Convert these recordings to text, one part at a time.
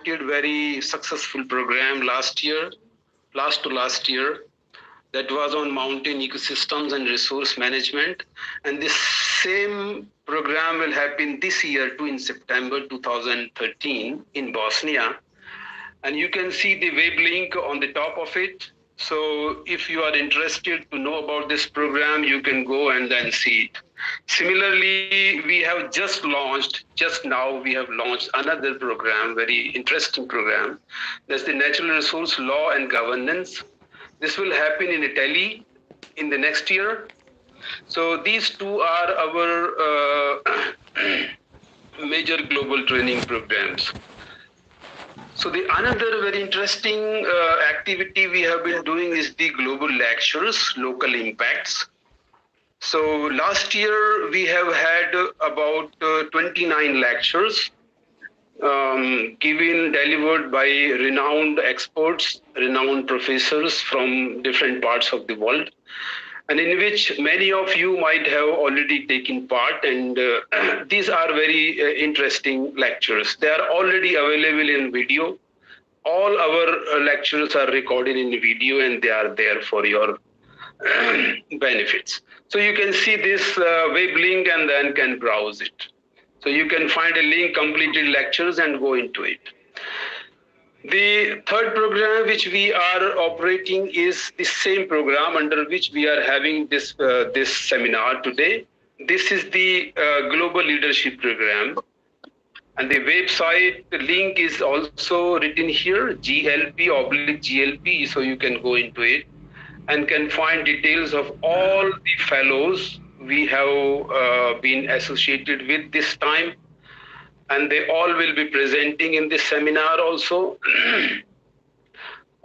conducted very successful program last year, last to last year, that was on mountain ecosystems and resource management. And this same program will happen this year too, in September 2013 in Bosnia. And you can see the web link on the top of it. So if you are interested to know about this program, you can go and then see it. Similarly, we have just now we have launched another program, very interesting program. That's the Natural Resource Law and Governance. This will happen in Italy in the next year. So these two are our major global training programs. So the another very interesting activity we have been doing is the global lectures, local impacts. So last year we have had about 29 lectures delivered by renowned experts, renowned professors from different parts of the world, and in which many of you might have already taken part. And these are very interesting lectures. They are already available in video. All our lectures are recorded in video and they are there for your benefits. So you can see this web link and then can browse it. So you can find a link, completed lectures, and go into it. The third program which we are operating is the same program under which we are having this seminar today. This is the Global Leadership Program. And the website link is also written here, GLP/GLP, so you can go into it and can find details of all the fellows we have been associated with this time. And they all will be presenting in this seminar also.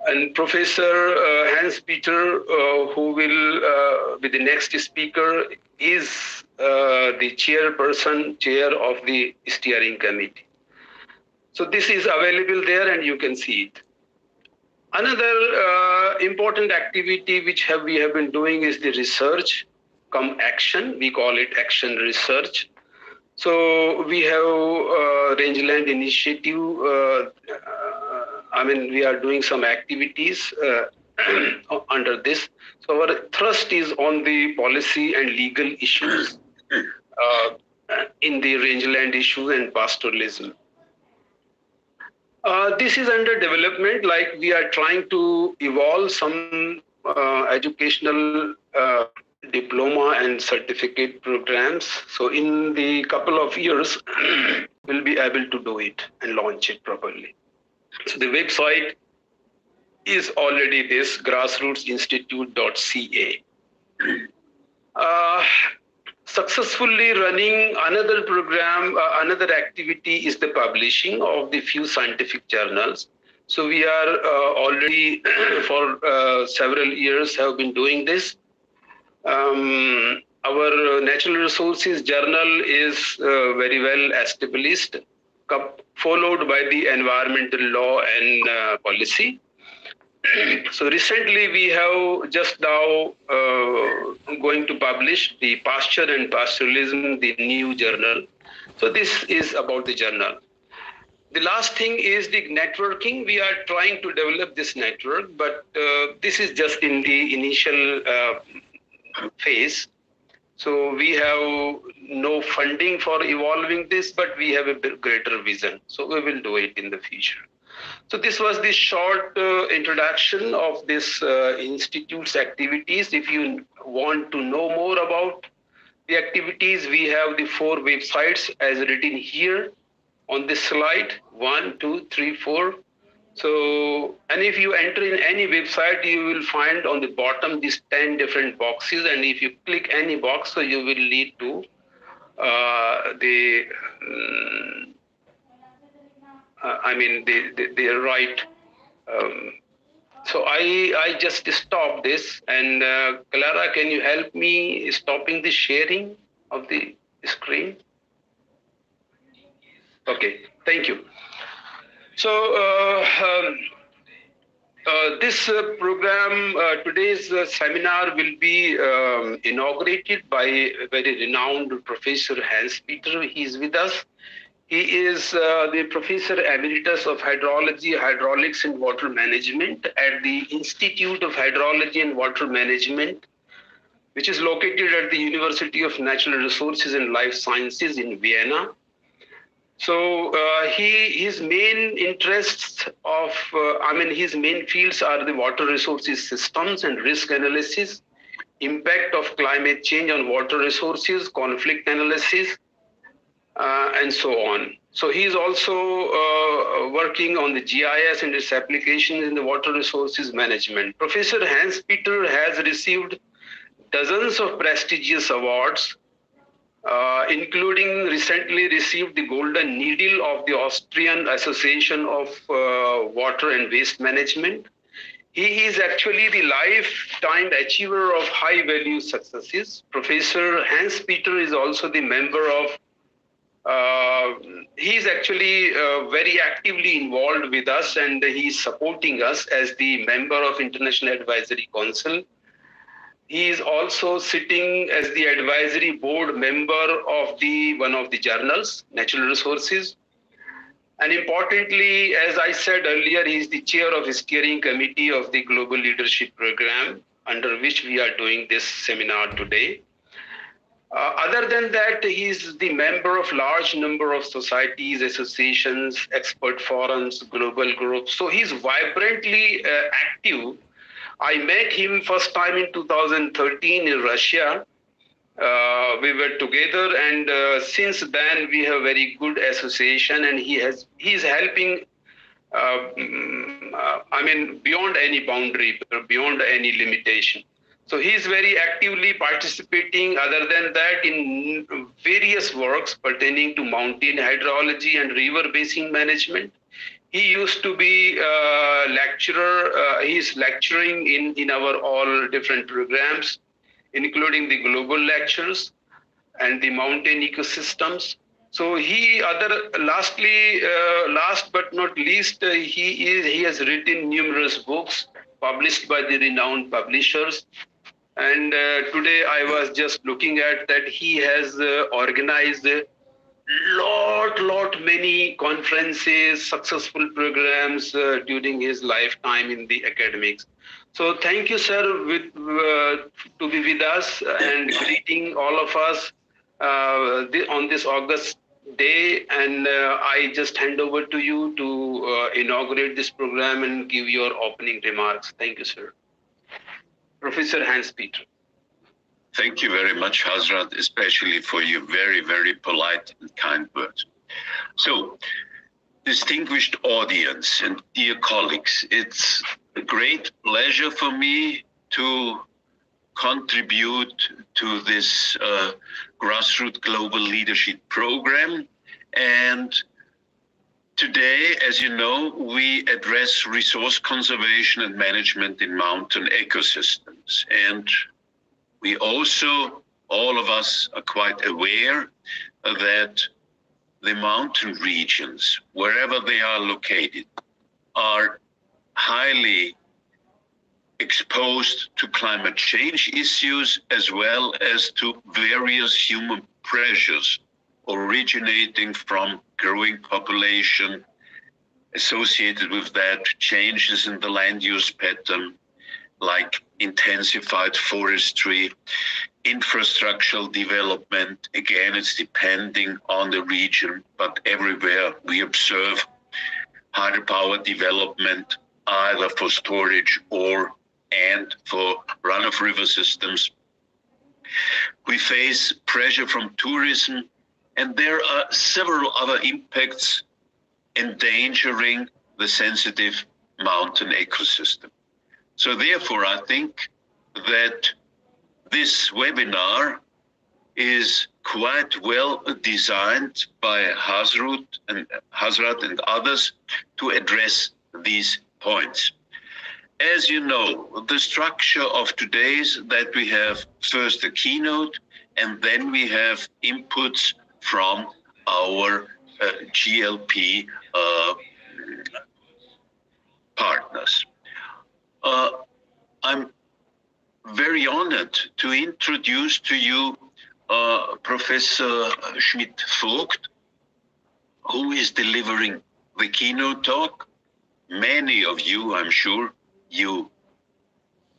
And Professor Hans-Peter, who will be the next speaker, is the chair of the steering committee. So this is available there and you can see it. Another important activity which we have been doing is the research come action. We call it action research. So we have Rangeland Initiative. We are doing some activities under this. So our thrust is on the policy and legal issues in the rangeland issues and pastoralism. This is under development, like we are trying to evolve some educational diploma and certificate programs. So in the couple of years, we'll be able to do it and launch it properly. So the website is already this, grassrootsinstitute.ca. Successfully running another program, another activity is the publishing of the few scientific journals. So we are already for several years have been doing this. Our natural resources journal is very well established, followed by the environmental law and policy. So recently we have just now going to publish the pasture and pastoralism, the new journal. So this is about the journal. The last thing is the networking. We are trying to develop this network, but this is just in the initial phase. So we have no funding for evolving this, but we have a greater vision. So we will do it in the future. So this was the short introduction of this institute's activities. If you want to know more about the activities, we have the 4 websites as written here on this slide, 1, 2, 3, 4. So, and if you enter in any website, you will find on the bottom these 10 different boxes. And if you click any box, so you will lead to the right. So I just stop this. And Clara, can you help me stopping the sharing of the screen? Okay, thank you. So this program, today's seminar will be inaugurated by a very renowned Professor Hans-Peter. He is with us. He is the Professor Emeritus of Hydrology, Hydraulics and Water Management at the Institute of Hydrology and Water Management, which is located at the University of Natural Resources and Life Sciences in Vienna. So his main interests of, his main fields are the water resources systems and risk analysis, impact of climate change on water resources, conflict analysis, and so on. So he is also working on the GIS and its applications in the water resources management. Professor Hans Peter has received dozens of prestigious awards, including recently received the Golden Needle of the Austrian Association of Water and Waste Management. He is actually the lifetime achiever of high value successes. Professor Hans Peter is also the member of, he is actually very actively involved with us, and he is supporting us as the member of International Advisory Council. He is also sitting as the advisory board member of one of the journals, Natural Resources. And importantly, as I said earlier, he is the chair of the steering committee of the Global Leadership Program, under which we are doing this seminar today. Other than that, he is the member of large number of societies, associations, expert forums, global groups. So he's vibrantly active. I met him first time in 2013 in Russia. We were together, and since then we have very good association, and he's helping, beyond any boundary, beyond any limitation. So he's very actively participating, other than that, in various works pertaining to mountain hydrology and river basin management. He used to be a lecturer. He's lecturing in our all different programs, including the global lectures and the mountain ecosystems. So last but not least, he has written numerous books published by the renowned publishers. And today I was just looking at that he has organized many conferences, successful programs during his lifetime in the academics. So thank you, sir, to be with us and greeting all of us on this August day. And I just hand over to you to inaugurate this program and give your opening remarks. Thank you, sir. Professor Hans Peter. Thank you very much, Hazrat, especially for your very, very polite and kind words. So, distinguished audience and dear colleagues, it's a great pleasure for me to contribute to this Grassroots Global Leadership Program. And today, as you know, we address resource conservation and management in mountain ecosystems. And we also, all of us, are quite aware that the mountain regions, wherever they are located, are highly exposed to climate change issues as well as to various human pressures originating from growing population, associated with that changes in the land use pattern, like intensified forestry, infrastructural development. Again, it's depending on the region, but everywhere we observe hydropower development, either for storage and for run-of-river systems. We face pressure from tourism, and there are several other impacts endangering the sensitive mountain ecosystem. So therefore, I think that this webinar is quite well designed by Hazrat and others to address these points. As you know, the structure of today's that we have first a keynote, and then we have inputs from our GLP partners. I'm very honored to introduce to you Professor Schmidt-Vogt, who is delivering the keynote talk. Many of you, I'm sure, you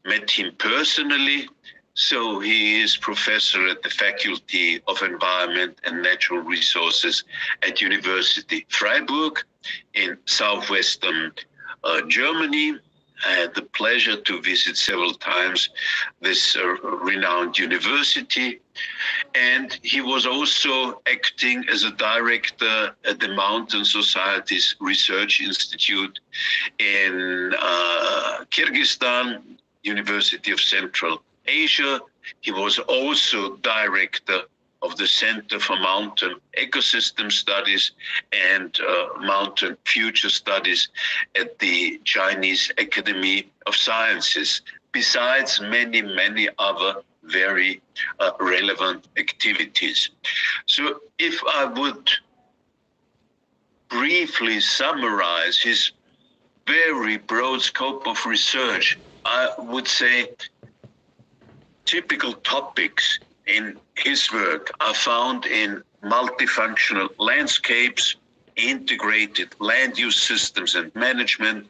met him personally. So he is professor at the Faculty of Environment and Natural Resources at University Freiburg in southwestern Germany. I had the pleasure to visit several times this renowned university. And he was also acting as a director at the Mountain Societies Research Institute in Kyrgyzstan, University of Central Asia. He was also director of the Center for Mountain Ecosystem Studies and Mountain Future Studies at the Chinese Academy of Sciences, besides many, many other very relevant activities. So if I would briefly summarize his very broad scope of research, I would say typical topics in his work are found in multifunctional landscapes, integrated land use systems and management,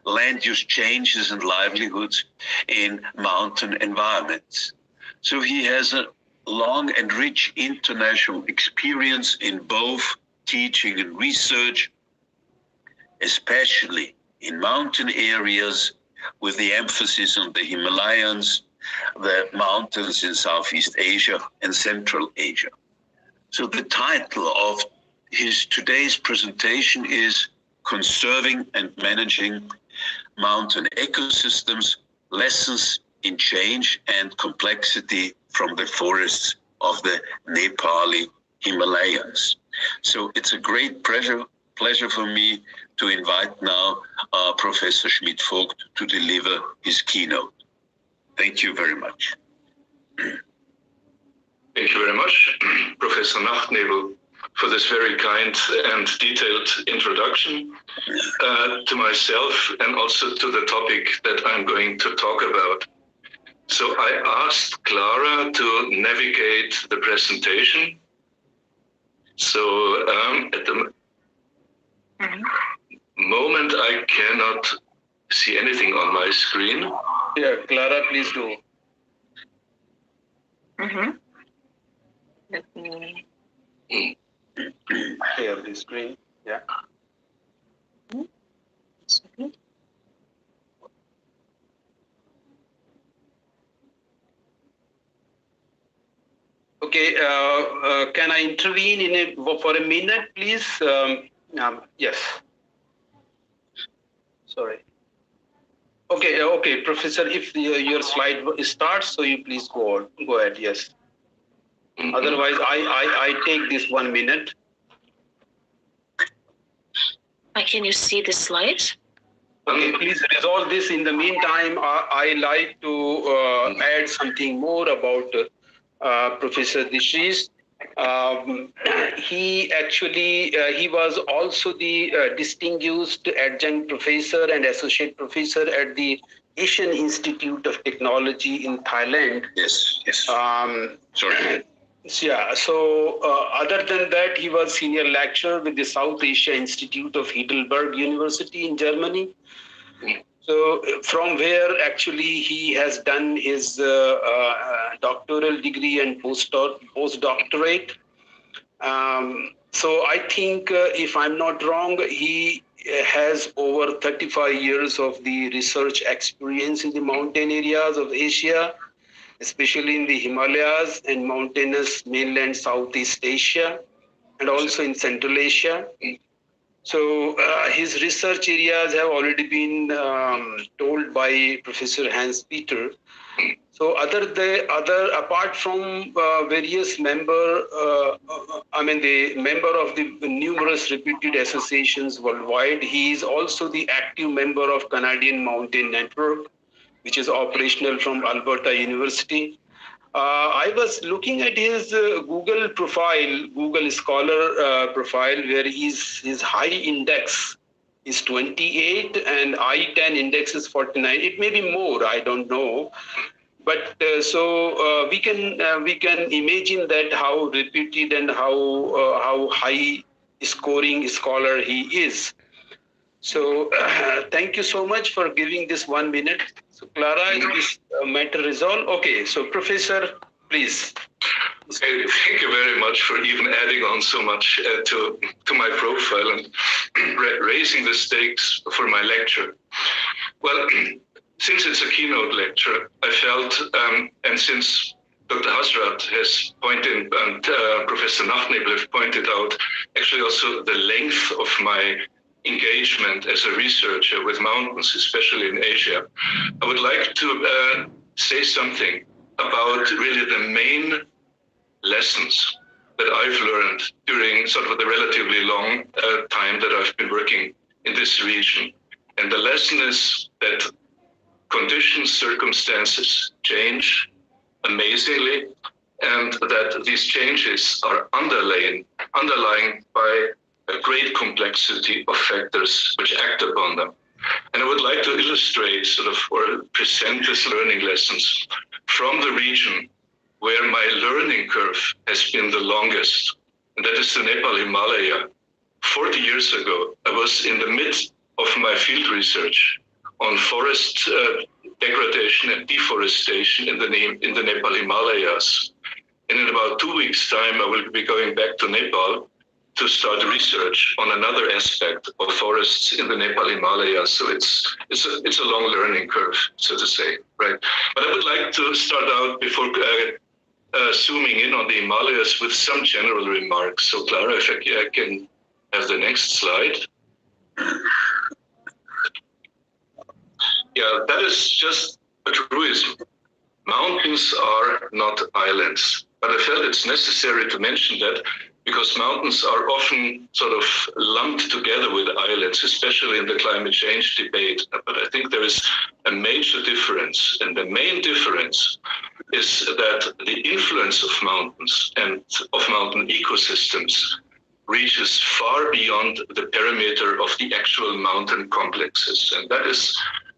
land use changes and livelihoods in mountain environments. So he has a long and rich international experience in both teaching and research, especially in mountain areas with the emphasis on the Himalayas, the mountains in Southeast Asia and Central Asia. So the title of his today's presentation is Conserving and Managing Mountain Ecosystems, Lessons in Change and Complexity from the Forests of the Nepali Himalayas. So it's a great pleasure for me to invite now Professor Schmidt-Vogt to deliver his keynote. Thank you very much. Thank you very much, Professor Nachtnebel, for this very kind and detailed introduction to myself and also to the topic that I'm going to talk about. So I asked Clara to navigate the presentation. So at the moment, I cannot see anything on my screen. Yeah, Clara, please do. Let me share the screen. Yeah. Okay, can I intervene for a minute, please? Yes. Sorry. Okay, Professor, if your slide starts, so you please go ahead, yes. Otherwise, I take this 1 minute. Can you see the slides? Okay, please resolve this. In the meantime, I like to add something more about Professor Dishis. He was also the distinguished adjunct professor and associate professor at the Asian Institute of Technology in Thailand. Yes. Sorry. Yeah, so other than that, he was senior lecturer with the South Asia Institute of Heidelberg University in Germany. So from where actually he has done his doctoral degree and postdoctorate. So I think if I'm not wrong, he has over 35 years of the research experience in the mountain areas of Asia, especially in the Himalayas and mountainous mainland Southeast Asia, and also in Central Asia. So his research areas have already been told by Professor Hans Peter. So apart from various the member of the numerous reputed associations worldwide, he is also the active member of Canadian Mountain Network, which is operational from Alberta University. I was looking at his Google profile, Google Scholar profile, where his high index is 28 and I-10 index is 49. It may be more, I don't know. But so we can imagine that how reputed and how high scoring scholar he is. So thank you so much for giving this 1 minute. So Clara, is this matter resolved? Okay, so Professor, please. Okay, thank you very much for even adding on so much to my profile and raising the stakes for my lecture. Well, since it's a keynote lecture, I felt, and since Dr. Hasrat has pointed and Professor Nachtnebel have pointed out actually also the length of my engagement as a researcher with mountains, especially in Asia, I would like to say something about really the main lessons that I've learned during sort of the relatively long time that I've been working in this region. And the lesson is that conditions, circumstances change amazingly, and that these changes are underlying by a great complexity of factors which act upon them. And I would like to illustrate sort of or present these learning lessons from the region where my learning curve has been the longest, and that is the Nepal Himalaya. 40 years ago, I was in the midst of my field research on forest degradation and deforestation in the Nepal Himalayas. And in about 2 weeks' time, I will be going back to Nepal to start research on another aspect of forests in the Nepal Himalayas. So it's a long learning curve, so to say, right? But I would like to start out before zooming in on the Himalayas with some general remarks. So Clara, if I can have the next slide. Yeah, that is just a truism. Mountains are not islands, but I felt it's necessary to mention that because mountains are often sort of lumped together with islands, especially in the climate change debate. But I think there is a major difference, and the main difference is that the influence of mountains and of mountain ecosystems reaches far beyond the perimeter of the actual mountain complexes. And that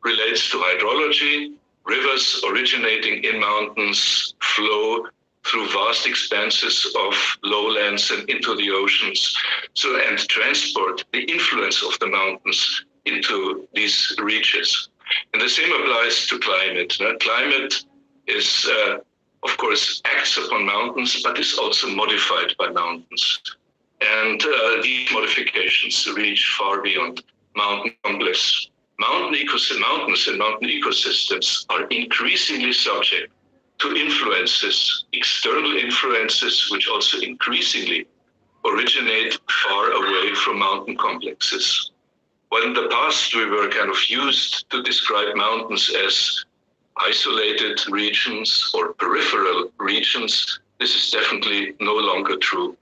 relates to hydrology. Rivers originating in mountains flow through vast expanses of lowlands and into the oceans, and transport the influence of the mountains into these reaches. And the same applies to climate. Climate is, of course, acts upon mountains, but is also modified by mountains. And these modifications reach far beyond mountain complexes. Mountains and mountain ecosystems are increasingly subject to influences, external influences, which also increasingly originate far away from mountain complexes. While in the past we were kind of used to describe mountains as isolated regions or peripheral regions, this is definitely no longer true.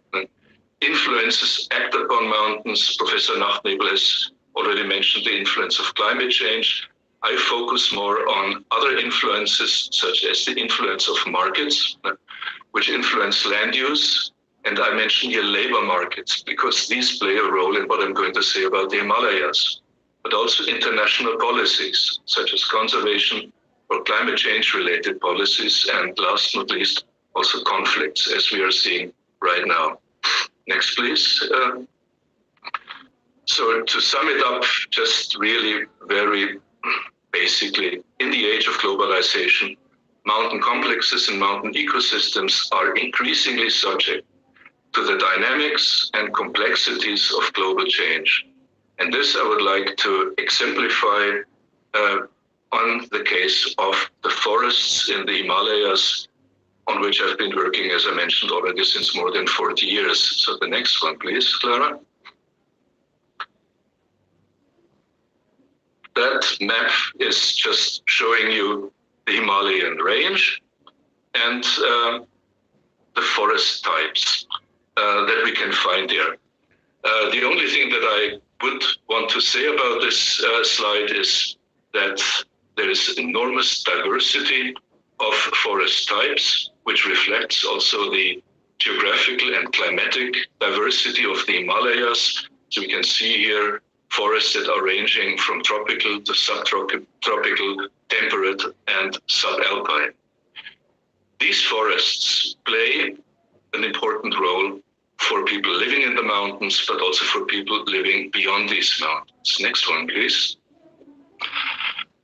Influences act upon mountains. Professor Nachtnebel has already mentioned the influence of climate change. I focus more on other influences, such as the influence of markets, which influence land use. And I mention here labor markets, because these play a role in what I'm going to say about the Himalayas, but also international policies, such as conservation or climate change related policies, and last but not least, also conflicts, as we are seeing right now. Next, please. So to sum it up, just really very basically, in the age of globalization, mountain complexes and mountain ecosystems are increasingly subject to the dynamics and complexities of global change. And this I would like to exemplify on the case of the forests in the Himalayas, on which I've been working, as I mentioned already, since more than 40 years. So the next one, please, Clara. That map is just showing you the Himalayan range and the forest types that we can find there. The only thing that I would want to say about this slide is that there is enormous diversity of forest types, which reflects also the geographical and climatic diversity of the Himalayas. So we can see here forests that are ranging from tropical to subtropical, temperate, and subalpine. These forests play an important role for people living in the mountains, but also for people living beyond these mountains. Next one, please.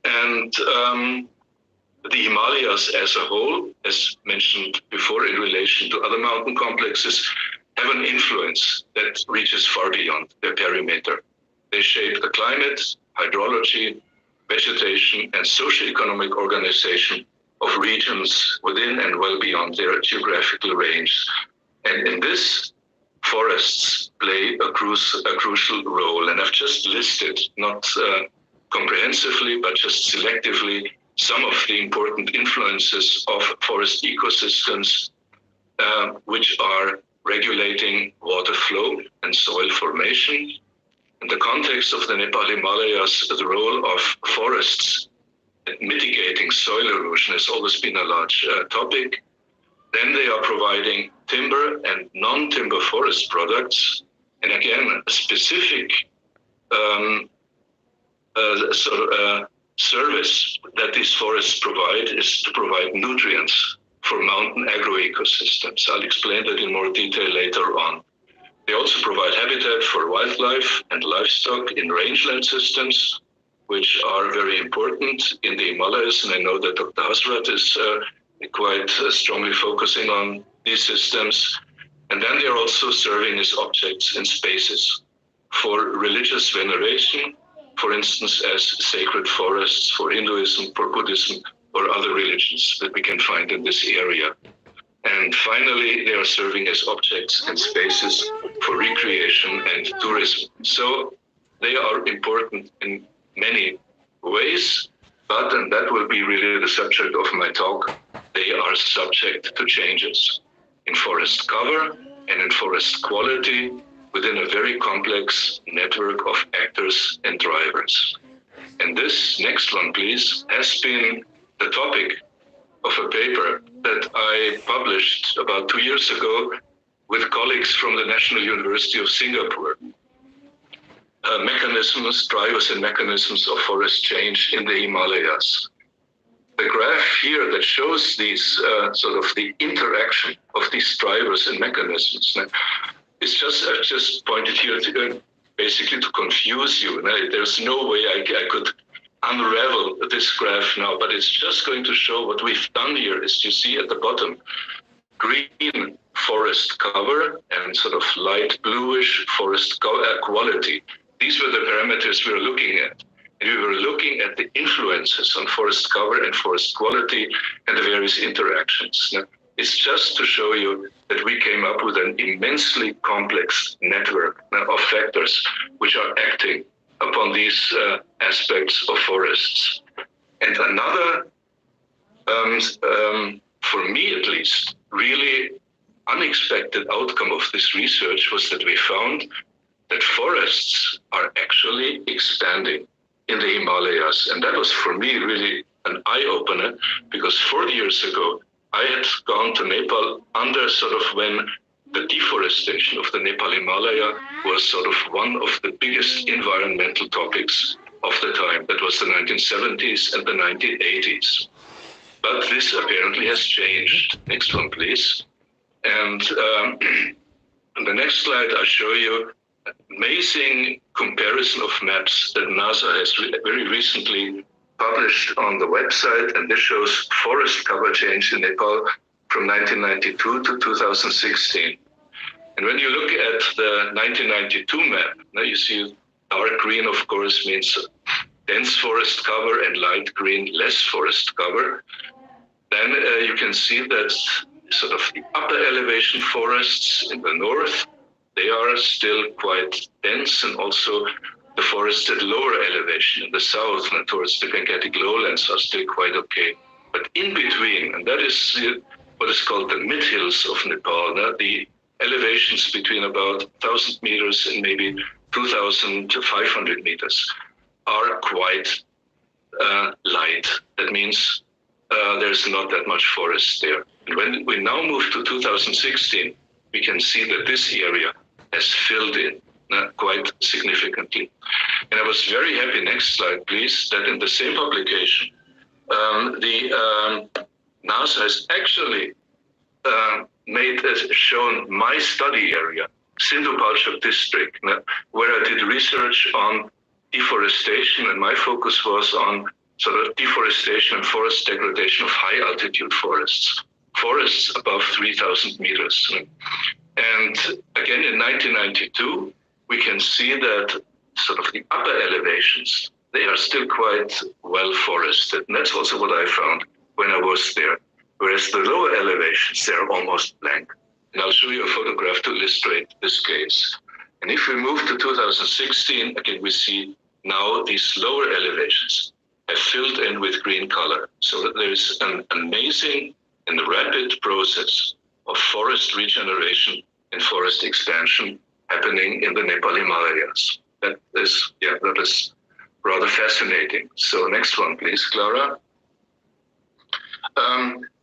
And the Himalayas as a whole, as mentioned before in relation to other mountain complexes, have an influence that reaches far beyond their perimeter. They shape the climate, hydrology, vegetation, and socio-economic organization of regions within and well beyond their geographical range. And in this, forests play a crucial role. And I've just listed, not comprehensively, but just selectively, some of the important influences of forest ecosystems, which are regulating water flow and soil formation. In the context of the Nepal Himalayas, the role of forests in mitigating soil erosion has always been a large topic. Then they are providing timber and non-timber forest products. And again, a specific service that these forests provide is to provide nutrients for mountain agroecosystems. I'll explain that in more detail later on. They also provide habitat for wildlife and livestock in rangeland systems, which are very important in the Himalayas. And I know that Dr. Hasrat is quite strongly focusing on these systems. And then they're also serving as objects and spaces for religious veneration, for instance, as sacred forests for Hinduism, for Buddhism, or other religions that we can find in this area. And finally, they are serving as objects and spaces for recreation and tourism. So they are important in many ways, but, and that will be really the subject of my talk, they are subject to changes in forest cover and in forest quality within a very complex network of actors and drivers. And this next one, please, has been the topic of a paper that I published about 2 years ago with colleagues from the National University of Singapore. Mechanisms, drivers and mechanisms of forest change in the Himalayas. The graph here that shows these sort of the interaction of these drivers and mechanisms is just, I've just pointed here to basically to confuse you. There's no way I could unravel this graph now, but it's just going to show what we've done here is you see at the bottom, green forest cover and sort of light bluish forest quality. These were the parameters we were looking at. And we were looking at the influences on forest cover and forest quality and the various interactions. Now, it's just to show you that we came up with an immensely complex network of factors which are acting upon these aspects of forests. And another, for me at least, really unexpected outcome of this research was that we found that forests are actually expanding in the Himalayas. And that was for me really an eye-opener, because 40 years ago, I had gone to Nepal under sort of when the deforestation of the Nepal Himalaya was sort of one of the biggest environmental topics of the time. That was the 1970s and the 1980s. But this apparently has changed. Next one, please. And on the next slide, I'll show you an amazing comparison of maps that NASA has very recently published on the website. And this shows forest cover change in Nepal from 1992 to 2016. And when you look at the 1992 map, now you see dark green, of course, means dense forest cover, and light green, less forest cover. Then you can see that sort of the upper elevation forests in the north, they are still quite dense, and also the forests at lower elevation in the south and towards the Gangetic lowlands are still quite okay. But in between, and that is what is called the mid-hills of Nepal, the elevations between about 1,000 meters and maybe 2,000 to 500 meters are quite light. That means there's not that much forest there. And when we now move to 2016, we can see that this area has filled in quite significantly. And I was very happy, next slide please, that in the same publication, NASA has actually shown my study area, Sindhu-Palchak district, where I did research on deforestation, and my focus was on sort of deforestation and forest degradation of high altitude forests above 3,000 meters. And again, in 1992, we can see that sort of the upper elevations, they are still quite well forested. And that's also what I found when I was there. Whereas the lower elevations, they're almost blank. And I'll show you a photograph to illustrate this case. And if we move to 2016, again, we see now these lower elevations have filled in with green color. So that there is an amazing and rapid process of forest regeneration and forest expansion happening in the Nepal Himalayas. That is rather fascinating. So next one, please, Clara.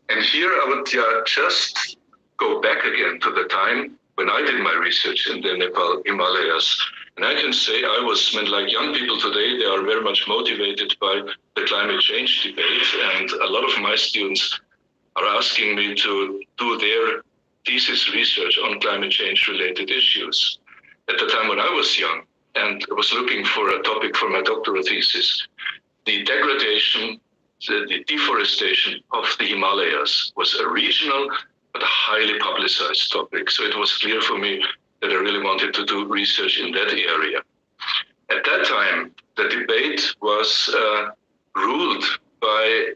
And here I would just go back again to the time when I did my research in the Nepal Himalayas. And I can say like young people today, they are very much motivated by the climate change debate. And a lot of my students are asking me to do their thesis research on climate change related issues. At the time when I was young and was looking for a topic for my doctoral thesis, the degradation, the deforestation of the Himalayas was a regional but a highly publicized topic. So it was clear for me that I really wanted to do research in that area. At that time, the debate was ruled by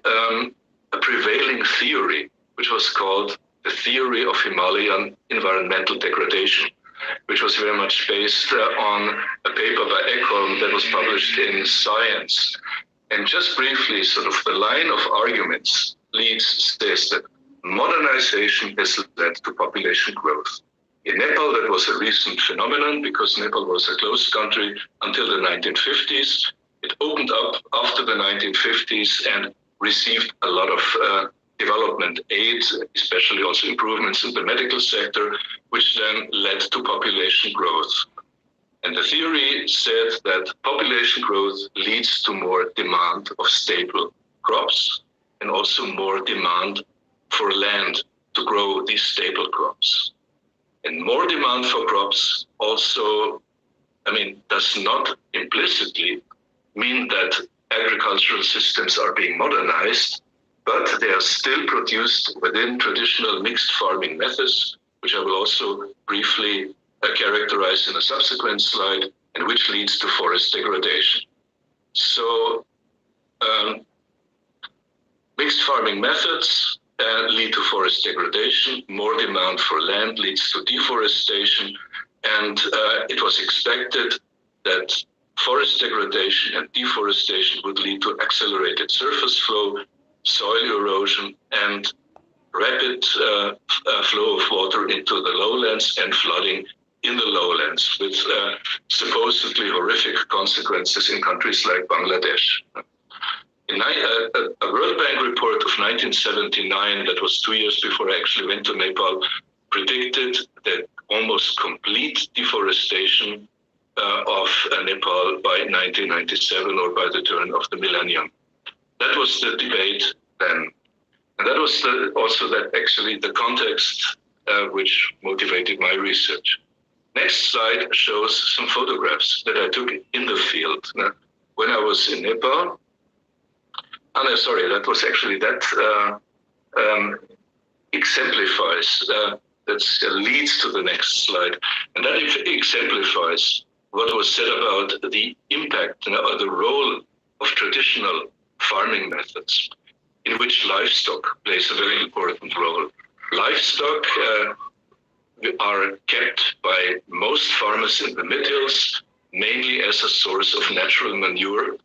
a prevailing theory, which was called the theory of Himalayan environmental degradation, which was very much based on a paper by Ekholm that was published in Science. And just briefly, sort of the line of arguments says that modernization has led to population growth. In Nepal, that was a recent phenomenon because Nepal was a closed country until the 1950s. It opened up after the 1950s and received a lot of development aid, especially also improvements in the medical sector, which then led to population growth. And the theory said that population growth leads to more demand of staple crops and also more demand for land to grow these staple crops. And more demand for crops also, does not implicitly mean that agricultural systems are being modernized, but they are still produced within traditional mixed farming methods, which I will also briefly characterize in a subsequent slide, and which leads to forest degradation. So mixed farming methods lead to forest degradation, more demand for land leads to deforestation, and it was expected that forest degradation and deforestation would lead to accelerated surface flow, soil erosion, and rapid flow of water into the lowlands and flooding in the lowlands, with supposedly horrific consequences in countries like Bangladesh. In a World Bank report of 1979, that was 2 years before I actually went to Nepal, predicted that almost complete deforestation of Nepal by 1997 or by the turn of the millennium. That was the debate then. And that was also actually the context which motivated my research. Next slide shows some photographs that I took in the field. When I was in Nepal, that was actually, exemplifies, that leads to the next slide. And that exemplifies what was said about the impact or the role of traditional farming methods, in which livestock plays a very important role. Livestock are kept by most farmers in the mid-hills, mainly as a source of natural manure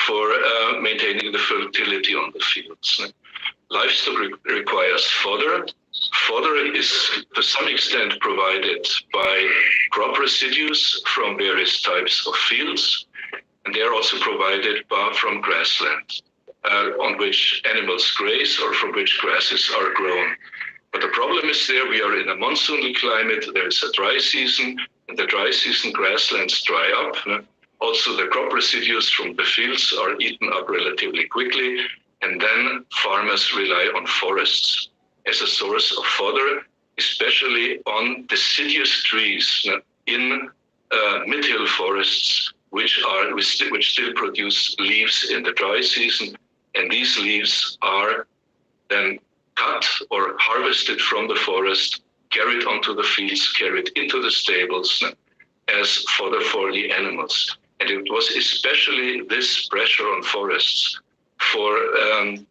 for maintaining the fertility on the fields. Livestock requires fodder. Fodder is to some extent provided by crop residues from various types of fields, and they are also provided from grassland on which animals graze or from which grasses are grown. But the problem is we are in a monsoonal climate, there is a dry season, and the dry season grasslands dry up. Also, the crop residues from the fields are eaten up relatively quickly, and then farmers rely on forests as a source of fodder especially on deciduous trees in mid-hill forests, which still produce leaves in the dry season, and these leaves are then cut or harvested from the forest, carried onto the fields, carried into the stables as fodder for the animals. And it was especially this pressure on forests for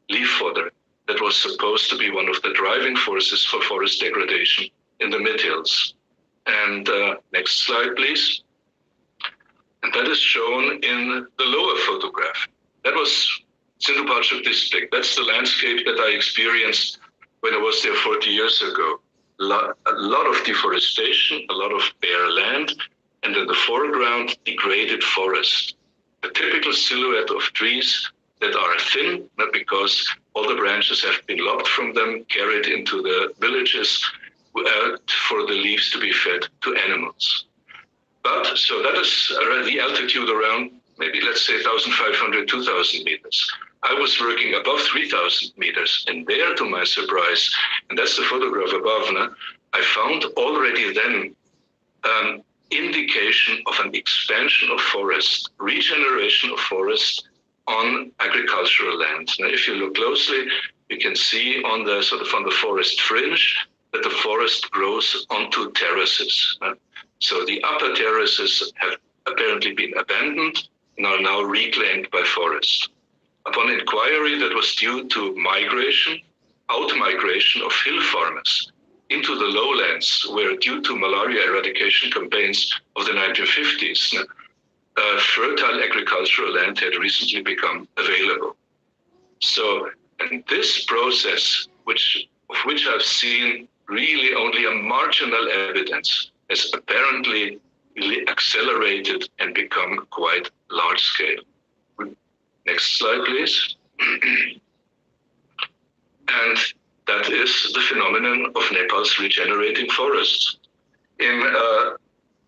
leaf fodder that was supposed to be one of the driving forces for forest degradation in the mid-hills. And next slide, please. And that is shown in the lower photograph. That was Sindhu district. That's the landscape that I experienced when I was there 40 years ago. A lot of deforestation, a lot of bare land, and in the foreground, degraded forest. The typical silhouette of trees that are thin, not because all the branches have been lopped from them, carried into the villages for the leaves to be fed to animals. But, so that is the altitude around, maybe let's say 1,500, 2,000 meters. I was working above 3,000 meters, and there, to my surprise, and that's the photograph above, I found already then indication of an expansion of forest, regeneration of forest on agricultural land. Now, if you look closely, you can see on the on the forest fringe that the forest grows onto terraces. So the upper terraces have apparently been abandoned and are now reclaimed by forest. Upon inquiry, that was due to migration, out-migration of hill farmers into the lowlands, where due to malaria eradication campaigns of the 1950s, fertile agricultural land had recently become available. So, and this process, of which I've seen really only a marginal evidence, has apparently really accelerated and become quite large scale. Next slide, please. And that is the phenomenon of Nepal's regenerating forests. In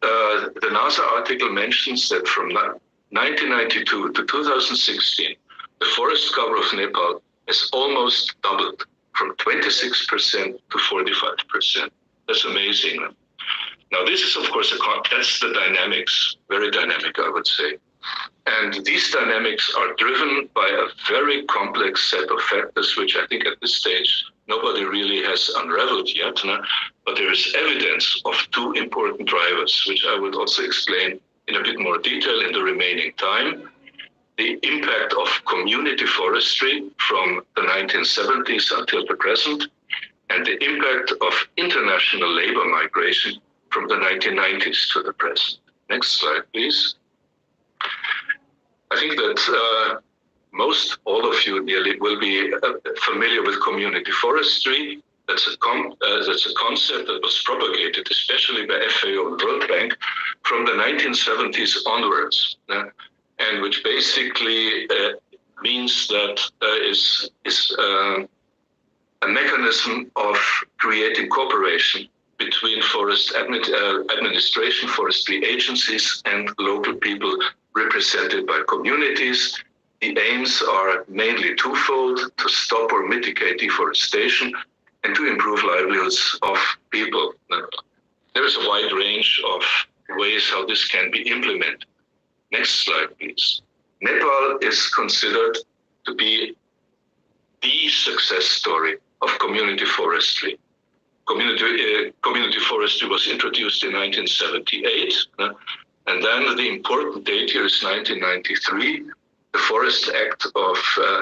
the NASA article mentions that from 1992 to 2016, the forest cover of Nepal has almost doubled from 26% to 45%. That's amazing. Now, this is, of course, that's the dynamics, very dynamic, I would say. And these dynamics are driven by a very complex set of factors, which I think at this stage, nobody really has unraveled yet. But there is evidence of two important drivers, which I will also explain in a bit more detail in the remaining time. The impact of community forestry from the 1970s until the present, and the impact of international labor migration from the 1990s to the present. Next slide, please. I think that most all of you nearly will be familiar with community forestry. That's a concept that was propagated, especially by FAO and World Bank, from the 1970s onwards, and which basically means that is a mechanism of creating cooperation between forest administration, forestry agencies, and local people represented by communities. The aims are mainly twofold: to stop or mitigate deforestation and to improve livelihoods of people. There is a wide range of ways how this can be implemented. Next slide, please. Nepal is considered to be the success story of community forestry. Community forestry was introduced in 1978, and then the important date here is 1993, the Forest Act of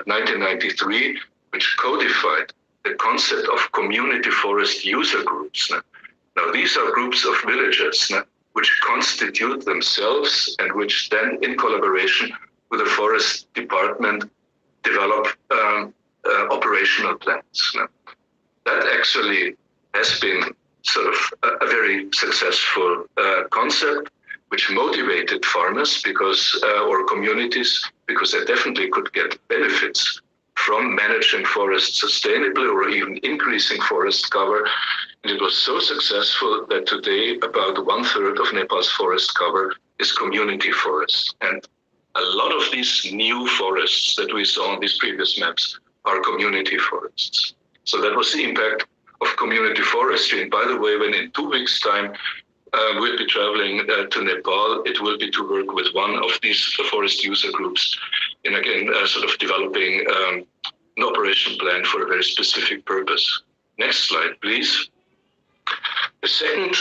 1993, which codified the concept of community forest user groups. Now, these are groups of villagers which constitute themselves and which then, in collaboration with the forest department, develop operational plans. That actually has been sort of a very successful concept, which motivated farmers or communities, because they definitely could get benefits from managing forests sustainably or even increasing forest cover. And it was so successful that today about 1/3 of Nepal's forest cover is community forest. And a lot of these new forests that we saw on these previous maps are community forests. So that was the impact of community forestry. And by the way, when in 2 weeks' time we'll be traveling to Nepal, it will be to work with one of these forest user groups in, again, sort of developing an operation plan for a very specific purpose. Next slide, please. The second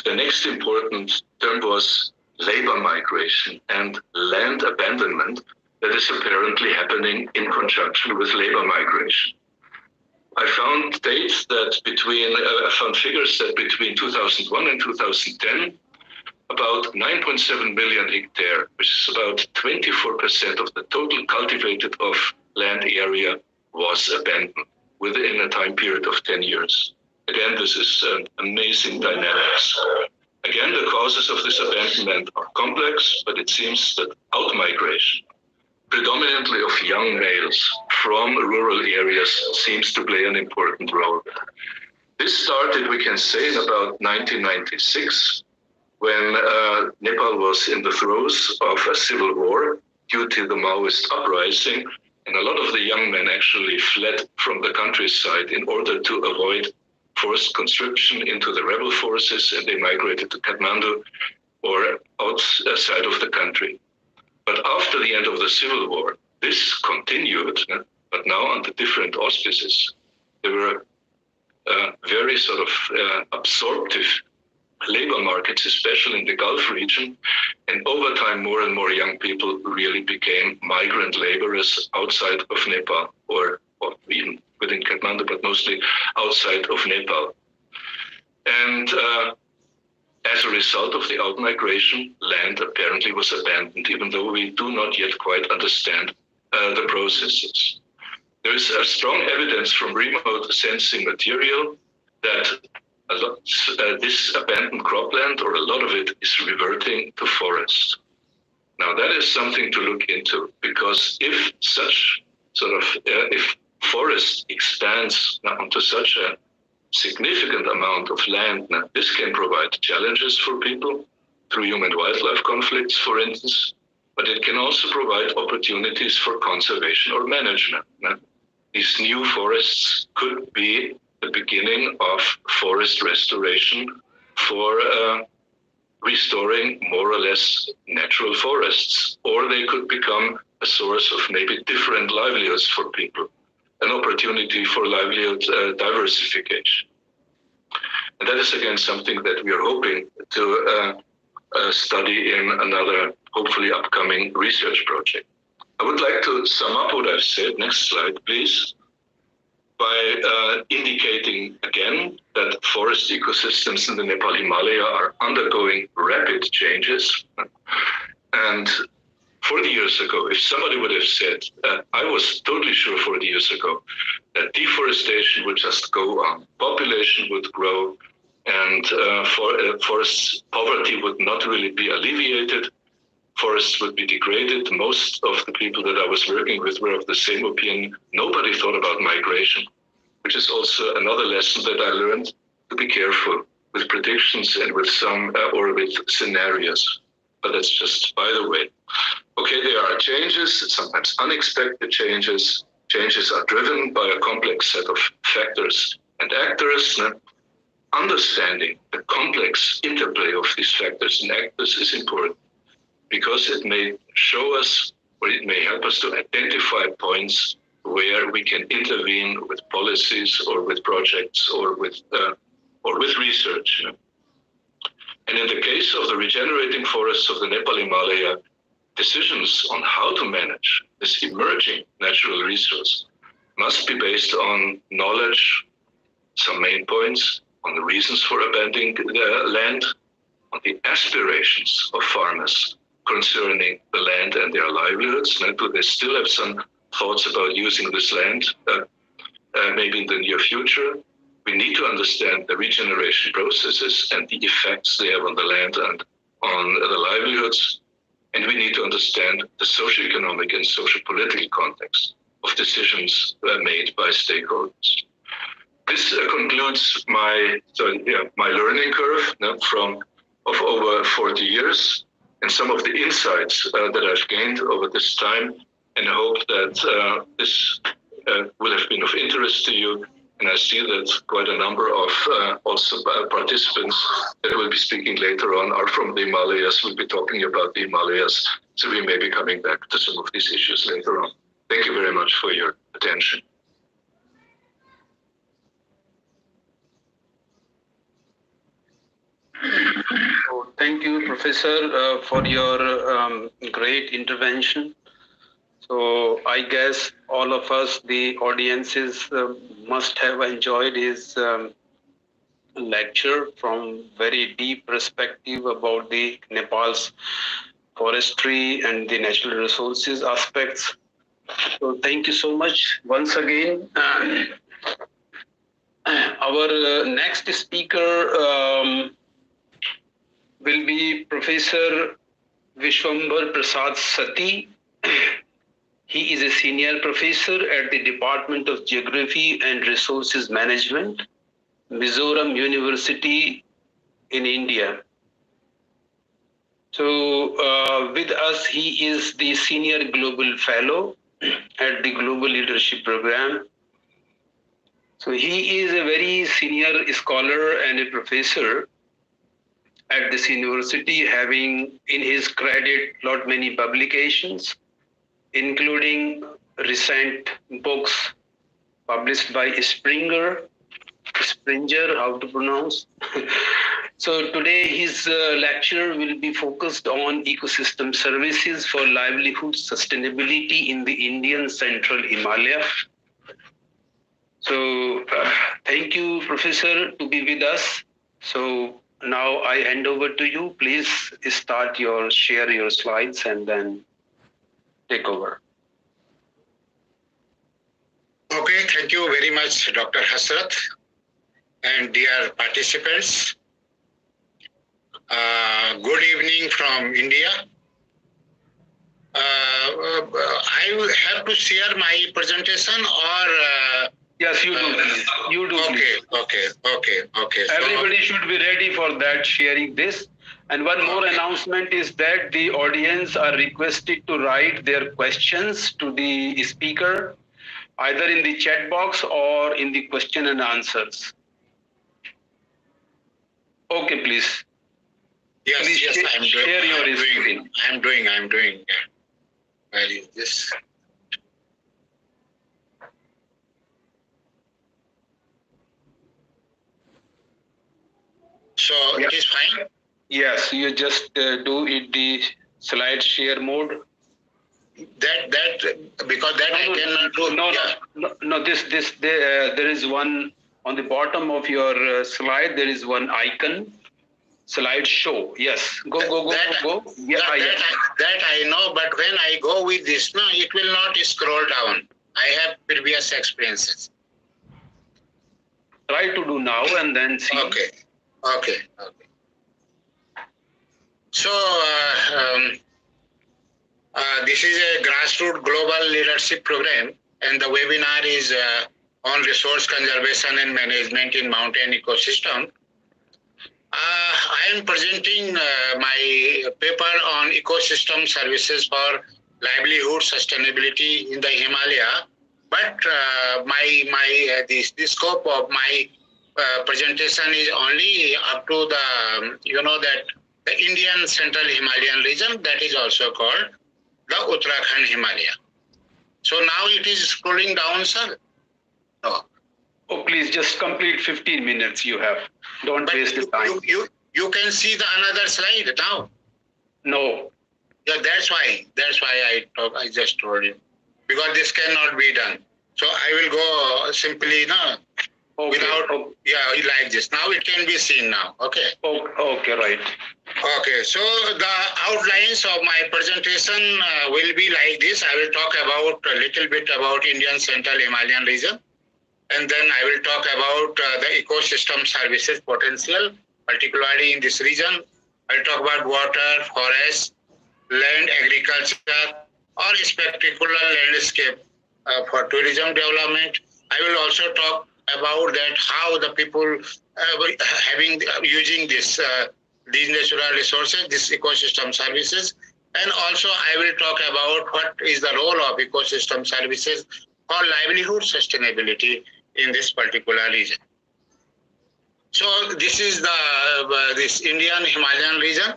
the next important term was labor migration and land abandonment that is apparently happening in conjunction with labor migration. I found figures that between 2001 and 2010, about 9.7 million hectares, which is about 24% of the total cultivated of land area, was abandoned within a time period of 10 years. Again, this is amazing dynamics. Again, the causes of this abandonment are complex, but it seems that outmigration, predominantly of young males from rural areas, seems to play an important role. This started, we can say, in about 1996, when Nepal was in the throes of a civil war due to the Maoist uprising, and a lot of the young men actually fled from the countryside in order to avoid forced conscription into the rebel forces, and they migrated to Kathmandu or outside of the country. But after the end of the civil war, this continued, but now under different auspices. There were very sort of absorptive labor markets, especially in the Gulf region, and over time more and more young people really became migrant laborers outside of Nepal, or even within Kathmandu, but mostly outside of Nepal. And as a result of the outmigration, land apparently was abandoned, even though we do not yet quite understand the processes. There is a strong evidence from remote sensing material that this abandoned cropland, or a lot of it, is reverting to forest. Now that is something to look into, because if such sort of, if forest expands onto such a significant amount of land, this can provide challenges for people through human-wildlife conflicts, for instance, but it can also provide opportunities for conservation or management. These new forests could be the beginning of forest restoration for restoring more or less natural forests, or they could become a source of maybe different livelihoods for people, an opportunity for livelihood diversification. And that is again something that we are hoping to study in another, hopefully upcoming research project. I would like to sum up what I've said, next slide please, by indicating again that forest ecosystems in the Nepal Himalaya are undergoing rapid changes. And 40 years ago, if somebody would have said, I was totally sure 40 years ago, that deforestation would just go on, population would grow, and forest poverty would not really be alleviated, forests would be degraded. Most of the people that I was working with were of the same opinion. Nobody thought about migration, which is also another lesson that I learned, to be careful with predictions and with some, or with scenarios. But that's just by the way. Okay, there are changes, sometimes unexpected changes. Changes are driven by a complex set of factors and actors. Understanding the complex interplay of these factors and actors is important, because it may show us, or it may help us to identify points where we can intervene with policies or with projects or with research. And in the case of the regenerating forests of the Nepal Himalaya, decisions on how to manage this emerging natural resource must be based on knowledge, some main points, on the reasons for abandoning the land, on the aspirations of farmers concerning the land and their livelihoods. Do they still have some thoughts about using this land, maybe in the near future? We need to understand the regeneration processes and the effects they have on the land and on the livelihoods. And we need to understand the socioeconomic and social-political context of decisions made by stakeholders. This concludes my learning curve of over 40 years, and some of the insights that I've gained over this time, and I hope that this will have been of interest to you. And I see that quite a number of also participants that will be speaking later on are from the Himalayas, will be talking about the Himalayas. So we may be coming back to some of these issues later on. Thank you very much for your attention. Thank you, Professor, for your great intervention. So I guess all of us, the audiences, must have enjoyed his lecture from very deep perspective about the Nepal's forestry and the natural resources aspects. So thank you so much once again. Our next speaker will be Professor Vishwambar Prasad Sati. He is a senior professor at the Department of Geography and Resources Management, Mizoram University in India. So with us, he is the Senior Global Fellow at the Global Leadership Program. So he is a very senior scholar and a professor at this university, having in his credit many publications, including recent books published by Springer, how to pronounce. So today his lecture will be focused on ecosystem services for livelihood sustainability in the Indian Central Himalaya. So thank you, Professor, to be with us. So now I hand over to you. Please share your slides and then take over. Okay, thank you very much, Dr. Hasrat, and dear participants. Good evening from India. I will have to share my presentation or... Yes, you do. You do. Okay. Everybody should be ready for that, sharing this. And one more announcement is that the audience are requested to write their questions to the speaker, either in the chat box or in the question and answers. Okay, please. Yes, please I'm doing. Share your screen. I'm doing. Yeah. Where is this? So it is fine? Yes, you just do it the slide share mode. That because that I cannot do. No. There is one on the bottom of your slide. There is one icon, slide show. Yes, go. Yeah, that I know, but when I go with this, no, it will not scroll down. I have previous experiences. Try to do now and then see. Okay. So this is a grassroots global leadership program, and the webinar is on resource conservation and management in mountain ecosystem. I am presenting my paper on ecosystem services for livelihood sustainability in the Himalaya, but the scope of my presentation is only up to the Indian Central Himalayan region, that is also called the Uttarakhand Himalaya. So now it is scrolling down, sir. No. Oh, please just complete 15 minutes you have. Don't waste the time. You can see the another slide now. No. Yeah, that's why I just told you. Because this cannot be done. So I will go simply like this. Now it can be seen now. Okay. Okay, right. Okay, so the outlines of my presentation will be like this. I will talk about a little bit about Indian Central Himalayan region. And then I will talk about the ecosystem services potential, particularly in this region. I will talk about water, forest, land, agriculture, or spectacular landscape for tourism development. I will also talk about that how the people using these natural resources, these ecosystem services, and also I will talk about what is the role of ecosystem services for livelihood sustainability in this particular region. So this is this Indian Himalayan region,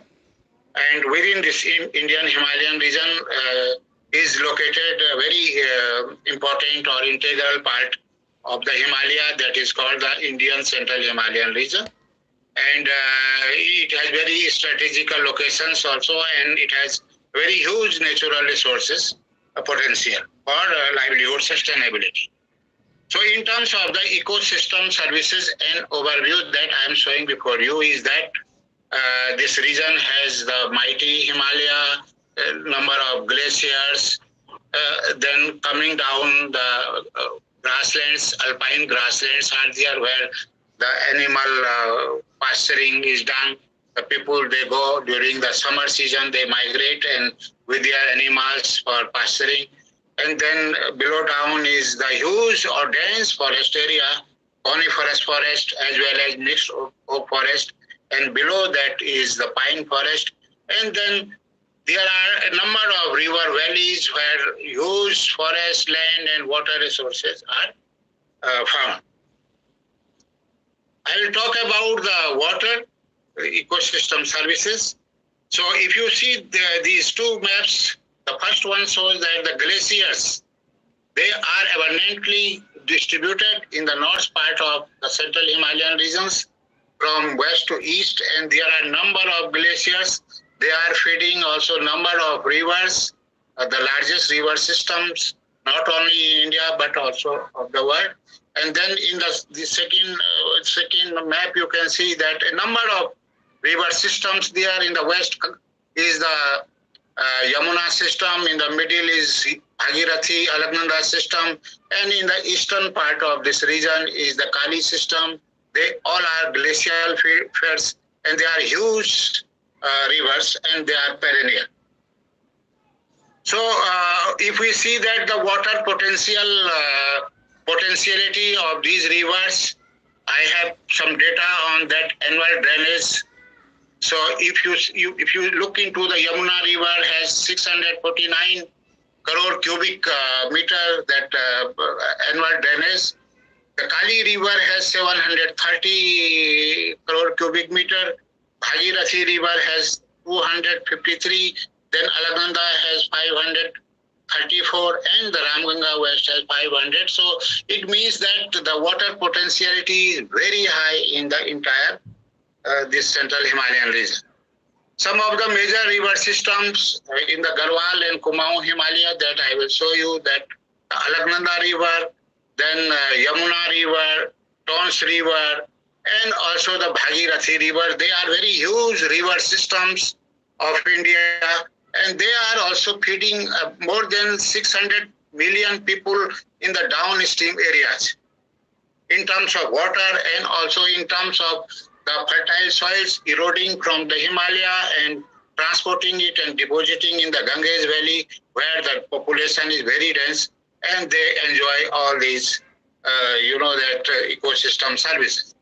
and within this Indian Himalayan region is located a very important or integral part of the Himalaya that is called the Indian Central Himalayan region. And it has very strategical locations also, and it has very huge natural resources potential for livelihood sustainability. So in terms of the ecosystem services and overview that I am showing before you is that this region has the mighty Himalaya, number of glaciers, then coming down the grasslands, alpine grasslands are there where the animal pasturing is done. The people, they go during the summer season, they migrate and with their animals for pasturing. And then below down is the huge or dense forest area, coniferous forest as well as mixed oak forest. And below that is the pine forest. And then there are a number of river valleys where huge forest, land and water resources are found. I will talk about the water ecosystem services. So if you see these two maps, the first one shows that the glaciers, they are abundantly distributed in the north part of the central Himalayan regions from west to east, and there are a number of glaciers. They are feeding also number of rivers, the largest river systems, not only in India but also of the world. And then in the second map, you can see that a number of river systems there in the west is the Yamuna system, in the middle is Bhagirathi, Alaknanda system, and in the eastern part of this region is the Kali system. They all are glacial feeds, and they are huge rivers, and they are perennial. So if we see that the water potentiality of these rivers, I have some data on that annual drainage. So if you look into the Yamuna river has 649 crore cubic meter that annual drainage. The Kali river has 730 crore cubic meter. Bhagirathi river has 253. Then Alaknanda has 534, and the Ramganga West has 500. So it means that the water potentiality is very high in the entire this central Himalayan region. Some of the major river systems in the Garhwal and Kumaon Himalaya that I will show you, that Alaknanda river, then Yamuna river, Tons river, and also the Bhagirathi river. They are very huge river systems of India, and they are also feeding more than 600 million people in the downstream areas in terms of water and also in terms of the fertile soils eroding from the Himalaya and transporting it and depositing in the Ganges Valley where the population is very dense, and they enjoy all these, ecosystem services.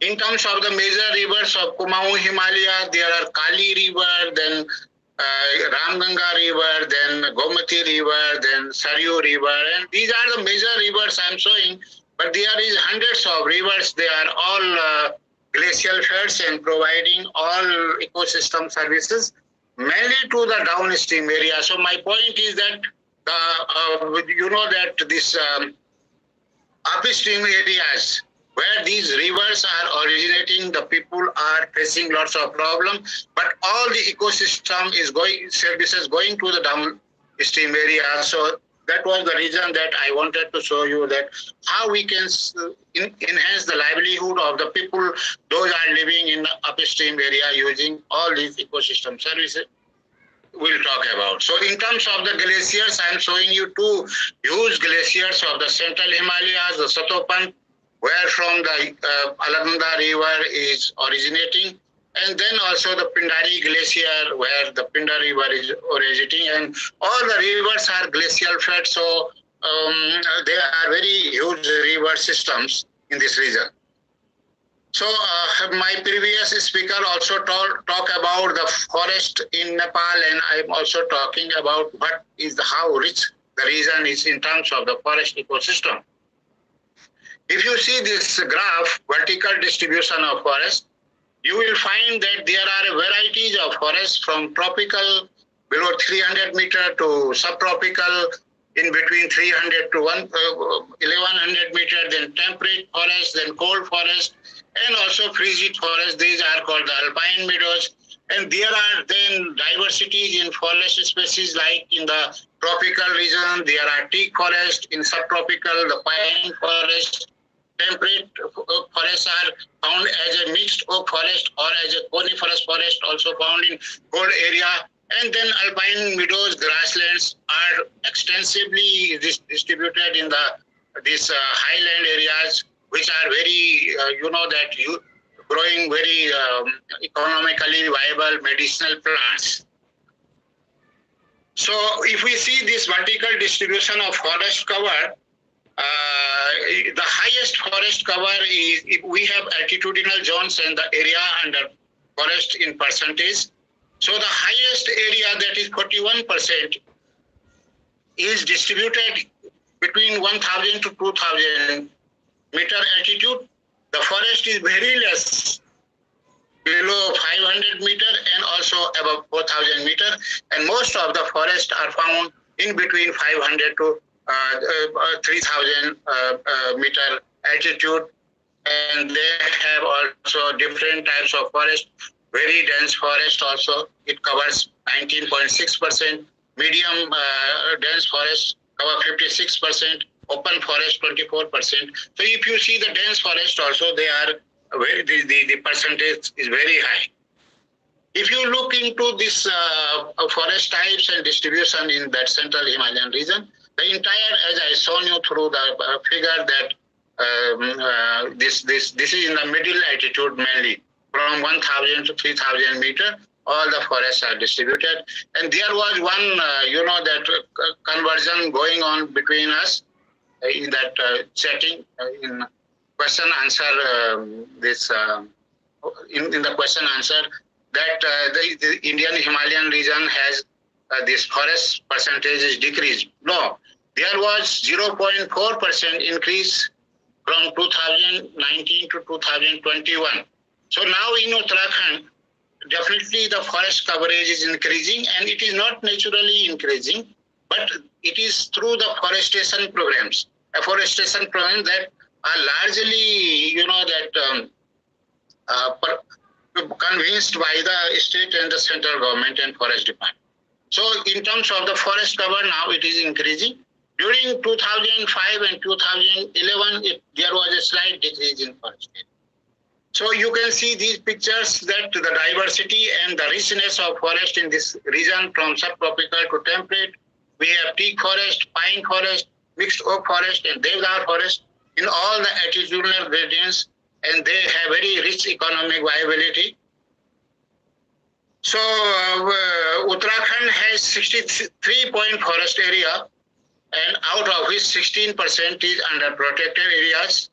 In terms of the major rivers of Kumaon Himalaya, there are Kali river, then Ramganga river, then Gomati river, then Saryu river, and these are the major rivers I am showing. But there is hundreds of rivers. They are all glacial feeds and providing all ecosystem services, mainly to the downstream area. So my point is that this upstream areas where these rivers are originating, the people are facing lots of problems. But all the ecosystem is services going to the downstream area. So that was the reason that I wanted to show you that how we can enhance the livelihood of the people, those are living in the upstream area using all these ecosystem services we'll talk about. So in terms of the glaciers, I am showing you two huge glaciers of the central Himalayas, the Satopan, where from the Alaknanda river is originating, and then also the Pindari glacier where the Pindar river is originating, and all the rivers are glacial fed, so they are very huge river systems in this region. So my previous speaker also talk about the forest in Nepal, and I'm also talking about how rich the region is in terms of the forest ecosystem. If you see this graph, vertical distribution of forest, you will find that there are varieties of forests from tropical below 300 meter to subtropical in between 300 to 1100 meter, then temperate forest, then cold forest, and also frigid forest. These are called the alpine meadows. And there are then diversities in forest species, like in the tropical region, there are teak forest, in subtropical, the pine forest. Temperate forests are found as a mixed oak forest or as a coniferous forest, also found in cold area. And then alpine meadows, grasslands are extensively distributed in these highland areas, which are very, growing very economically viable medicinal plants. So if we see this vertical distribution of forest cover, the highest forest cover is, if we have altitudinal zones and the area under forest in percentage. So the highest area, that is 41%, is distributed between 1,000 to 2,000 meter altitude. The forest is very less, below 500 meter and also above 4,000 meter. And most of the forests are found in between 500 to 3,000 meter altitude. And they have also different types of forest. Very dense forest also, it covers 19.6%. Medium dense forest cover 56%. Open forest 24%. So if you see the dense forest also, they are very, the percentage is very high. If you look into this forest types and distribution in that central Himalayan region, the entire, as I shown you through the figure, that this is in the middle altitude mainly, from 1,000 to 3,000 meter, all the forests are distributed. And there was one, that conversion going on between us in that setting, in question answer, in the question answer, that the Indian Himalayan region has this forest percentage is decreased. No, there was 0.4% increase from 2019 to 2021. So now in Uttarakhand, definitely the forest coverage is increasing, and it is not naturally increasing, but it is through the forestation programs. Afforestation programs that are largely, convinced by the state and the central government and forest department. So in terms of the forest cover, now it is increasing. During 2005 and 2011, there was a slight decrease in forest area. So you can see these pictures that the diversity and the richness of forest in this region, from subtropical to temperate. We have teak forest, pine forest, mixed oak forest, and deodar forest in all the altitudinal gradients, and they have very rich economic viability. So Uttarakhand has 63 forest area, and out of which 16% is under protected areas.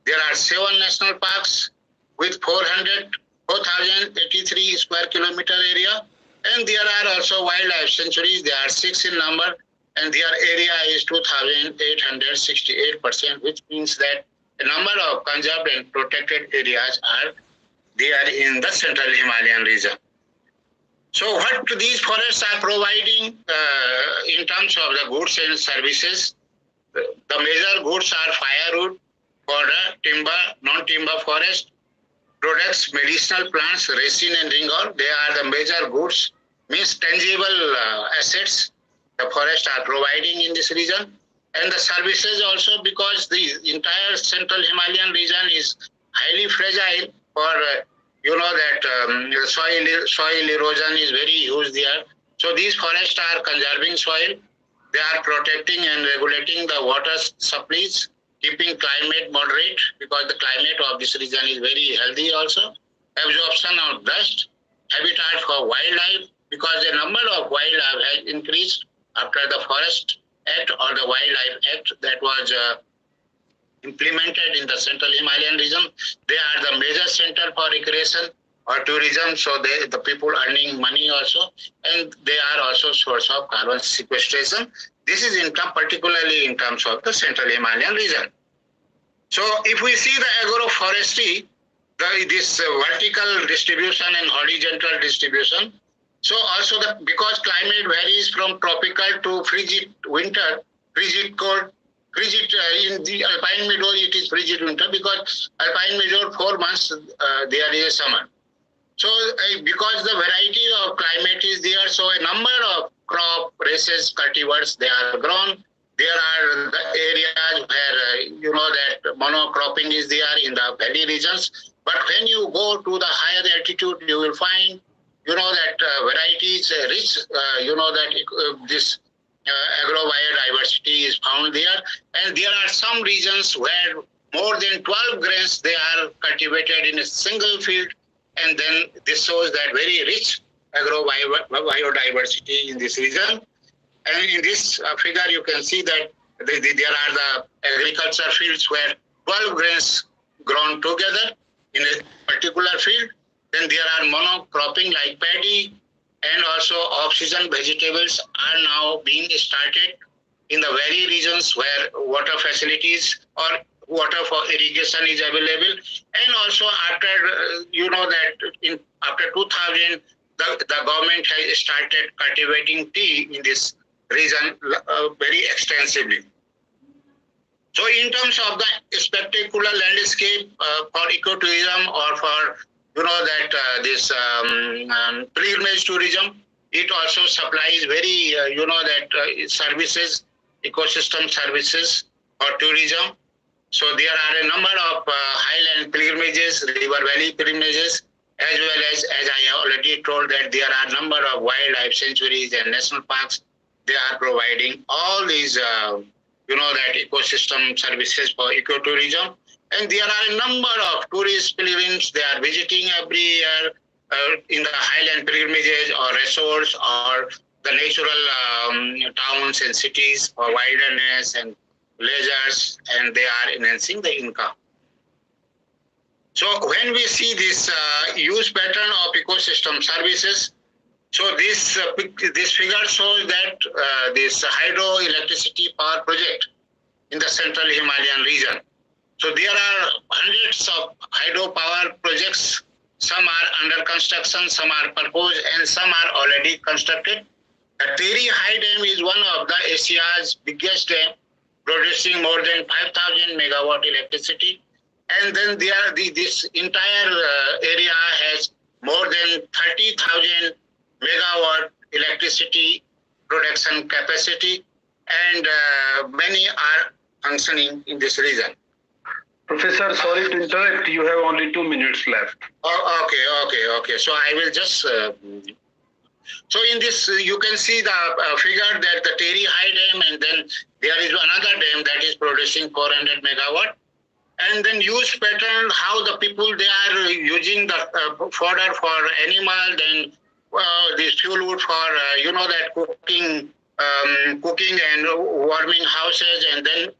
There are 7 national parks with 4,083 square kilometer area, and there are also wildlife sanctuaries. There are 6 in number, and their area is 2,868%, which means that a number of conserved and protected areas are there in the central Himalayan region. So what these forests are providing in terms of the goods and services, the major goods are firewood, fodder, timber, non-timber forest, products, medicinal plants, resin and ringor. They are the major goods, means tangible assets the forests are providing in this region. And the services also, because the entire central Himalayan region is highly fragile for, soil erosion is very huge there. So these forests are conserving soil. They are protecting and regulating the water supplies, keeping climate moderate, because the climate of this region is very healthy also. Absorption of dust, habitat for wildlife, because the number of wildlife has increased after the Forest Act or the Wildlife Act that was implemented in the central Himalayan region. They are the major center for recreation or tourism, so the people earning money also, and they are also source of carbon sequestration. This is particularly in terms of the Central Himalayan region. So if we see the agroforestry, this vertical distribution and horizontal distribution, so also because climate varies from tropical to frigid winter, frigid cold, frigid in the alpine meadow it is frigid winter, because alpine meadow 4 months there is a summer. So because the variety of climate is there, so a number of crop races, cultivars, they are grown. There are the areas where that monocropping is there in the valley regions. But when you go to the higher altitude, you will find that varieties rich. This agrobiodiversity is found there, and there are some regions where more than 12 grains they are cultivated in a single field, and then this shows that very rich agrobiodiversity in this region. And in this figure, you can see that there are the agriculture fields where 12 grains grown together in a particular field. Then there are monocropping like paddy, and also off-season vegetables are now being started in the very regions where water facilities or water for irrigation is available. And also after, after 2000, the government has started cultivating tea in this region very extensively. So in terms of the spectacular landscape for ecotourism or for this pilgrimage tourism, it also supplies very services, ecosystem services for tourism. So there are a number of highland pilgrimages, river valley pilgrimages, as well as I already told that there are a number of wildlife sanctuaries and national parks. They are providing all these that ecosystem services for ecotourism. And there are a number of tourist pilgrims. They are visiting every year in the highland pilgrimages or resorts or the natural towns and cities for wilderness and leisures, and they are enhancing the income. So when we see this use pattern of ecosystem services, so this figure shows that this hydroelectricity power project in the Central Himalayan region. So there are hundreds of hydropower projects. Some are under construction, some are proposed, and some are already constructed. The Teri High Dam is one of the Asia's biggest dam, producing more than 5,000 megawatt electricity. And then this entire area has more than 30,000 megawatt electricity production capacity, and many are functioning in this region. Professor, sorry to interrupt. You have only 2 minutes left. Oh, okay. So I will just... So in this, you can see the figure that the Teri High Dam, and then there is another dam that is producing 400 megawatt. And then use pattern, how the people, they are using the fodder for animal, then this fuel wood for, that cooking and warming houses, and then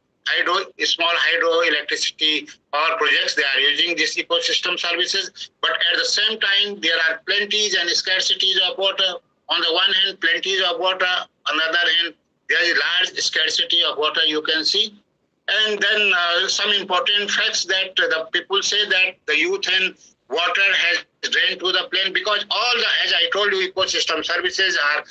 small hydroelectricity power projects. They are using these ecosystem services, but at the same time, there are plenties and scarcities of water. On the one hand, plenties of water. On the other hand, there is large scarcity of water, you can see. And then some important facts that the people say that the youth and water has drained to the plain, because all the, as I told you, ecosystem services are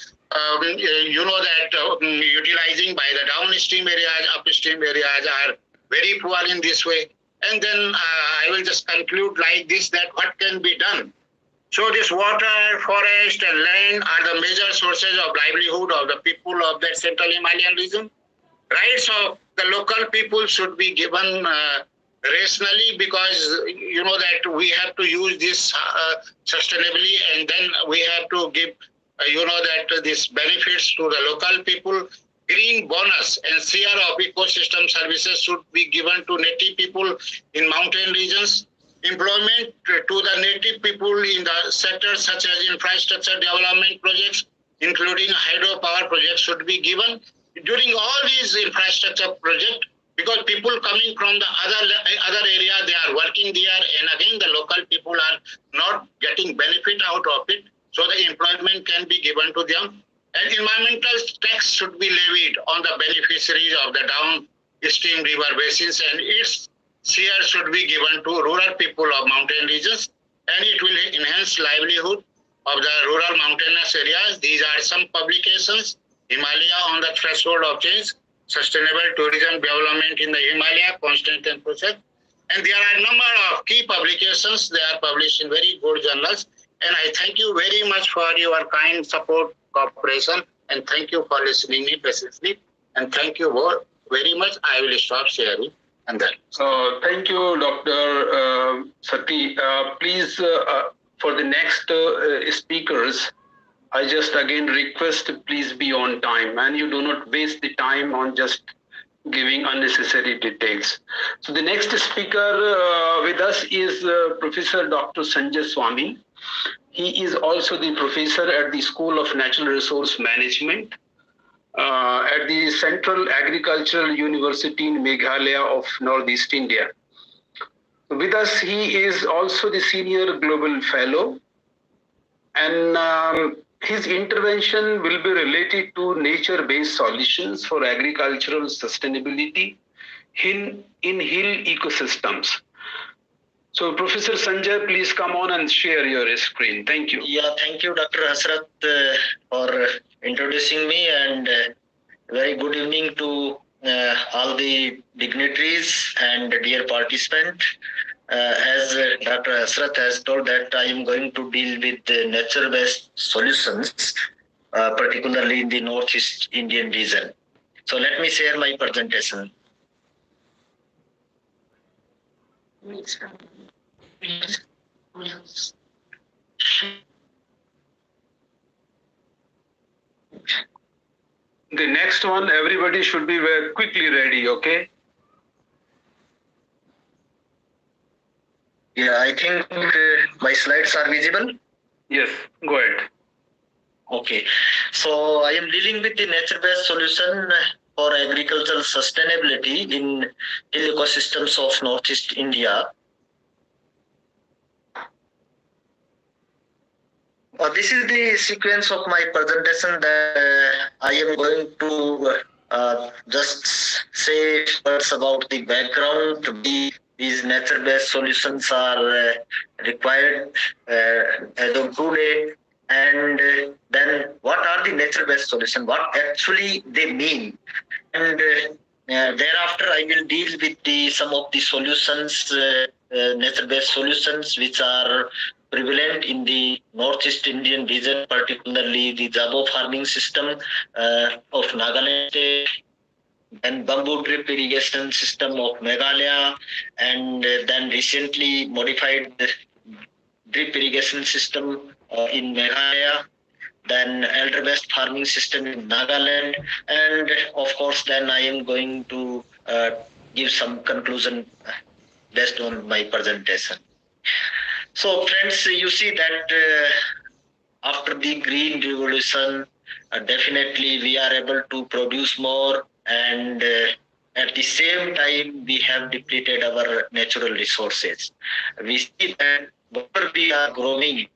utilizing by the downstream areas, upstream areas are very poor in this way. And then I will just conclude like this, that what can be done. So this water, forest and land are the major sources of livelihood of the people of that Central Himalayan region. Rights of the local people should be given rationally, because that we have to use this sustainably, and then we have to give this benefits to the local people. Green bonus and share of ecosystem services should be given to native people in mountain regions. Employment to the native people in the sectors such as infrastructure development projects, including hydropower projects, should be given during all these infrastructure projects, because people coming from the other area, they are working there, and again the local people are not getting benefit out of it. So the employment can be given to them. An environmental tax should be levied on the beneficiaries of the downstream river basins, and its share should be given to rural people of mountain regions, and it will enhance livelihood of the rural mountainous areas. These are some publications. Himalaya on the threshold of change, sustainable tourism development in the Himalaya, constant and process. And there are a number of key publications. They are published in very good journals. And I thank you very much for your kind support, cooperation, and thank you for listening me patiently. And thank you very much. I will stop sharing. And then. Thank you, Dr. Sati. Please, for the next speakers, I just again request, please be on time, and you do not waste the time on just giving unnecessary details. So the next speaker with us is Professor Dr. Sanjay Swami. He is also the professor at the School of Natural Resource Management at the Central Agricultural University in Meghalaya of Northeast India. With us, he is also the Senior Global Fellow, and his intervention will be related to nature-based solutions for agricultural sustainability in hill ecosystems. So Professor Sanjay, please come on and share your screen. Thank you. Yeah, thank you, Dr. Hasrat, for introducing me, and very good evening to all the dignitaries and dear participants. As Dr. Hasrat has told that I am going to deal with nature-based solutions, particularly in the Northeast Indian region. So let me share my presentation. The next one, everybody should be very quickly ready, okay? Yeah, I think my slides are visible. Yes, go ahead. Okay, so I am dealing with the nature-based solution for agricultural sustainability in hill ecosystems of Northeast India. This is the sequence of my presentation that I am going to just say words about the background. These nature-based solutions are required as of today, and then what are the nature-based solutions? What actually they mean? And thereafter, I will deal with some of the solutions, nature-based solutions, which are prevalent in the Northeast Indian region, particularly the Jabo farming system of Nagaland State, and bamboo drip irrigation system of Meghalaya, and then recently modified drip irrigation system in Meghalaya, then elder-based farming system in Nagaland, and of course then I am going to give some conclusion based on my presentation. So friends, you see that after the Green Revolution, definitely we are able to produce more, and at the same time we have depleted our natural resources. We see that whatever we are growing,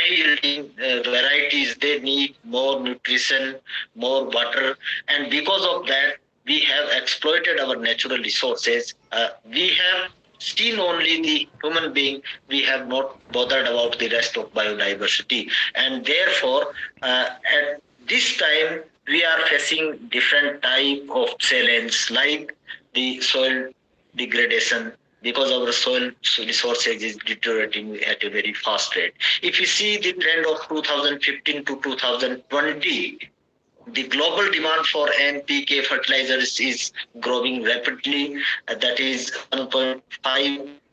yielding varieties, they need more nutrition, more water, and because of that we have exploited our natural resources. We have seen only the human being, we have not bothered about the rest of biodiversity, and therefore at this time we are facing different type of challenge, like the soil degradation, because our soil resources is deteriorating at a very fast rate. If you see the trend of 2015 to 2020, the global demand for NPK fertilizers is growing rapidly. That is 1.5,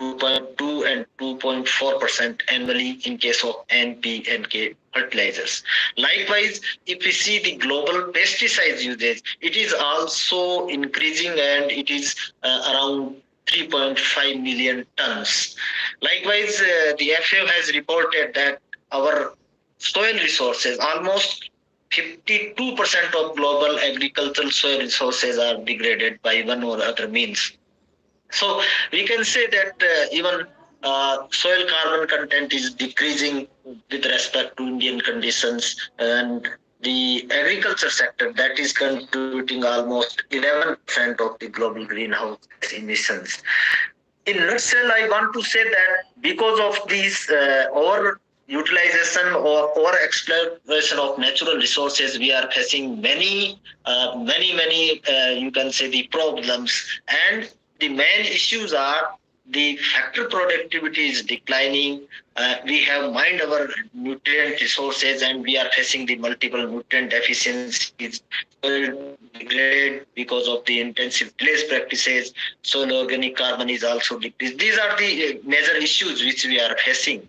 2.2 and 2.4% annually in case of NPK fertilizers. Likewise, if we see the global pesticides usage, it is also increasing, and it is around 3.5 million tons. Likewise, the FAO has reported that our soil resources, almost 52% of global agricultural soil resources are degraded by one or other means. So we can say that even soil carbon content is decreasing with respect to Indian conditions, and the agriculture sector that is contributing almost 11% of the global greenhouse gas emissions. In nutshell, I want to say that because of this over-utilization or over-exploitation of natural resources, we are facing many, you can say, the problems. And the main issues are the factor productivity is declining. We have mined our nutrient resources and we are facing the multiple nutrient deficiencies, degraded because of the intensive tillage practices. Soil organic carbon is also decreased. These are the major issues which we are facing.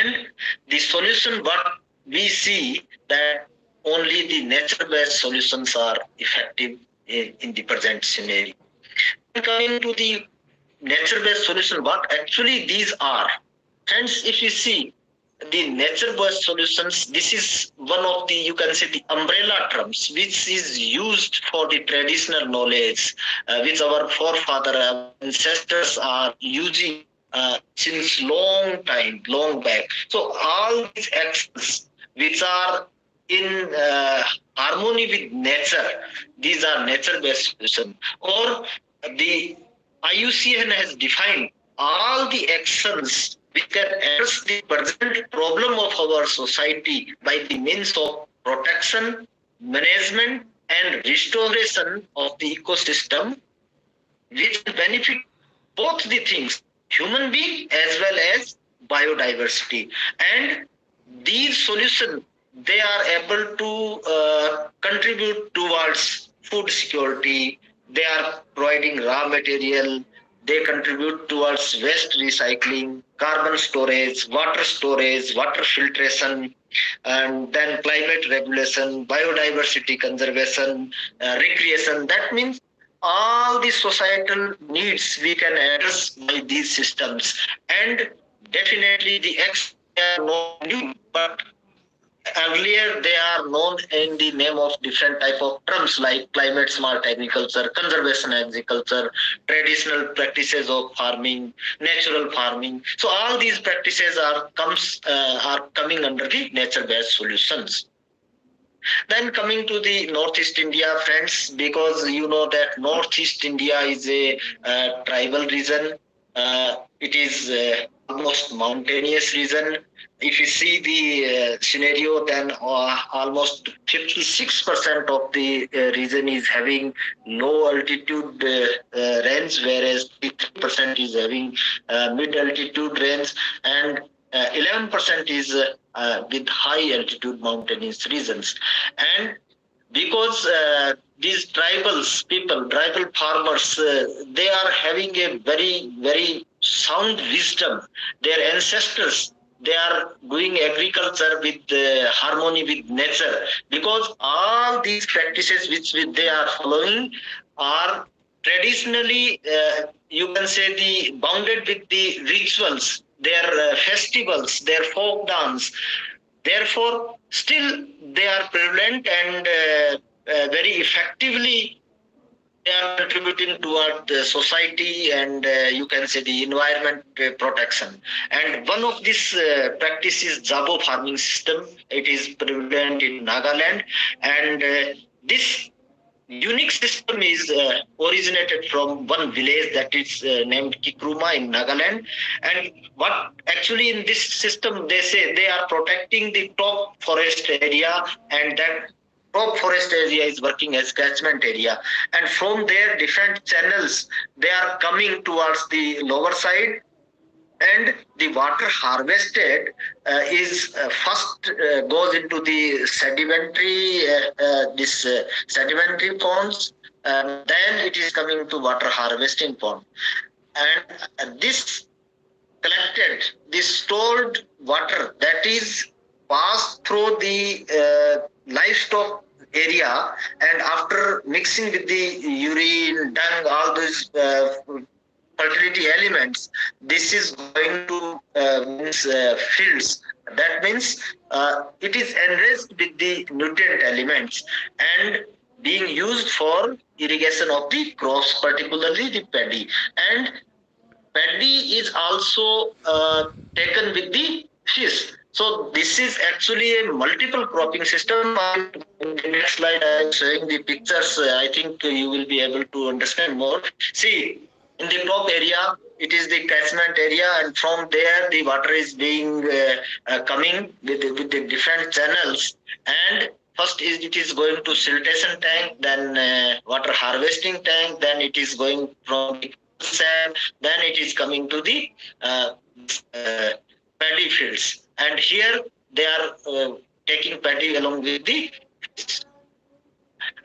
And the solution, what we see that only the nature-based solutions are effective in the present scenario. Coming to the nature-based solution, what actually these are. Hence, if you see the nature-based solutions, this is one of the, you can say, the umbrella terms, which is used for the traditional knowledge, which our forefathers, ancestors are using since long time, long back. So all these actions which are in harmony with nature, these are nature-based solutions. Or the IUCN has defined all the actions which can address the present problem of our society by the means of protection, management, and restoration of the ecosystem, which benefit both the things, human being as well as biodiversity. And these solutions, they are able to contribute towards food security. They are providing raw material. They contribute towards waste recycling, carbon storage, water filtration, and then climate regulation, biodiversity conservation, recreation. That means all the societal needs we can address by these systems. And definitely the are not new, but earlier they are known in the name of different type of terms like climate smart agriculture, conservation agriculture, traditional practices of farming, natural farming. So all these practices are coming under the nature-based solutions. Then coming to the Northeast India, friends, because you know that Northeast India is a tribal region. It is almost mountainous region. If you see the scenario, then almost 56% of the region is having low altitude range, whereas 3% is having mid altitude range, and 11% is with high altitude mountainous regions. And because these tribal farmers, they are having a very, very sound wisdom. Their ancestors, they are doing agriculture with harmony with nature, because all these practices which they are following are traditionally, you can say, the bounded with the rituals, their festivals, their folk dance. Therefore, still they are prevalent and very effectively they are contributing toward the society and you can say the environment protection. And one of these practices, Jabo farming system. It is prevalent in Nagaland, and this unique system is originated from one village that is named Kikruma in Nagaland. And what actually in this system, they say they are protecting the top forest area, and that top forest area is working as catchment area. And from there, different channels, they are coming towards the lower side, and the water harvested is first goes into the sedimentary sedimentary ponds, then it is coming to water harvesting pond, and this collected, this stored water, that is passed through the livestock area, and after mixing with the urine, dung, all those fertility elements, this is going to fields. That means it is enriched with the nutrient elements and being used for irrigation of the crops, particularly the paddy. And paddy is also taken with the fish. So this is actually a multiple cropping system. In the next slide, I am showing the pictures. I think you will be able to understand more. See, in the top area, it is the catchment area, and from there the water is being coming with the different channels. And first it is going to siltation tank, then water harvesting tank, then it is going from the sand, then it is coming to the paddy fields. And here they are taking paddy along with the.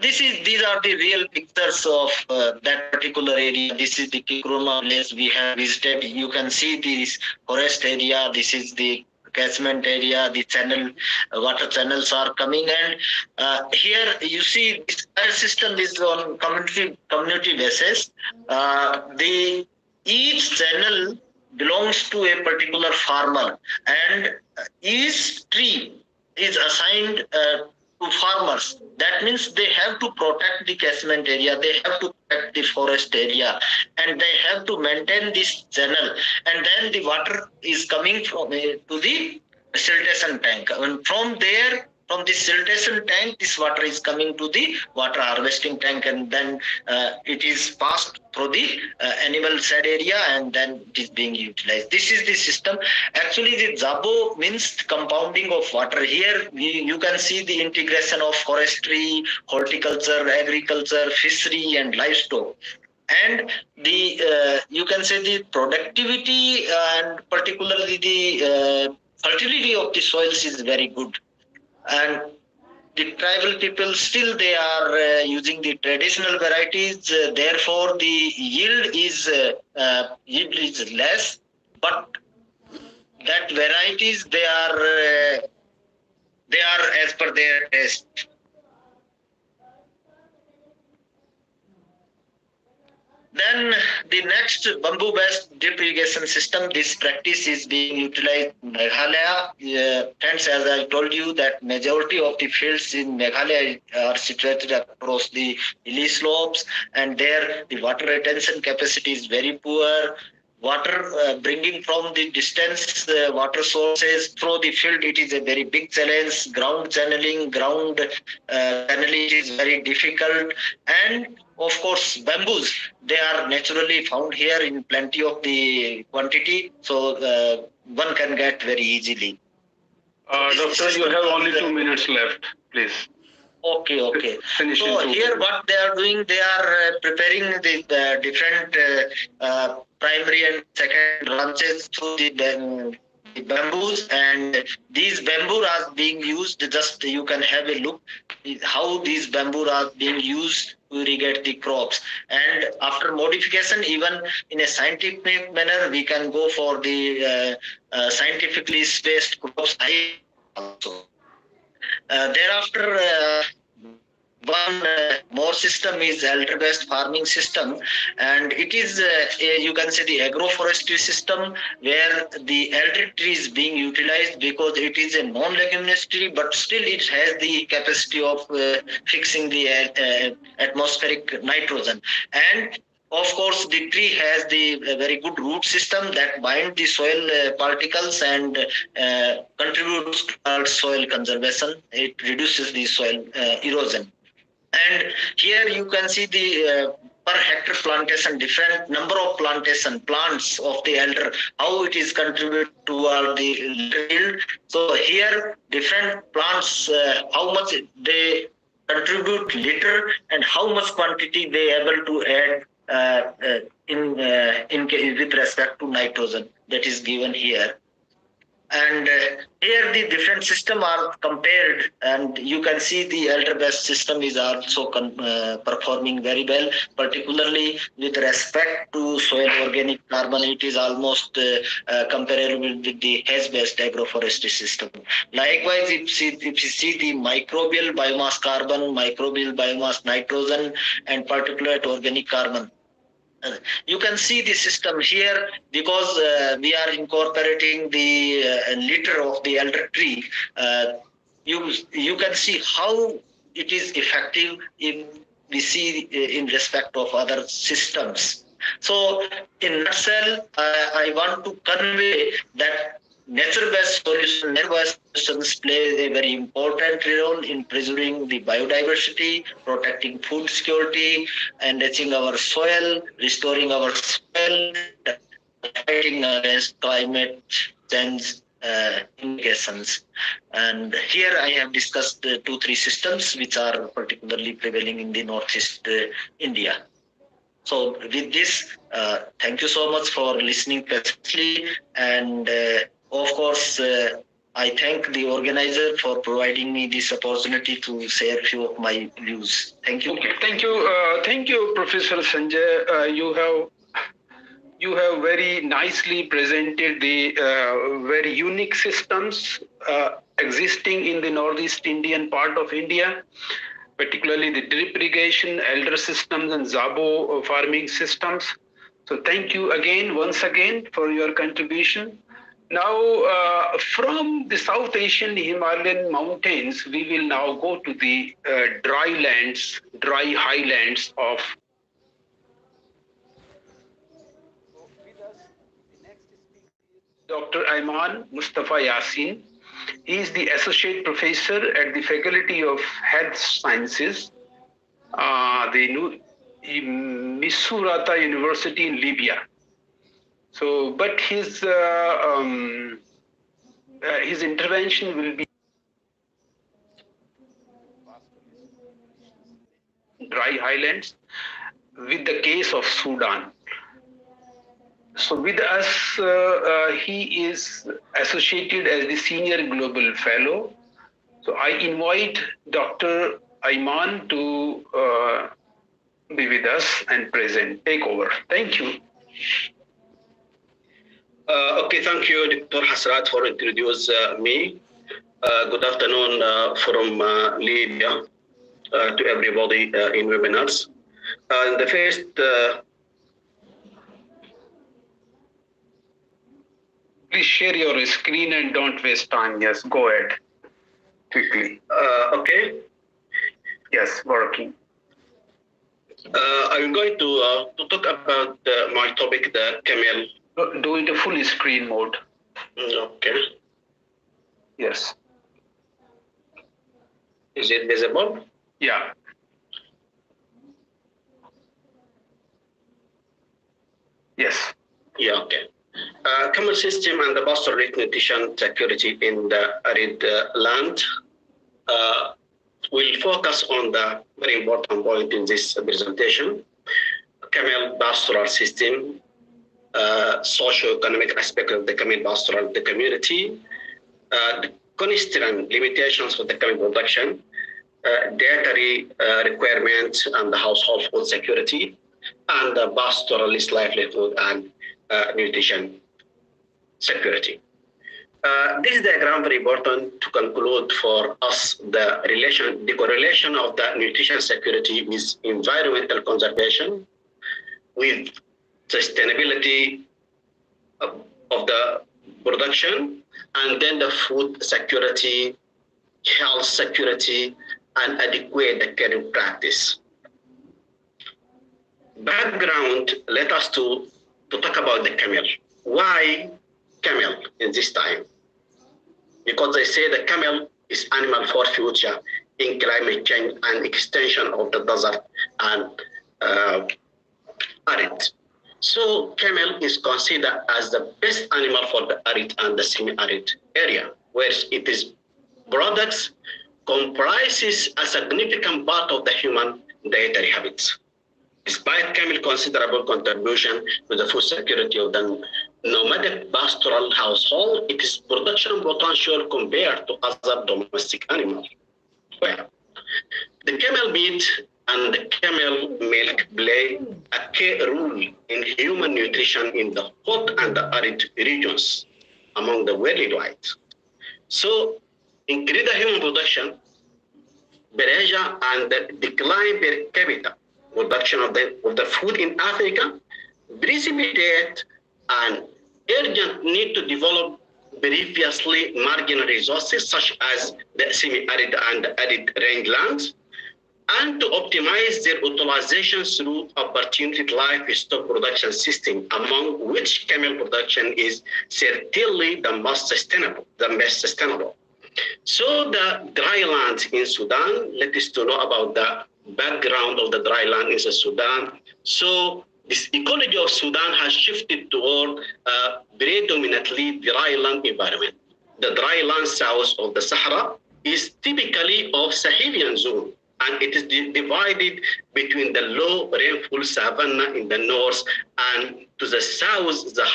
These are the real pictures of that particular area. This is the Kikroma place we have visited. You can see this forest area. This is the catchment area. The channel water channels are coming, and here you see this entire system is on community basis. The each channel belongs to a particular farmer, and each tree is assigned to farmers. That means they have to protect the catchment area, they have to protect the forest area, and they have to maintain this channel. And then the water is coming from to the siltation tank, and from there, from the siltation tank, this water is coming to the water harvesting tank, and then it is passed through the animal shed area, and then it is being utilized. This is the system. Actually, the Jabo means compounding of water. Here you can see the integration of forestry, horticulture, agriculture, fishery, and livestock. And the you can say the productivity and particularly the fertility of the soils is very good. And the tribal people still they are using the traditional varieties, therefore the yield is less, but that varieties they are as per their taste. Then the next bamboo-based drip irrigation system, this practice is being utilized in Meghalaya. Friends, as I told you that majority of the fields in Meghalaya are situated across the hilly slopes, and there the water retention capacity is very poor. Water bringing from the distance water sources through the field, it is a very big challenge. Ground channeling is very difficult. And of course, bamboos, they are naturally found here in plenty of the quantity, so one can get very easily. Doctor, you have only 2 minutes left, please. Okay. So here what they are doing, they are preparing the different primary and second branches through the bamboos, and these bamboo are being used. Just you can have a look how these bamboo are being used to irrigate the crops. And after modification, even in a scientific manner, we can go for the scientifically spaced crops also. Thereafter, one more system is elder-based farming system, and it is you can say the agroforestry system, where the elder tree is being utilized because it is a non-leguminous tree, but still it has the capacity of fixing the atmospheric nitrogen. And of course, the tree has the very good root system that bind the soil particles and contributes to soil conservation. It reduces the soil erosion. And here you can see the per hectare plantation, different number of plants of the elder, how it is contributed to the yield. So here different plants, how much they contribute liter and how much quantity they are able to add with respect to nitrogen, that is given here. And here the different system are compared, and you can see the elder-based system is also performing very well, particularly with respect to soil organic carbon. It is almost comparable with the hedge-based agroforestry system. Likewise, if you see the microbial biomass carbon, microbial biomass nitrogen, and particulate organic carbon, you can see the system here because we are incorporating the litter of the elder tree. You can see how it is effective if we see in respect of other systems. So in nutshell, I want to convey that nature-based solutions play a very important role in preserving the biodiversity, protecting food security, enriching our soil, restoring our soil, fighting against climate change implications. And here I have discussed 2-3 systems which are particularly prevailing in the Northeast India. So with this, thank you so much for listening patiently, and of course, I thank the organizer for providing me this opportunity to share a few of my views. Thank you. Okay, thank you, Professor Sanjay. You have very nicely presented the very unique systems existing in the Northeast Indian part of India, particularly the drip irrigation, elder systems, and Zabo farming systems. So thank you once again for your contribution. Now, from the South Asian Himalayan mountains, we will now go to the dry highlands of Dr. Ayman Mustafa Yasin. He is the Associate Professor at the Faculty of Health Sciences, the Misurata University in Libya. So, but his intervention will be dry highlands with the case of Sudan. So with us, he is associated as the Senior Global Fellow. So I invite Dr. Ayman to be with us and present. Take over. Thank you. Okay, thank you, Dr. Hasrat, for introducing me. Good afternoon from Libya to everybody in webinars. The first please share your screen and don't waste time. Yes, go ahead quickly. Okay. Yes, working. I'm going to talk about my topic, the camel. Do it in full screen mode. Okay. Yes. Is it visible? Yeah. Yes. Yeah, okay. Camel system and the pastoral nutrition security in the arid land. We'll focus on the very important point in this presentation. Camel pastoral system, socio-economic aspect of the camel pastoral, the community, the constraint limitations for the camel production, dietary requirements and the household food security, and the pastoralist livelihood and nutrition security. This diagram very important to conclude for us the correlation of the nutrition security with environmental conservation, with sustainability of the production, and then the food security, health security, and adequate care practice. Background, let us to talk about the camel. Why camel in this time? Because they say the camel is animal for future in climate change and extension of the desert and arid. So camel is considered as the best animal for the arid and the semi-arid area, where its products comprises a significant part of the human dietary habits. Despite camel considerable contribution to the food security of the nomadic pastoral household, its production potential compared to other domestic animals. Well, the camel meat and the camel milk play a key role in human nutrition in the hot and the arid regions among the worldwide. So, increase the human production, pressure and the decline per capita production of the food in Africa precipitate an urgent need to develop previously marginal resources such as the semi-arid and arid rangelands and to optimize their utilization through opportunity livestock production system, among which camel production is certainly the most sustainable. So the dry land in Sudan, let us to know about the background of the dry land in Sudan. So this ecology of Sudan has shifted toward predominantly dry land environment. The dry land south of the Sahara is typically of Sahelian zone, and it is divided between the low rainfall savanna in the north and to the south, the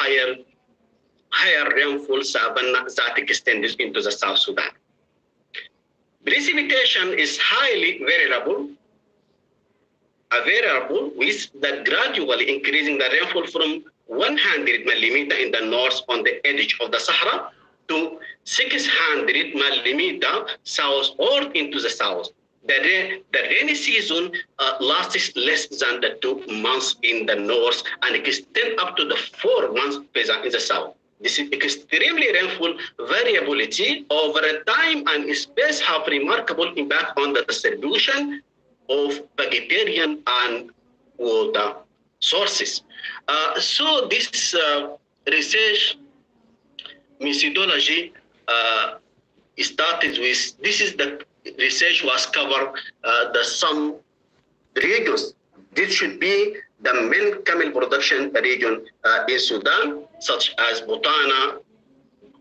higher rainfall savanna that extends into the South Sudan. Precipitation is highly variable with the gradually increasing the rainfall from 100 millimeter in the north on the edge of the Sahara to 600 millimeter south or into the south. The rainy season lasts less than the 2 months in the north and extends up to the 4 months present in the south. This is extremely rainful variability over time and space have remarkable impact on the distribution of vegetarian and water sources. So this research methodology started with, this is the research was covered some regions. This should be the main camel production region in Sudan, such as Butana,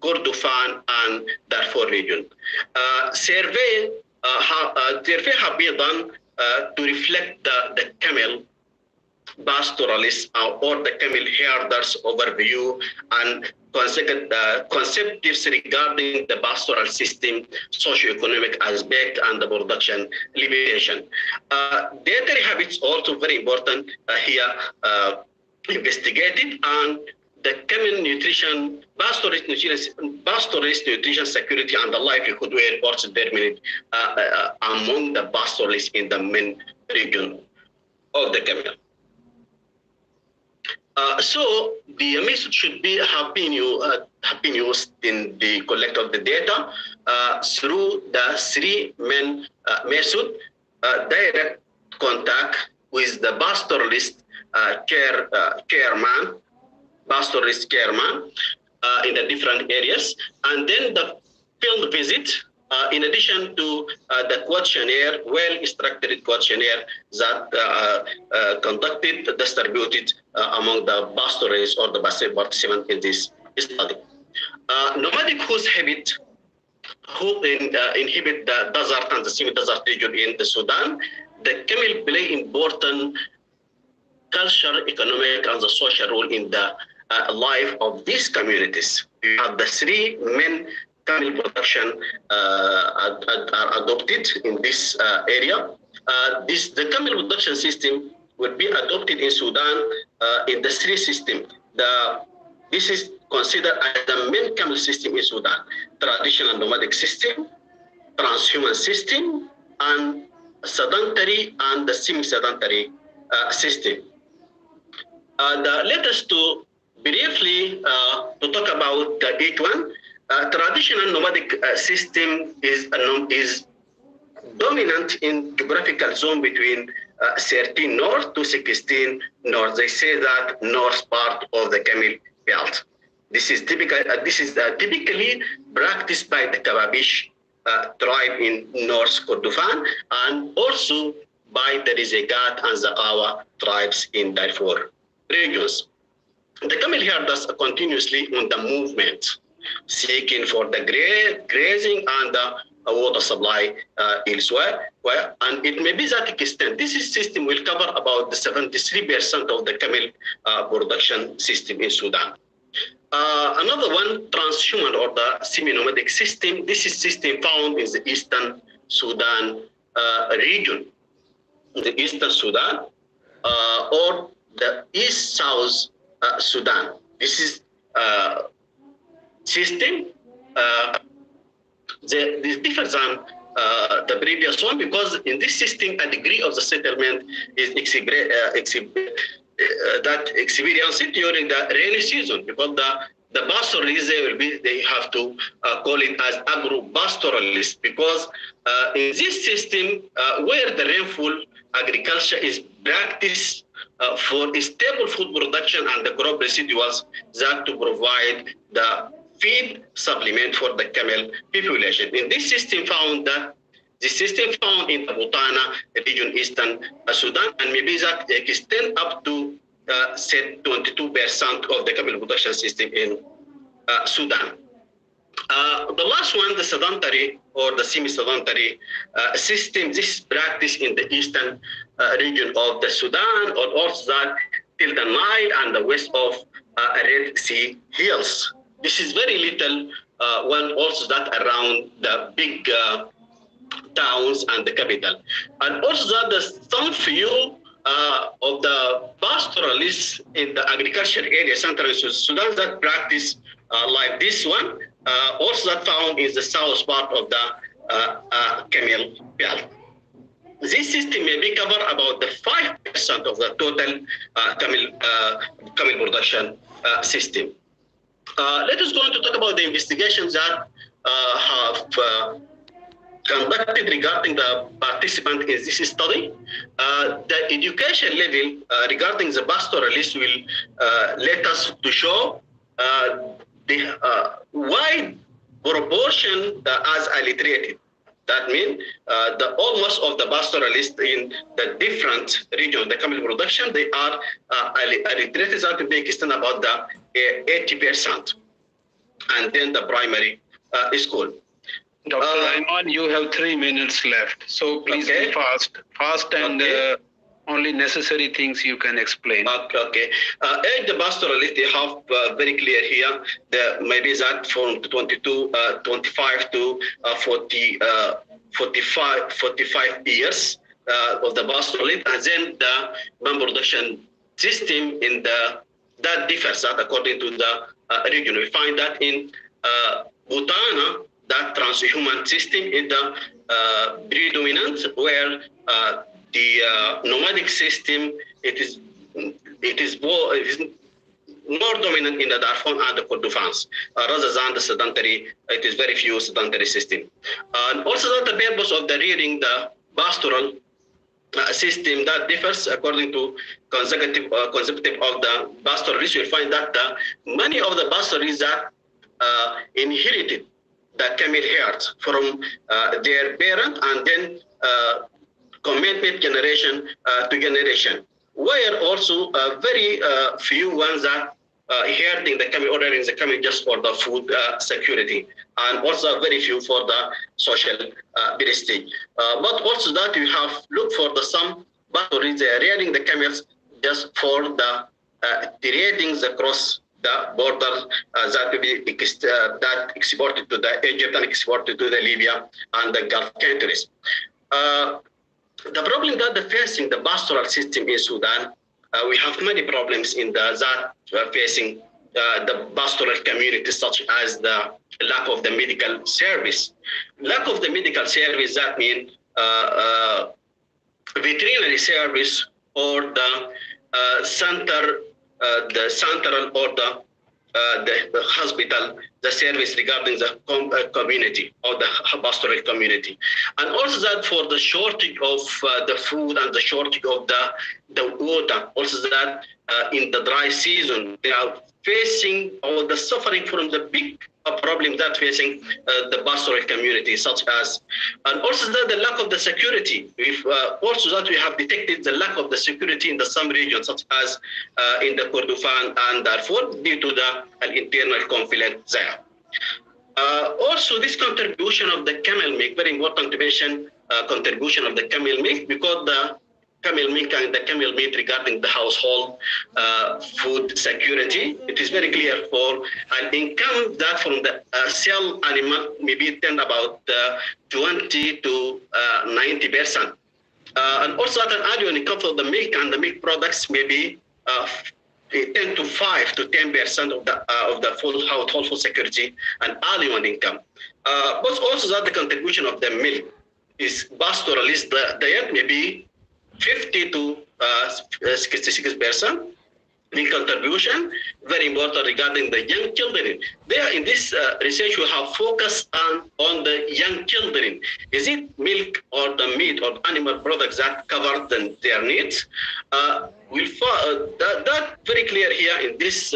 Kordofan, and Darfur region. Survey have been done to reflect the camel pastoralists or the camel herders overview and concepts regarding the pastoral system, socio-economic aspect, and the production limitation. Dietary habits also very important here investigated, and the camel nutrition, pastoralist nutrition security, and the livelihood were also determined among the pastoralists in the main region of the camel. So the method should have been used in the collect of the data through the three main methods: direct contact with the pastoralist chairman in the different areas, and then the field visit. In addition to the questionnaire, well-structured questionnaire that conducted, distributed among the pastoralists or the participants in this study. Nomadic host habit who inhabit the desert and the semi-desert region in the Sudan, the camel play important cultural, economic, and the social role in the life of these communities. We have the three main camel production are adopted in this area. The camel production system would be adopted in Sudan in the three systems. This is considered as the main camel system in Sudan: traditional nomadic system, transhuman system, and sedentary and the semi-sedentary system. Let us to briefly to talk about each one. Traditional nomadic system is dominant in geographical zone between 13 north to 16 north. They say that north part of the camel belt. This is typically practiced by the Kababish tribe in North Kordofan, and also by the Rizegat and Zakawa tribes in Darfur regions. The camel herders are continuously on the movement, seeking for the grazing and the water supply elsewhere. And it may be that extent. This system will cover about the 73% of the camel production system in Sudan. Another one, transhuman or the semi-nomadic system. This is system found in the eastern Sudan region, the eastern Sudan or the east-south Sudan. This is system. This differs than the previous one, because in this system a degree of the settlement is experienced during the rainy season, because the pastoralists, they have to call it as agro-pastoralist, because in this system where the rainfall agriculture is practiced for stable food production and the crop residuals that to provide the feed supplement for the camel population. In this system found that the system found in the Butana region, eastern Sudan, and maybe that extend up to 22% of the camel production system in Sudan. The last one, the sedentary or the semi-sedentary system, this is practiced in the eastern region of the Sudan, or also that till the Nile and the west of Red Sea hills. This is very little one also that around the big towns and the capital. And also that there's some few of the pastoralists in the agriculture area, central Sudan, that practice like this one, also that found in the south part of the camel belt. This system may be cover about the 5% of the total camel production system. Let us go on to talk about the investigations that have conducted regarding the participant in this study. The education level regarding the pastoralist will let us to show the wide proportion as illiterated. That means the almost of the pastoralists in the different regions, the camel production, they are illiterated, that they extend about the 80%. And then the primary school. Dr. Rahman, you have 3 minutes left, so please be fast and only necessary things you can explain. Okay. As the pastoralist, they have very clear here, maybe that from 25 to 45 years of the pastoralist, and then the man production system in that differs that according to the region. We find that in Butana, that transhuman system is the predominant, where the nomadic system it is more dominant in the Darfur and the Kordofans, rather than the sedentary. It is very few sedentary system. And also that the purpose of the rearing the pastoral system that differs according to consecutive of the pastoralists. We find that many of the pastoralists that inherited the camel herds from their parent, and then committed generation to generation, where also very few ones that herding the camel, ordering the camel just for the food security, and also very few for the social prestige. But also that we have looked for the some pastoralists rearing the camels just for the trading across the border that will be that exported to the Egypt and exported to the Libya and the Gulf countries. The problem that they're facing the pastoral system in Sudan, we have many problems in that facing the pastoral community, such as the lack of the medical service. Lack of the medical service, that means veterinary service or the central or the hospital, the service regarding the community or the pastoral community. And also that for the shortage of the food and the shortage of the water, also that in the dry season, they are facing or the suffering from the big problem that facing the pastoral community, such as, and also that the lack of the security. Also that we have detected the lack of the security in some regions, such as in the Kordofan and Darfur, due to the internal conflict there. Also, this contribution of the camel milk, very important to mention, contribution of the camel milk, because the camel milk and the camel meat regarding the household food security, it is very clear for an income that from the sell animal maybe tend about 20 to 90%. And also that an annual income for the milk and the milk products maybe 10 to 5 to 10% of the full household food security and annual income. But also that the contribution of the milk is pastoralist diet maybe 50 to 66%. contribution, very important regarding the young children. There in this research, we have focused on the young children. Is it milk or the meat or animal products that cover their needs? That very clear here in this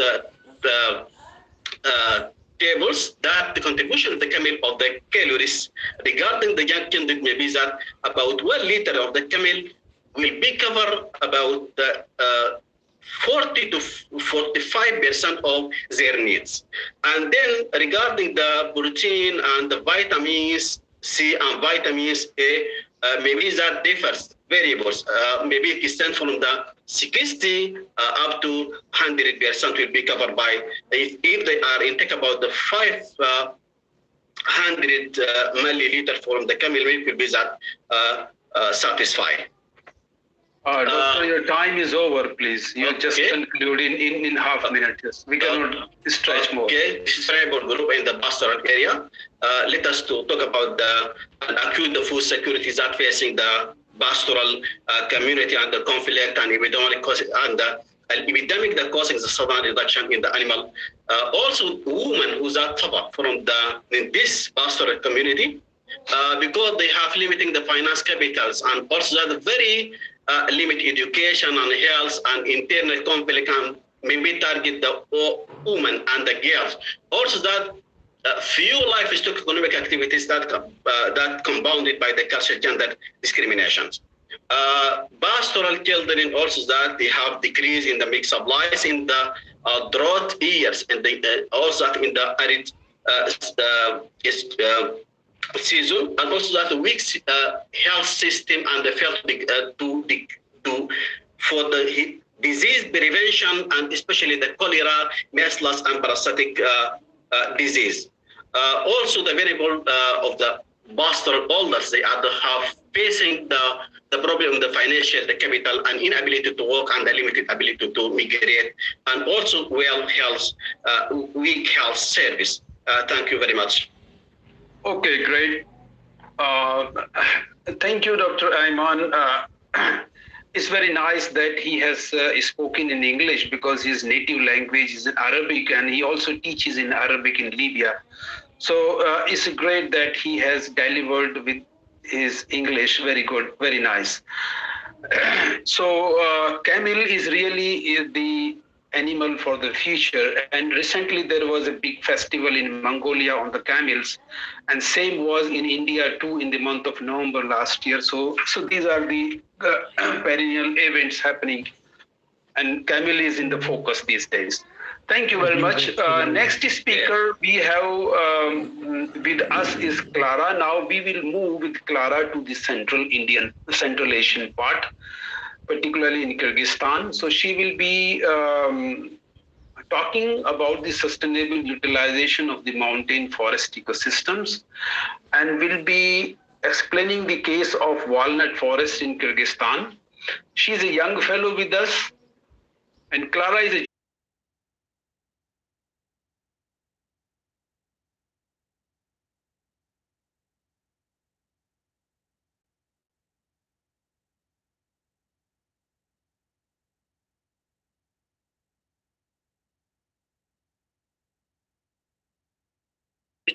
tables that the contribution of the camel of the calories regarding the young children may be that about 1 liter of the camel will be covered about 40 to 45% of their needs. And then regarding the protein and the vitamins C and vitamins A, maybe that differs, variables. Maybe it is from the 60 up to 100% will be covered by, if they are intake about the 500 milliliter from the camel milk will be that satisfied. Doctor, your time is over, please. You just conclude in half a minute. Yes. We cannot stretch more. Okay, this is tribal group in the pastoral area. Let us to talk about the acute food security that facing the pastoral community and the conflict and epidemic epidemic that causing the sudden reduction in the animal. Also, women who are suffer from in this pastoral community because they have limiting the finance capitals and also the very limit education and health and internal conflict and maybe target the women and the girls. Also that few livestock economic activities that compounded by the cultural gender discriminations. Pastoral children also that they have decrease in the mix of lives in the drought years and also in the arid season, and also that the weak health system and the felt for the disease prevention and especially the cholera, measles, and parasitic disease. Also, the variable of the pastoral elders, they are facing the problem of the financial, the capital, and inability to work and the limited ability to migrate, and also weak health service. Thank you very much. Okay, great. Thank you, Dr. Ayman. It's very nice that he has spoken in English because his native language is in Arabic and he also teaches in Arabic in Libya. So it's great that he has delivered with his English. Very good, very nice. So camel is really the animal for the future, and recently there was a big festival in Mongolia on the camels, and same was in India too in the month of November last year. So these are the perennial events happening, and camel is in the focus these days. Thank you very much. Next speaker we have with us is Clara. Now we will move with Clara to the Central Asian part, particularly in Kyrgyzstan. So she will be talking about the sustainable utilization of the mountain forest ecosystems and will be explaining the case of walnut forest in Kyrgyzstan. She is a young fellow with us, and Clara is a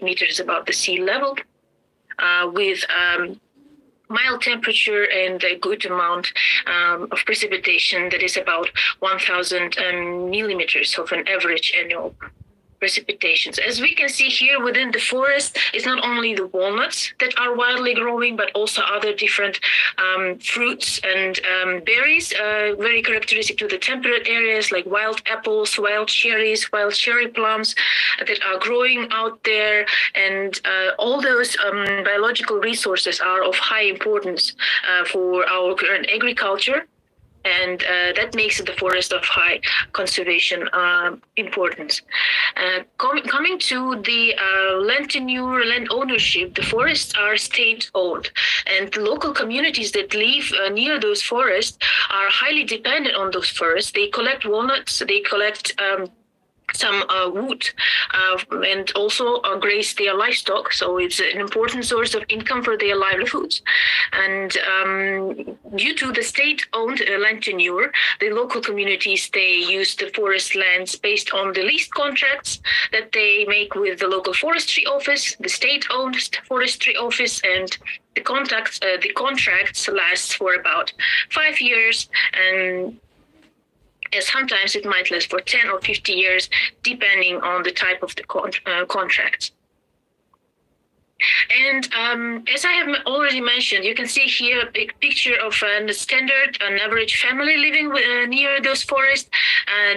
meters above the sea level, with mild temperature and a good amount of precipitation that is about 1,000 millimeters of an average annual precipitations. As we can see here within the forest, it's not only the walnuts that are widely growing, but also other different fruits and berries, very characteristic to the temperate areas like wild apples, wild cherries, wild cherry plums that are growing out there. And all those biological resources are of high importance for our current agriculture. And that makes the forest of high conservation importance. Coming to the land tenure, land ownership, the forests are state-owned, and the local communities that live near those forests are highly dependent on those forests. They collect walnuts, they collect some wood and also graze their livestock. So it's an important source of income for their livelihoods. And due to the state-owned land tenure, the local communities, they use the forest lands based on the lease contracts that they make with the local forestry office, the state-owned forestry office, and the contracts last for about 5 years, and sometimes it might last for 10 or 50 years, depending on the type of the contract. And as I have already mentioned, you can see here a big picture of a standard, an average family living near those forests.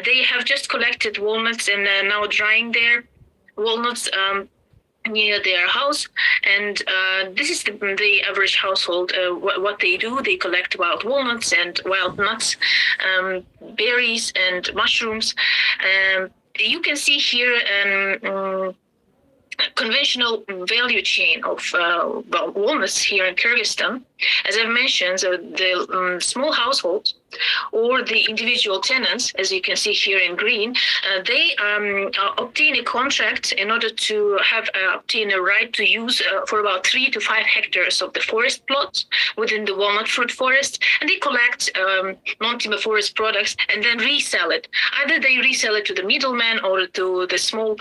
They have just collected walnuts and now drying their walnuts near their house, and this is the average household. What they do, they collect wild walnuts and wild nuts, berries and mushrooms. You can see here conventional value chain of walnuts here in Kyrgyzstan. As I've mentioned, so the small households or the individual tenants, as you can see here in green, they obtain a contract in order to obtain a right to use for about 3 to 5 hectares of the forest plots within the walnut fruit forest, and they collect non-timber forest products and then resell it. Either they resell it to the middleman or to the small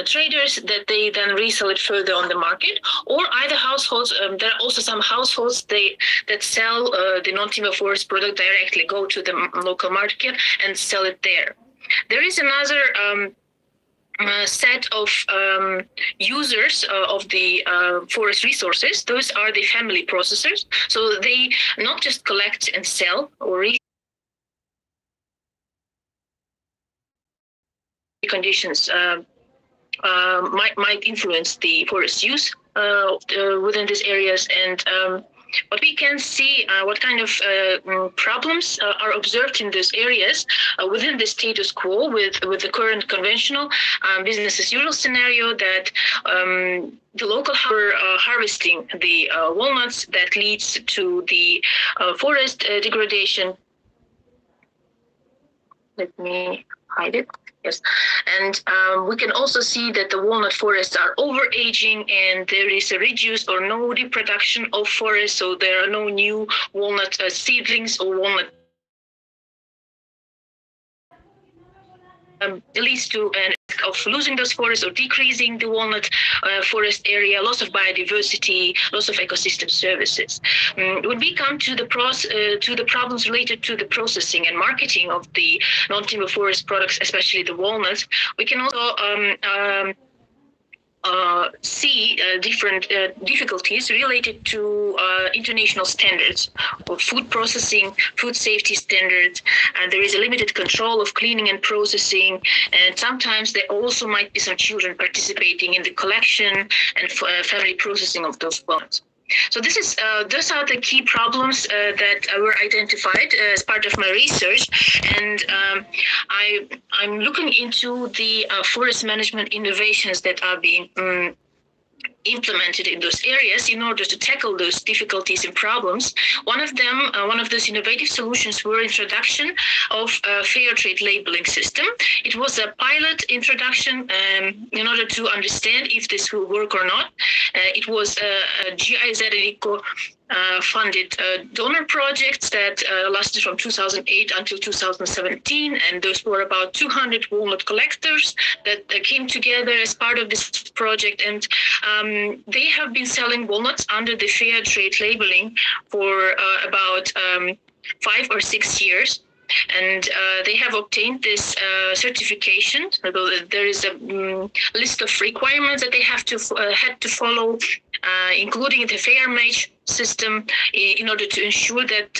traders that they then resell it further on the market, or either households. There are also some households that sell the non-timber forest product directly, go to the local market and sell it there. There is another set of users of the forest resources. Those are the family processors. So they not just collect and sell or conditions might influence the forest use within these areas, and what we can see, what kind of problems are observed in those areas within the status quo with the current conventional business as usual scenario, that the local harvesting the walnuts that leads to the forest degradation. Let me hide it. Yes. And we can also see that the walnut forests are overaging, and there is a reduced or no reproduction of forests, so there are no new walnut seedlings or walnut. Leads to an risk of losing those forests or decreasing the walnut forest area, loss of biodiversity, loss of ecosystem services. When we come to the problems related to the processing and marketing of the non-timber forest products, especially the walnuts, we can also see different difficulties related to international standards of food processing, food safety standards, and there is a limited control of cleaning and processing, and sometimes there also might be some children participating in the collection and family processing of those walnuts. So this is those are the key problems that were identified as part of my research, and I'm looking into the forest management innovations that are being implemented in those areas in order to tackle those difficulties and problems. One of those innovative solutions were introduction of a fair trade labeling system. It was a pilot introduction in order to understand if this will work or not. It was a GIZ and ECO funded donor projects that lasted from 2008 until 2017, and those were about 200 walnut collectors that came together as part of this project, and they have been selling walnuts under the fair trade labeling for about 5 or 6 years. And they have obtained this certification. There is a list of requirements that they had to follow, including the fair match system, in order to ensure that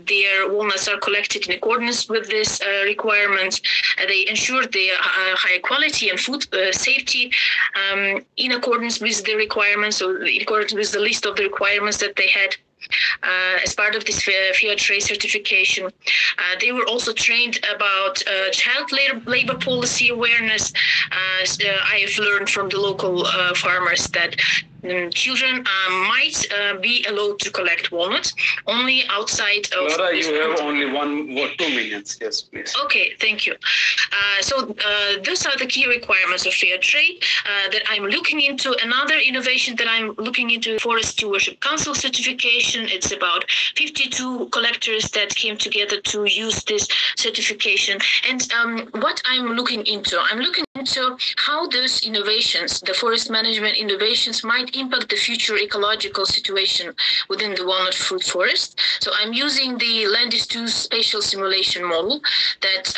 their walnuts are collected in accordance with these requirements. They ensured the high quality and food safety in accordance with the requirements, or in accordance with the list of the requirements that they had. As part of this fair trade certification. They were also trained about child labor policy awareness. I have learned from the local farmers that children might be allowed to collect walnuts only outside of... Clara, you have only 2 minutes. Yes, please. Okay, thank you. So those are the key requirements of fair trade that I'm looking into. Another innovation that I'm looking into, Forest Stewardship Council certification. It's about 52 collectors that came together to use this certification. And what I'm looking into how those innovations, the forest management innovations, might impact the future ecological situation within the walnut fruit forest. So I'm using the land use spatial simulation model that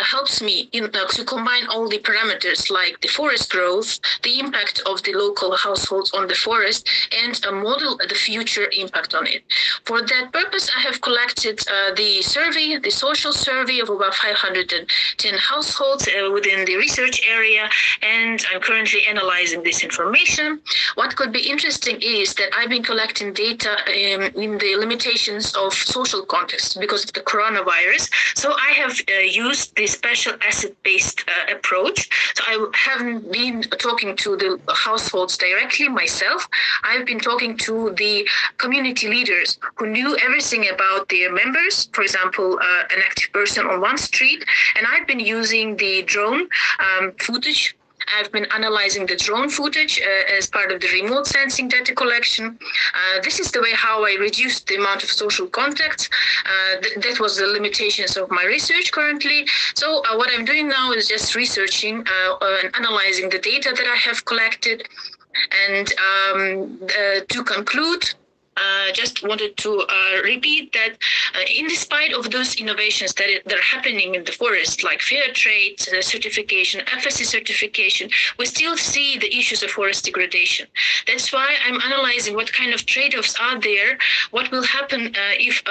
helps me to combine all the parameters like the forest growth, the impact of the local households on the forest, and model the future impact on it. For that purpose, I have collected the social survey of about 510 households within the research area, and I'm currently analyzing this information. What could be interesting is that I've been collecting data in the limitations of social context because of the coronavirus. So I have used the special asset-based approach. So I haven't been talking to the households directly myself. I've been talking to the community leaders who knew everything about their members, for example, an active person on one street. And I've been using the drone footage. I've been analyzing the drone footage as part of the remote sensing data collection. This is the way how I reduced the amount of social contacts. That was the limitations of my research currently. So what I'm doing now is just researching and analyzing the data that I have collected. And to conclude, just wanted to repeat that in spite of those innovations that are happening in the forest, like fair trade certification, FSC certification, we still see the issues of forest degradation. That's why I'm analyzing what kind of trade-offs are there, what will happen if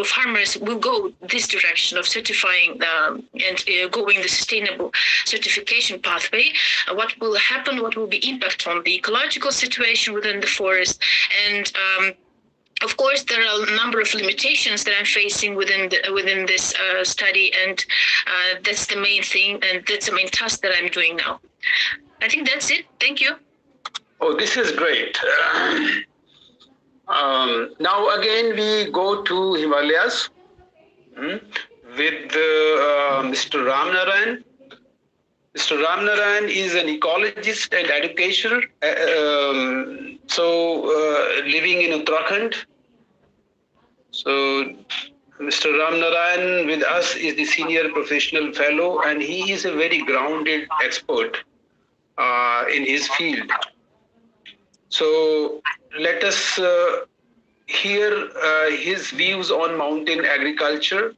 farmers will go this direction of certifying and going the sustainable certification pathway, what will happen, what will be impact on the ecological situation within the forest, and of course, there are a number of limitations that I'm facing within this study, and that's the main thing, and that's the main task that I'm doing now. I think that's it. Thank you. Oh, this is great. Now again, we go to Himalayas with Mr. Ramnarayan. Mr. Ramnarayan is an ecologist and educator, living in Uttarakhand. So Mr. Ramnarayan with us is the senior professional fellow, and he is a very grounded expert in his field. So let us hear his views on mountain agriculture,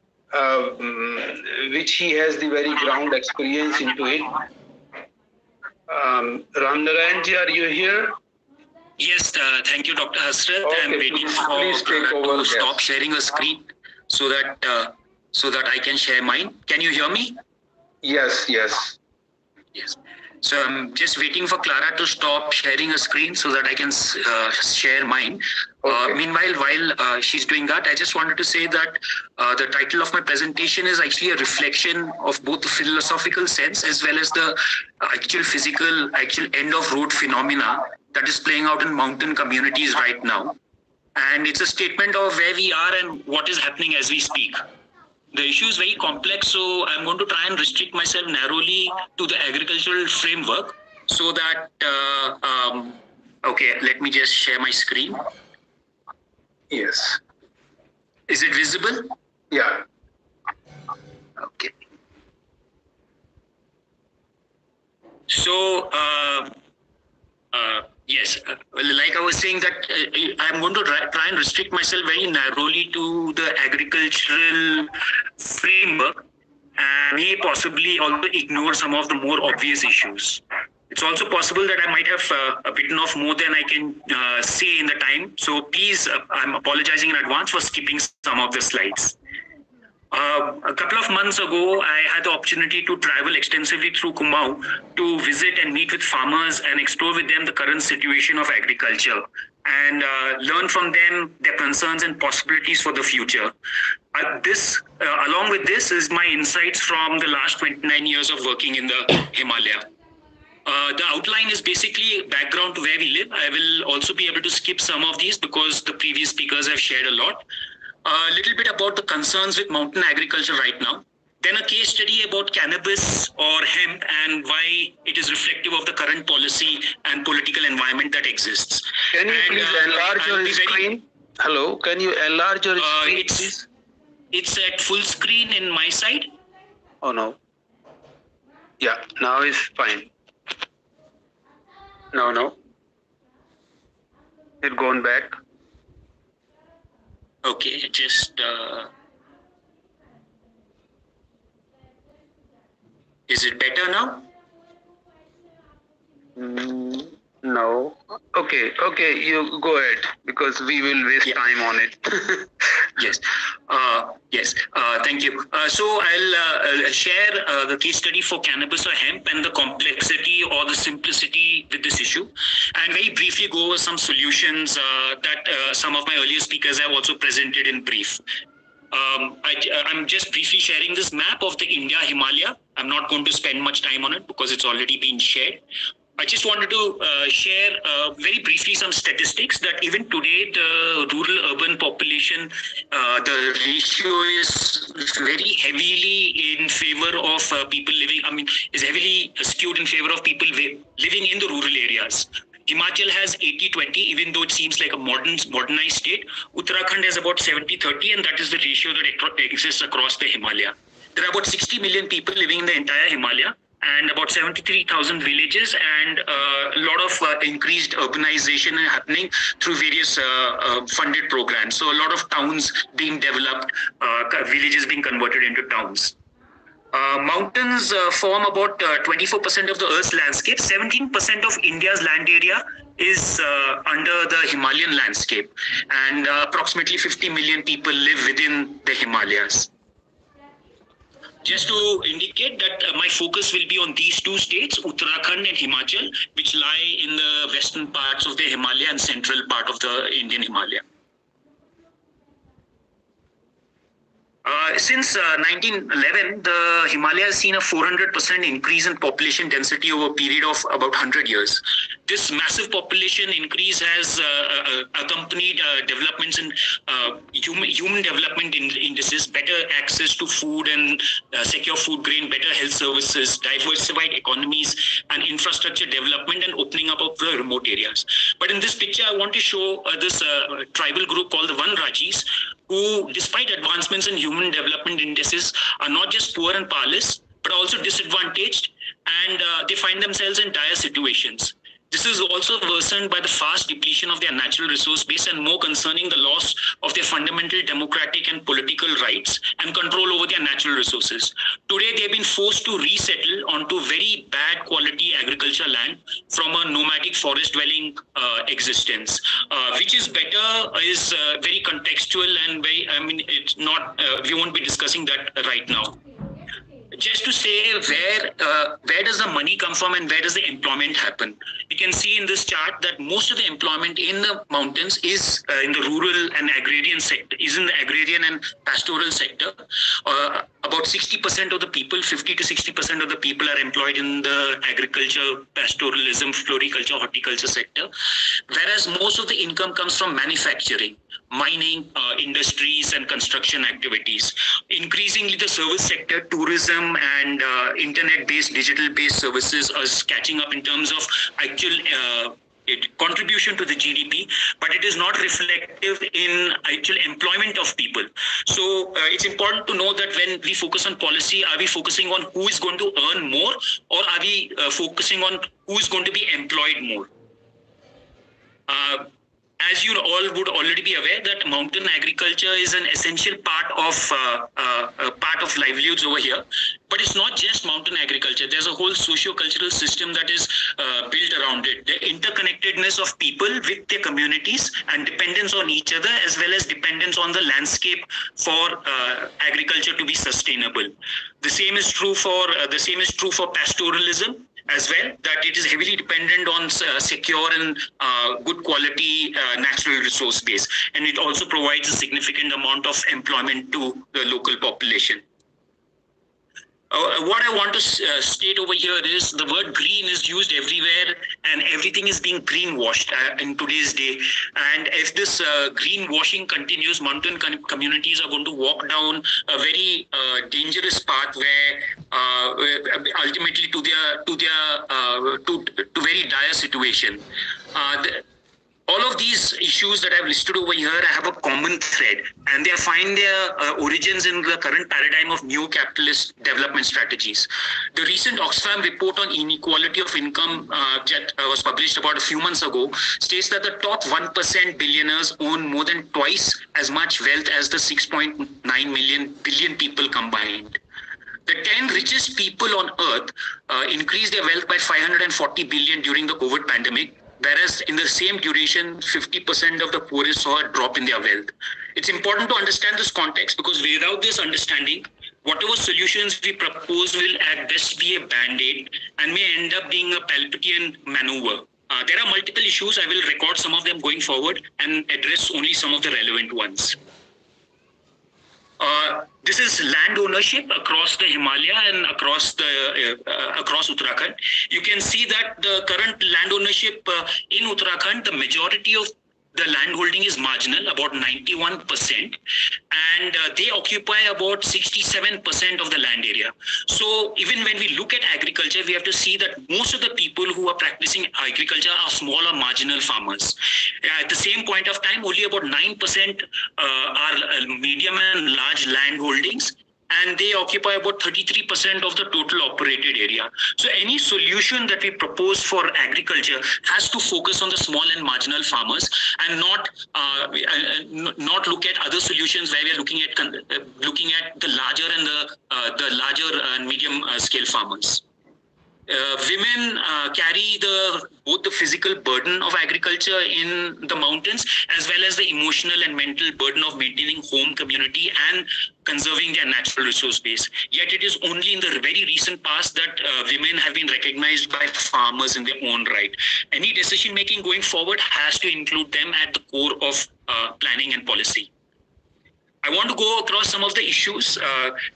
which he has the very ground experience into it. Ramnarayanji, are you here? Yes, thank you, Dr. Hasrat. Okay, I'm waiting for to stop sharing a screen so that I can share mine. Can you hear me? Yes. So I'm just waiting for Clara to stop sharing a screen so that I can share mine. Okay. Meanwhile, while she's doing that, I just wanted to say that the title of my presentation is actually a reflection of both the philosophical sense as well as the actual end of road phenomena that is playing out in mountain communities right now. And it's a statement of where we are and what is happening as we speak. The issue is very complex, so I'm going to try and restrict myself narrowly to the agricultural framework so that, okay, let me just share my screen. Yes. Is it visible? Yeah. Okay. So, yes, like I was saying that I'm going to try and restrict myself very narrowly to the agricultural framework and may possibly also ignore some of the more obvious issues. It's also possible that I might have bitten off more than I can say in the time. So please, I'm apologizing in advance for skipping some of the slides. A couple of months ago, I had the opportunity to travel extensively through Kumaon to visit and meet with farmers and explore with them the current situation of agriculture and learn from them their concerns and possibilities for the future. Along with this is my insights from the last 29 years of working in the Himalaya. The outline is basically background to where we live. I will also be able to skip some of these because the previous speakers have shared a lot. A little bit about the concerns with mountain agriculture right now. Then a case study about cannabis or hemp and why it is reflective of the current policy and political environment that exists. Can you please enlarge your screen? Hello, can you enlarge your screen, please? It's at full screen in my side. Oh no. Yeah, now it's fine. No. It's gone back. Okay, just is it better now? No. Okay, you go ahead because we will waste time on it. Yes. Thank you. So I'll share the case study for cannabis or hemp and the complexity or the simplicity with this issue, and very briefly go over some solutions that some of my earlier speakers have also presented in brief. I'm just briefly sharing this map of the India Himalaya. I'm not going to spend much time on it because it's already been shared. I just wanted to share very briefly some statistics that even today the rural-urban population, the ratio is very heavily in favor of people living, is heavily skewed in favor of people living in the rural areas. Himachal has 80-20, even though it seems like a modernized state. Uttarakhand has about 70-30, and that is the ratio that exists across the Himalaya. There are about 60 million people living in the entire Himalaya, and about 73,000 villages, and a lot of increased urbanization happening through various funded programs. So a lot of towns being developed, villages being converted into towns. Mountains form about 24% of the Earth's landscape. 17% of India's land area is under the Himalayan landscape, and approximately 50 million people live within the Himalayas. Just to indicate that my focus will be on these two states, Uttarakhand and Himachal, which lie in the western parts of the Himalaya and central part of the Indian Himalaya. Since 1911, the Himalaya has seen a 400% increase in population density over a period of about 100 years. This massive population increase has accompanied developments in human development indices, better access to food and secure food grain, better health services, diversified economies, and infrastructure development and opening up of the remote areas. But in this picture, I want to show this tribal group called the Vanrajis, who, despite advancements in human development indices, are not just poor and powerless, but also disadvantaged, and they find themselves in dire situations. This is also worsened by the fast depletion of their natural resource base and more concerning the loss of their fundamental democratic and political rights and control over their natural resources. Today, they have been forced to resettle onto very bad quality agriculture land from a nomadic forest dwelling existence. Which is better is very contextual and very, it's not, we won't be discussing that right now. Just to say where does the money come from and where does the employment happen? You can see in this chart that most of the employment in the mountains is in the rural and agrarian sector, is in the agrarian and pastoral sector. About 60% of the people, 50 to 60% of the people are employed in the agriculture, pastoralism, floriculture, horticulture sector, whereas most of the income comes from manufacturing, mining, industries, and construction activities. Increasingly, the service sector, tourism, and internet-based, digital-based services are catching up in terms of actual contribution to the GDP, but it is not reflective in actual employment of people. So it's important to know that when we focus on policy, are we focusing on who is going to earn more, or are we focusing on who is going to be employed more? As you all would already be aware that mountain agriculture is an essential part of livelihoods over here, but it's not just mountain agriculture. There's a whole socio-cultural system that is built around it. The interconnectedness of people with their communities and dependence on each other, as well as dependence on the landscape for agriculture to be sustainable. The same is true for pastoralism as well, that it is heavily dependent on secure and good quality natural resource base. And it also provides a significant amount of employment to the local population. What I want to state over here is the word green is used everywhere and everything is being greenwashed in today's day. And if this greenwashing continues, mountain communities are going to walk down a very dangerous path where ultimately to very dire situation. All of these issues that I've listed over here have a common thread, and they find their origins in the current paradigm of neo-capitalist development strategies. The recent Oxfam report on inequality of income that was published about a few months ago states that the top 1% billionaires own more than twice as much wealth as the 6.9 billion people combined. The 10 richest people on earth increased their wealth by 540 billion during the COVID pandemic, whereas in the same duration, 50% of the poorest saw a drop in their wealth. It's important to understand this context because without this understanding, whatever solutions we propose will at best be a band-aid and may end up being a Palpatian maneuver. There are multiple issues. I will record some of them going forward and address only some of the relevant ones. This is land ownership across the Himalaya and across Uttarakhand. You can see that the current land ownership in Uttarakhand, the majority of the land holding is marginal, about 91%, and they occupy about 67% of the land area. So even when we look at agriculture, we have to see that most of the people who are practicing agriculture are small or marginal farmers. At the same point of time, only about 9% are medium and large land holdings, and they occupy about 33% of the total operated area. So any solution that we propose for agriculture has to focus on the small and marginal farmers and not look at other solutions where we are looking at the larger and the larger and medium scale farmers. Women carry both the physical burden of agriculture in the mountains as well as the emotional and mental burden of maintaining home, community and conserving their natural resource base. Yet it is only in the very recent past that women have been recognized by farmers in their own right. Any decision making going forward has to include them at the core of planning and policy. I want to go across some of the issues.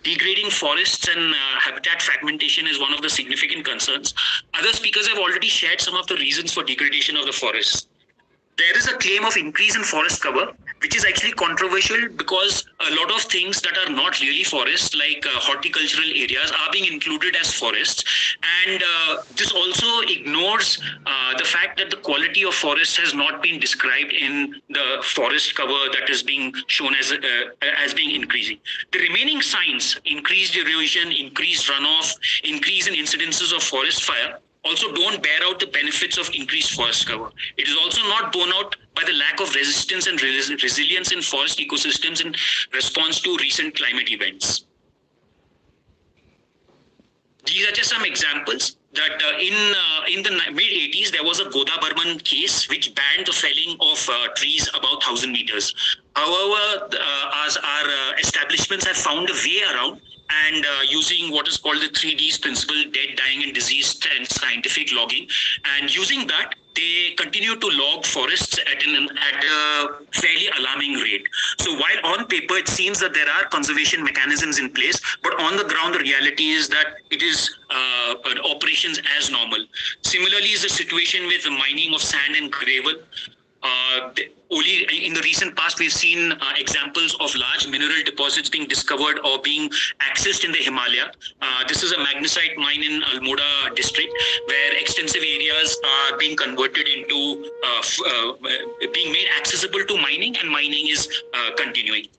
Degrading forests and habitat fragmentation is one of the significant concerns. Other speakers have already shared some of the reasons for degradation of the forests. There is a claim of increase in forest cover, which is actually controversial because a lot of things that are not really forests, like horticultural areas, are being included as forests. And this also ignores the fact that the quality of forests has not been described in the forest cover that is being shown as being increasing. The remaining signs, increased erosion, increased runoff, increase in incidences of forest fire, also don't bear out the benefits of increased forest cover. It is also not borne out by the lack of resistance and resilience in forest ecosystems in response to recent climate events. These are just some examples that in the mid-80s, there was a Godabarman case which banned the felling of trees above 1,000 meters. However, as our establishments have found a way around, and using what is called the 3Ds principle, dead, dying, and diseased, and scientific logging. And using that, they continue to log forests at a fairly alarming rate. So while on paper, it seems that there are conservation mechanisms in place, but on the ground, the reality is that it is operations as normal. Similarly is the situation with the mining of sand and gravel. Only in the recent past, we've seen examples of large mineral deposits being discovered or being accessed in the Himalaya. This is a magnesite mine in Almora district, where extensive areas are being converted into being made accessible to mining, and mining is continuing.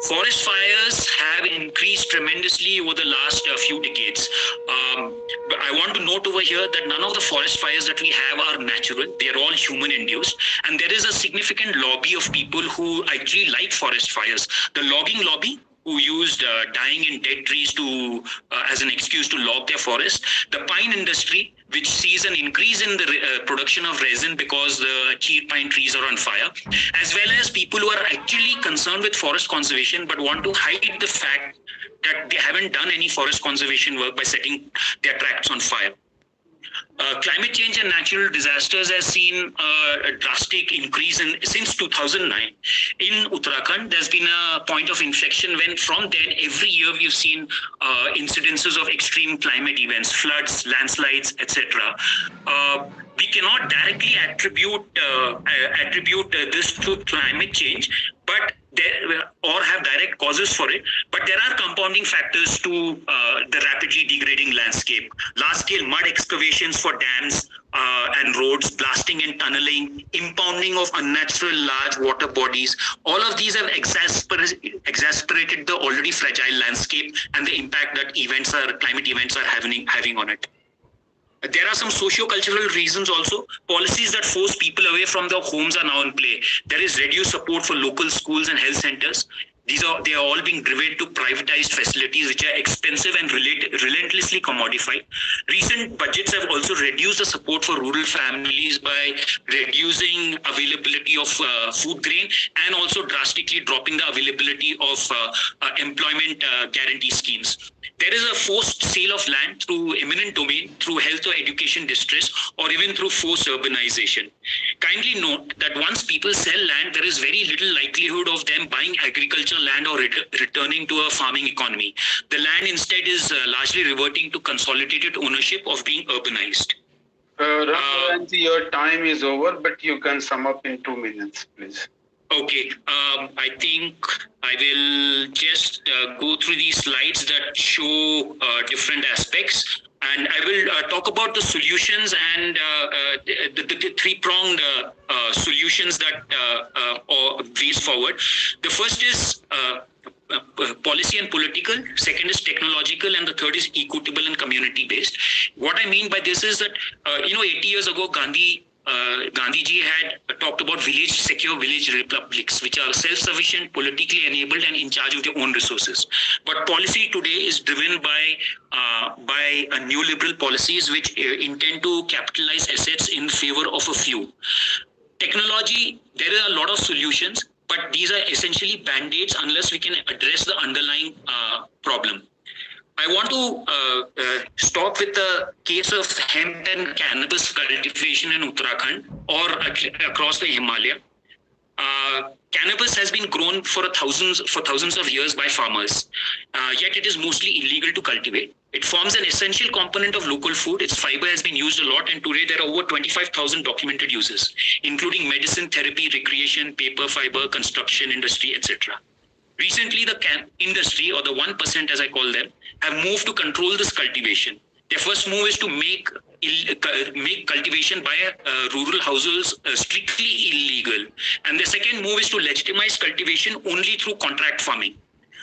Forest fires have increased tremendously over the last few decades. I want to note over here that none of the forest fires that we have are natural. They are all human-induced. And there is a significant lobby of people who actually like forest fires. The logging lobby, who used dying and dead trees to as an excuse to log their forest. The pine industry, which sees an increase in the production of resin because the cheap pine trees are on fire, as well as people who are actually concerned with forest conservation but want to hide the fact that they haven't done any forest conservation work by setting their tracts on fire. Climate change and natural disasters has seen a drastic increase since 2009. In Uttarakhand, there's been a point of inflection when from then every year we've seen incidences of extreme climate events, floods, landslides, etc. We cannot directly attribute this to climate change, but or have direct causes for it, but there are compounding factors to the rapidly degrading landscape. Large-scale mud excavations for dams and roads, blasting and tunneling, impounding of unnatural large water bodies, all of these have exasperated the already fragile landscape and the impact that climate events are having on it. There are some socio-cultural reasons also. Policies that force people away from their homes are now in play. There is reduced support for local schools and health centers. They are all being driven to privatized facilities which are expensive and relentlessly commodified. Recent budgets have also reduced the support for rural families by reducing availability of food grain and also drastically dropping the availability of employment guarantee schemes. There is a forced sale of land through eminent domain, through health or education distress, or even through forced urbanization. Kindly note that once people sell land, there is very little likelihood of them buying agricultural land or returning to a farming economy. The land instead is largely reverting to consolidated ownership of being urbanized. Raghuvanshi, your time is over, but you can sum up in 2 minutes, please. Okay, I think I will just go through these slides that show different aspects, and I will talk about the solutions and the three-pronged solutions that or ways forward. The first is policy and political, second is technological, and the third is equitable and community-based. What I mean by this is that, 80 years ago, Gandhiji had talked about secure village republics, which are self-sufficient, politically enabled, and in charge of their own resources. But policy today is driven by neoliberal policies which intend to capitalize assets in favor of a few. Technology, there are a lot of solutions, but these are essentially band-aids unless we can address the underlying problem. I want to stop with the case of hemp and cannabis cultivation in Uttarakhand or across the Himalaya. Cannabis has been grown for thousands of years by farmers, yet it is mostly illegal to cultivate. It forms an essential component of local food. Its fiber has been used a lot, and today there are over 25,000 documented uses, including medicine, therapy, recreation, paper, fiber, construction, industry, etc. Recently, the industry, or the 1% as I call them, have moved to control this cultivation. Their first move is to make cultivation by rural households strictly illegal. And the second move is to legitimize cultivation only through contract farming.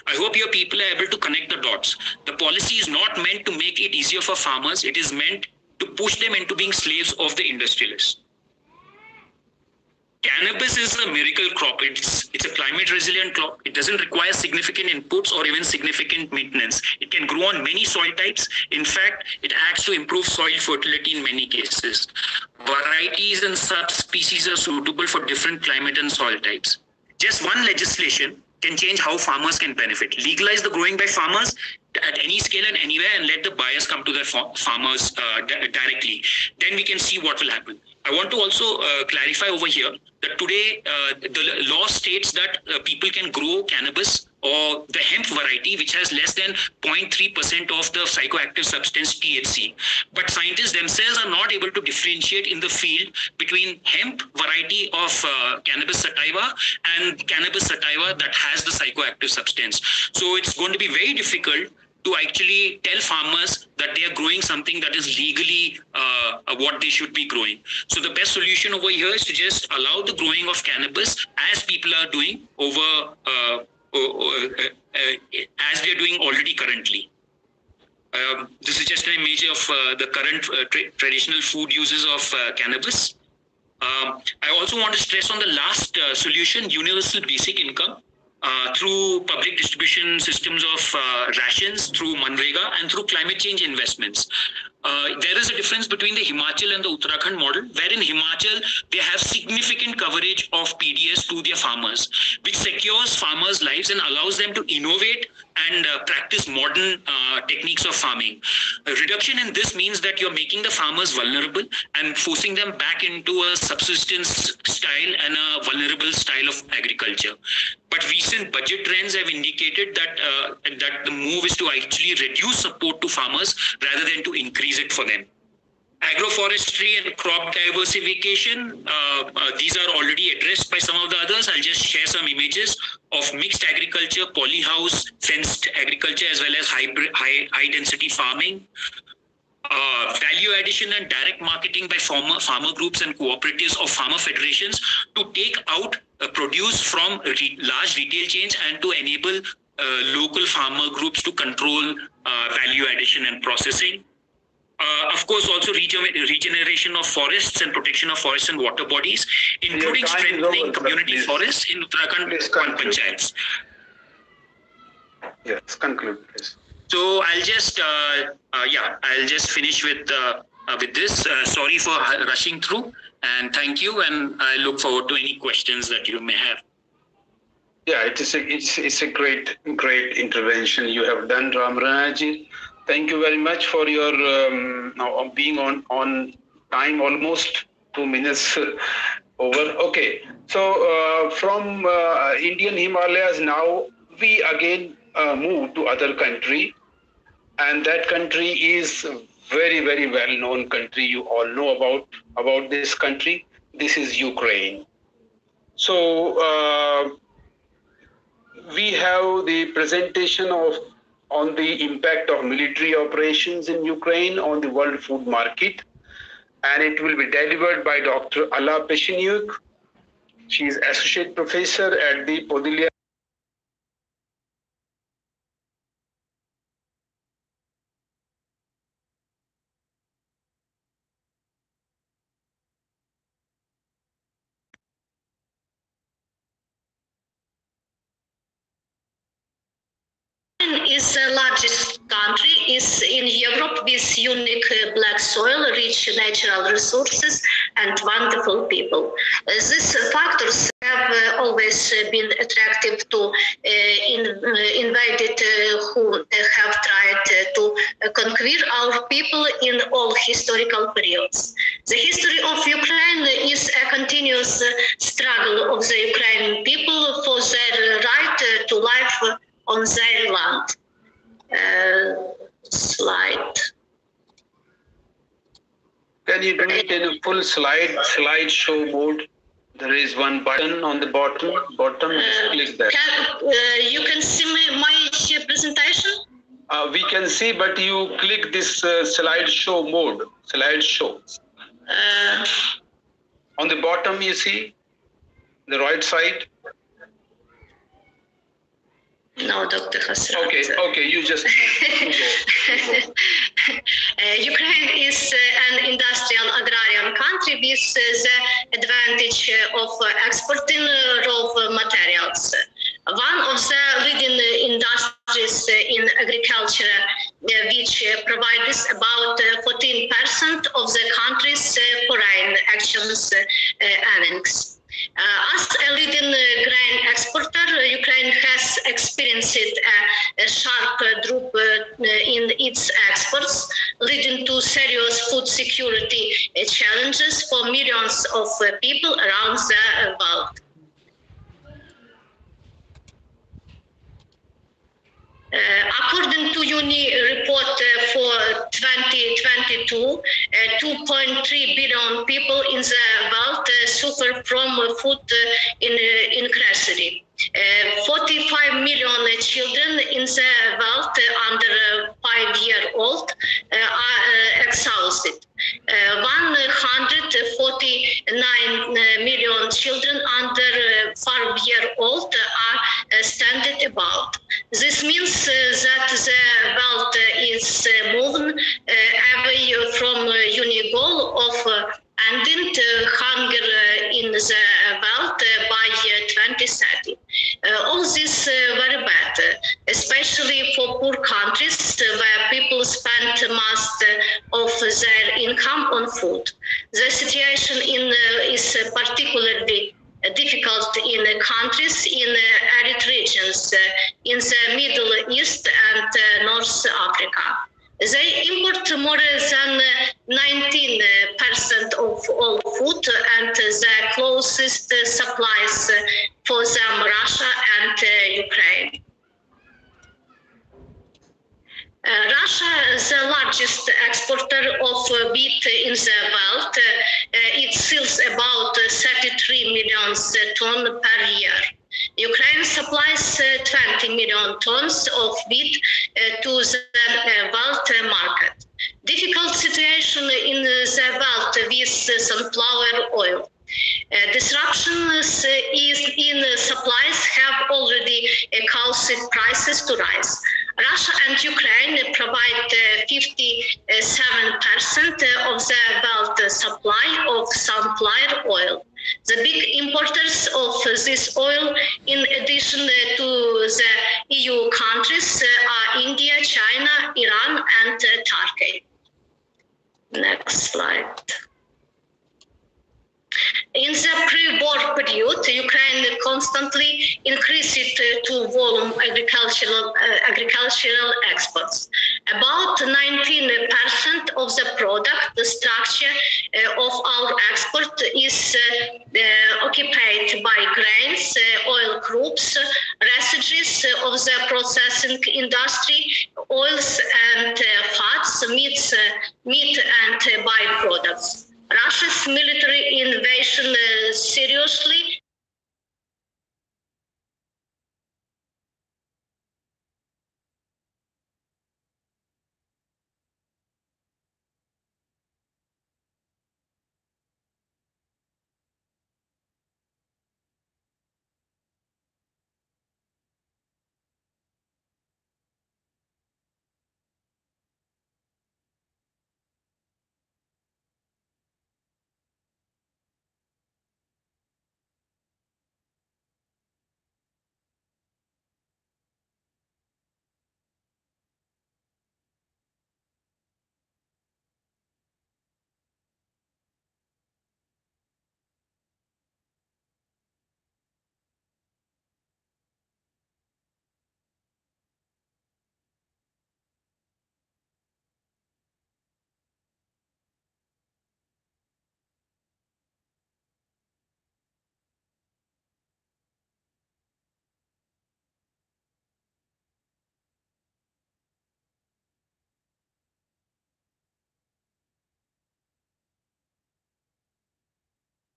I hope your people are able to connect the dots. The policy is not meant to make it easier for farmers. It is meant to push them into being slaves of the industrialists. Cannabis is a miracle crop. It's a climate resilient crop. It doesn't require significant inputs or even significant maintenance. It can grow on many soil types. In fact, it acts to improve soil fertility in many cases. Varieties and subspecies are suitable for different climate and soil types. Just one legislation can change how farmers can benefit. Legalize the growing by farmers at any scale and anywhere, and let the buyers come to their farmers directly. Then we can see what will happen. I want to also clarify over here that today the law states that people can grow cannabis or the hemp variety, which has less than 0.3% of the psychoactive substance THC. But scientists themselves are not able to differentiate in the field between hemp variety of cannabis sativa and cannabis sativa that has the psychoactive substance. So it's going to be very difficult to actually tell farmers that they are growing something that is legally what they should be growing. So the best solution over here is to just allow the growing of cannabis as people are doing as they're doing already currently. This is just an image of the current traditional food uses of cannabis. I also want to stress on the last solution, universal basic income. Through public distribution systems of rations, through Manrega, and through climate change investments. There is a difference between the Himachal and the Uttarakhand model, where in Himachal, they have significant coverage of PDS to their farmers, which secures farmers' lives and allows them to innovate and practice modern techniques of farming. A reduction in this means that you're making the farmers vulnerable and forcing them back into a subsistence style and a vulnerable style of agriculture. But recent budget trends have indicated that that the move is to actually reduce support to farmers rather than to increase it for them. Agroforestry and crop diversification, these are already addressed by some of the others. I'll just share some images of mixed agriculture, polyhouse, fenced agriculture, as well as high density farming. Value addition and direct marketing by farmer groups and cooperatives or farmer federations to take out produce from large retail chains and to enable local farmer groups to control value addition and processing. Of course, also regeneration of forests and protection of forests and water bodies, including strengthening community forests in Uttarakhand panchayats. Yes, conclude, please. So I'll just, I'll just finish with this. Sorry for rushing through, and thank you. And I look forward to any questions that you may have. Yeah, it's a great intervention you have done, Narendranath ji. Thank you very much for your being on time, almost 2 minutes over. Okay, so from Indian Himalayas now we again move to other country, and that country is very well known country. You all know about this country. This is Ukraine. So we have the presentation on the impact of military operations in Ukraine on the world food market, and it will be delivered by Dr. Alla Peshenyuk. She is associate professor at the Podilya. Is the largest country, is in Europe with unique black soil, rich natural resources and wonderful people. These factors have always been attractive to invaded who have tried to conquer our people in all historical periods. The history of Ukraine is a continuous struggle of the Ukrainian people for their right to life on their land. Slide. Can you do it in a full slideshow mode? There is one button on the bottom. Just click that. You can see my presentation? We can see, but you click this slideshow mode. Slideshow. On the bottom, you see the right side. No, Dr. Hasrat. Okay, you just Ukraine is an industrial agrarian country with the advantage of exporting raw materials. One of the leading industries in agriculture, which provides about 14% of the country's foreign exchange earnings. As a leading grain exporter, Ukraine has experienced a sharp drop in its exports, leading to serious food security challenges for millions of people around the world. According to UNI report for 2022, 2.3 billion people in the world suffer from food insecurity. 45 million children in the world under 5-year-old are exhausted. 149 million children under 5-year-old are stranded about. This means that the world is moving away from the goal of ending hunger in the world by 2030. All this very bad, especially for poor countries where people spend most of their income on food. The situation is particularly difficult in countries in arid regions in the Middle East and North Africa. They import more than 19% of all food, and the closest supplies for them Russia and Ukraine. Russia is the largest exporter of wheat in the world. It sells about 33 million tons per year. Ukraine supplies 20 million tons of wheat to the world market. Difficult situation in the world with sunflower oil. Disruptions in supplies have already caused prices to rise. Russia and Ukraine provide 57% of the world supply of sunflower oil. The big importers of this oil, in addition to the EU countries, are India, China, Iran, and Turkey. Next slide. In the pre-war period, Ukraine constantly increased to volume agricultural exports. About 19% of the product structure of our export is occupied by grains, oil crops, residues of the processing industry, oils and fats, meat and byproducts. Russia's military invasion seriously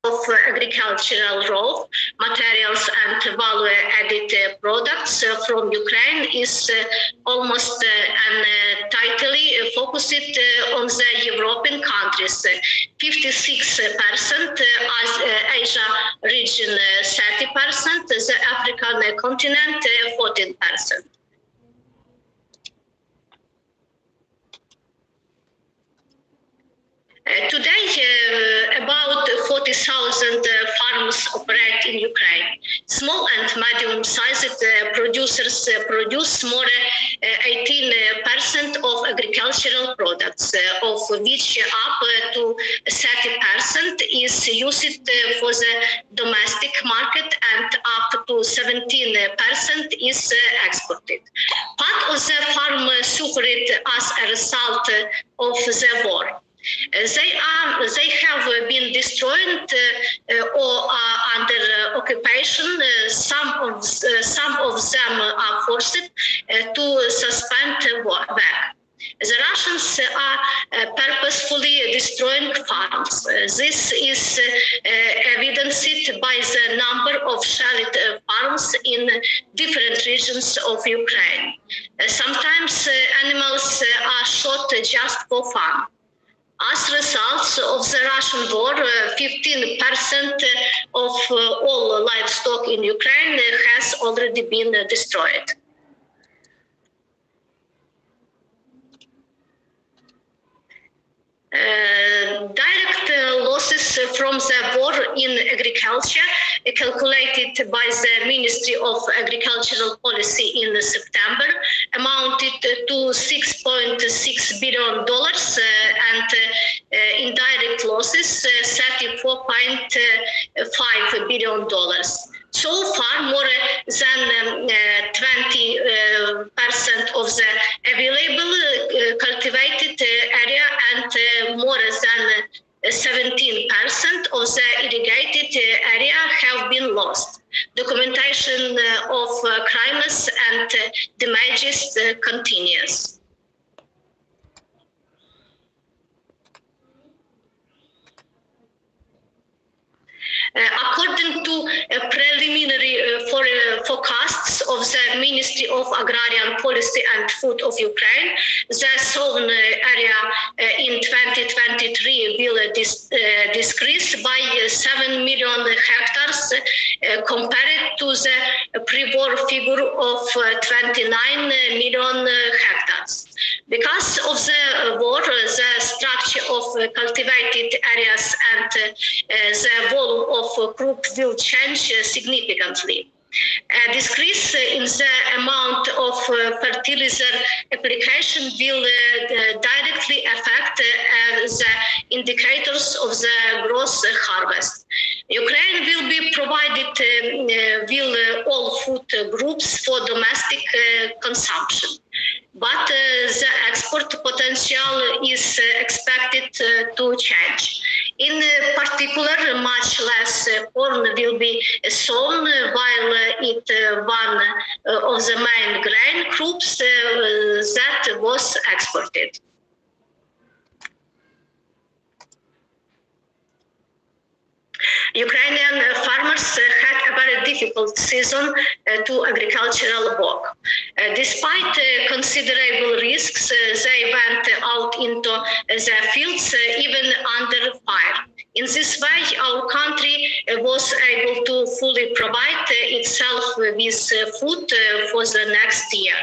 of agricultural raw materials and value-added products from Ukraine is almost entirely focused on the European countries. 56%, Asia region 30%, the African continent 14%. Today, about 40,000 farms operate in Ukraine. Small and medium-sized producers produce more 18% of agricultural products, of which up to 30% is used for the domestic market and up to 17% is exported. Part of the farm suffered as a result of the war. They have been destroyed or are under occupation. Some of them are forced to suspend work. The Russians are purposefully destroying farms. This is evidenced by the number of shelled farms in different regions of Ukraine. Sometimes animals are shot just for fun. As a result of the Russian war, 15% of all livestock in Ukraine has already been destroyed. Direct losses from the war in agriculture, calculated by the Ministry of Agricultural Policy in September, amounted to $6.6 billion and indirect losses 34.8 $5 billion. So far, more than 20% of the available cultivated area and more than 17% of the irrigated area have been lost. Documentation of crimes and damages continues. According to preliminary forecasts of the Ministry of Agrarian Policy and Food of Ukraine, the sown area in 2023 will decrease by 7 million hectares compared to the pre-war figure of 29 million hectares. Because of the war, the structure of cultivated areas and the volume of crop will change significantly. A decrease in the amount of fertilizer application will directly affect the indicators of the gross harvest. Ukraine will be provided with all food groups for domestic consumption, but the export potential is expected to change. In particular, much less corn will be sown, while it one of the main grain crops that was exported. Ukrainian farmers had a very difficult season to agricultural work. Despite considerable risks, they went out into the fields even under fire. In this way, our country was able to fully provide itself with food for the next year.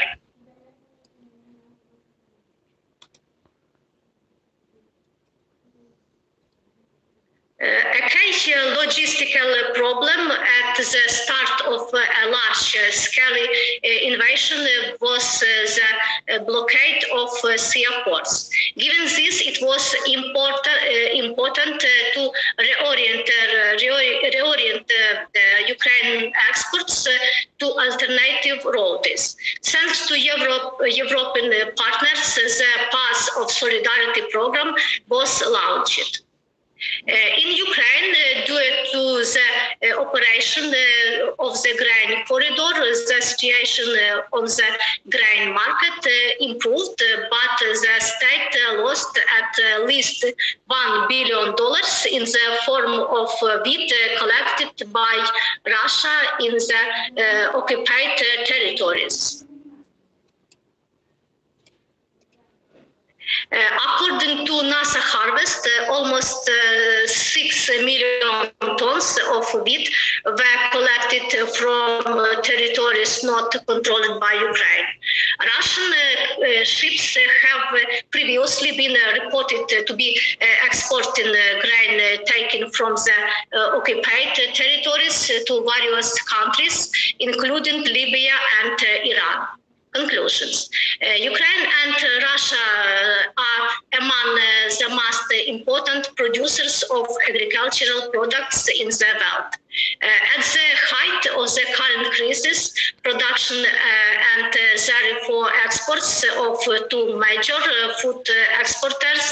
A key logistical problem at the start of a large-scale invasion was the blockade of sea ports. Given this, it was important to reorient Ukraine exports to alternative routes. Thanks to European partners, the Path of Solidarity program was launched. In Ukraine, due to the operation of the grain corridor, the situation on the grain market improved, but the state lost at least $1 billion in the form of wheat collected by Russia in the occupied territories. According to NASA harvest, almost 6 million tons of wheat were collected from territories not controlled by Ukraine. Russian ships have previously been reported to be exporting grain taken from the occupied territories to various countries, including Libya and Iran. Conclusions. Ukraine and Russia are among the most important producers of agricultural products in the world. At the height of the current crisis, production and therefore exports of two major food exporters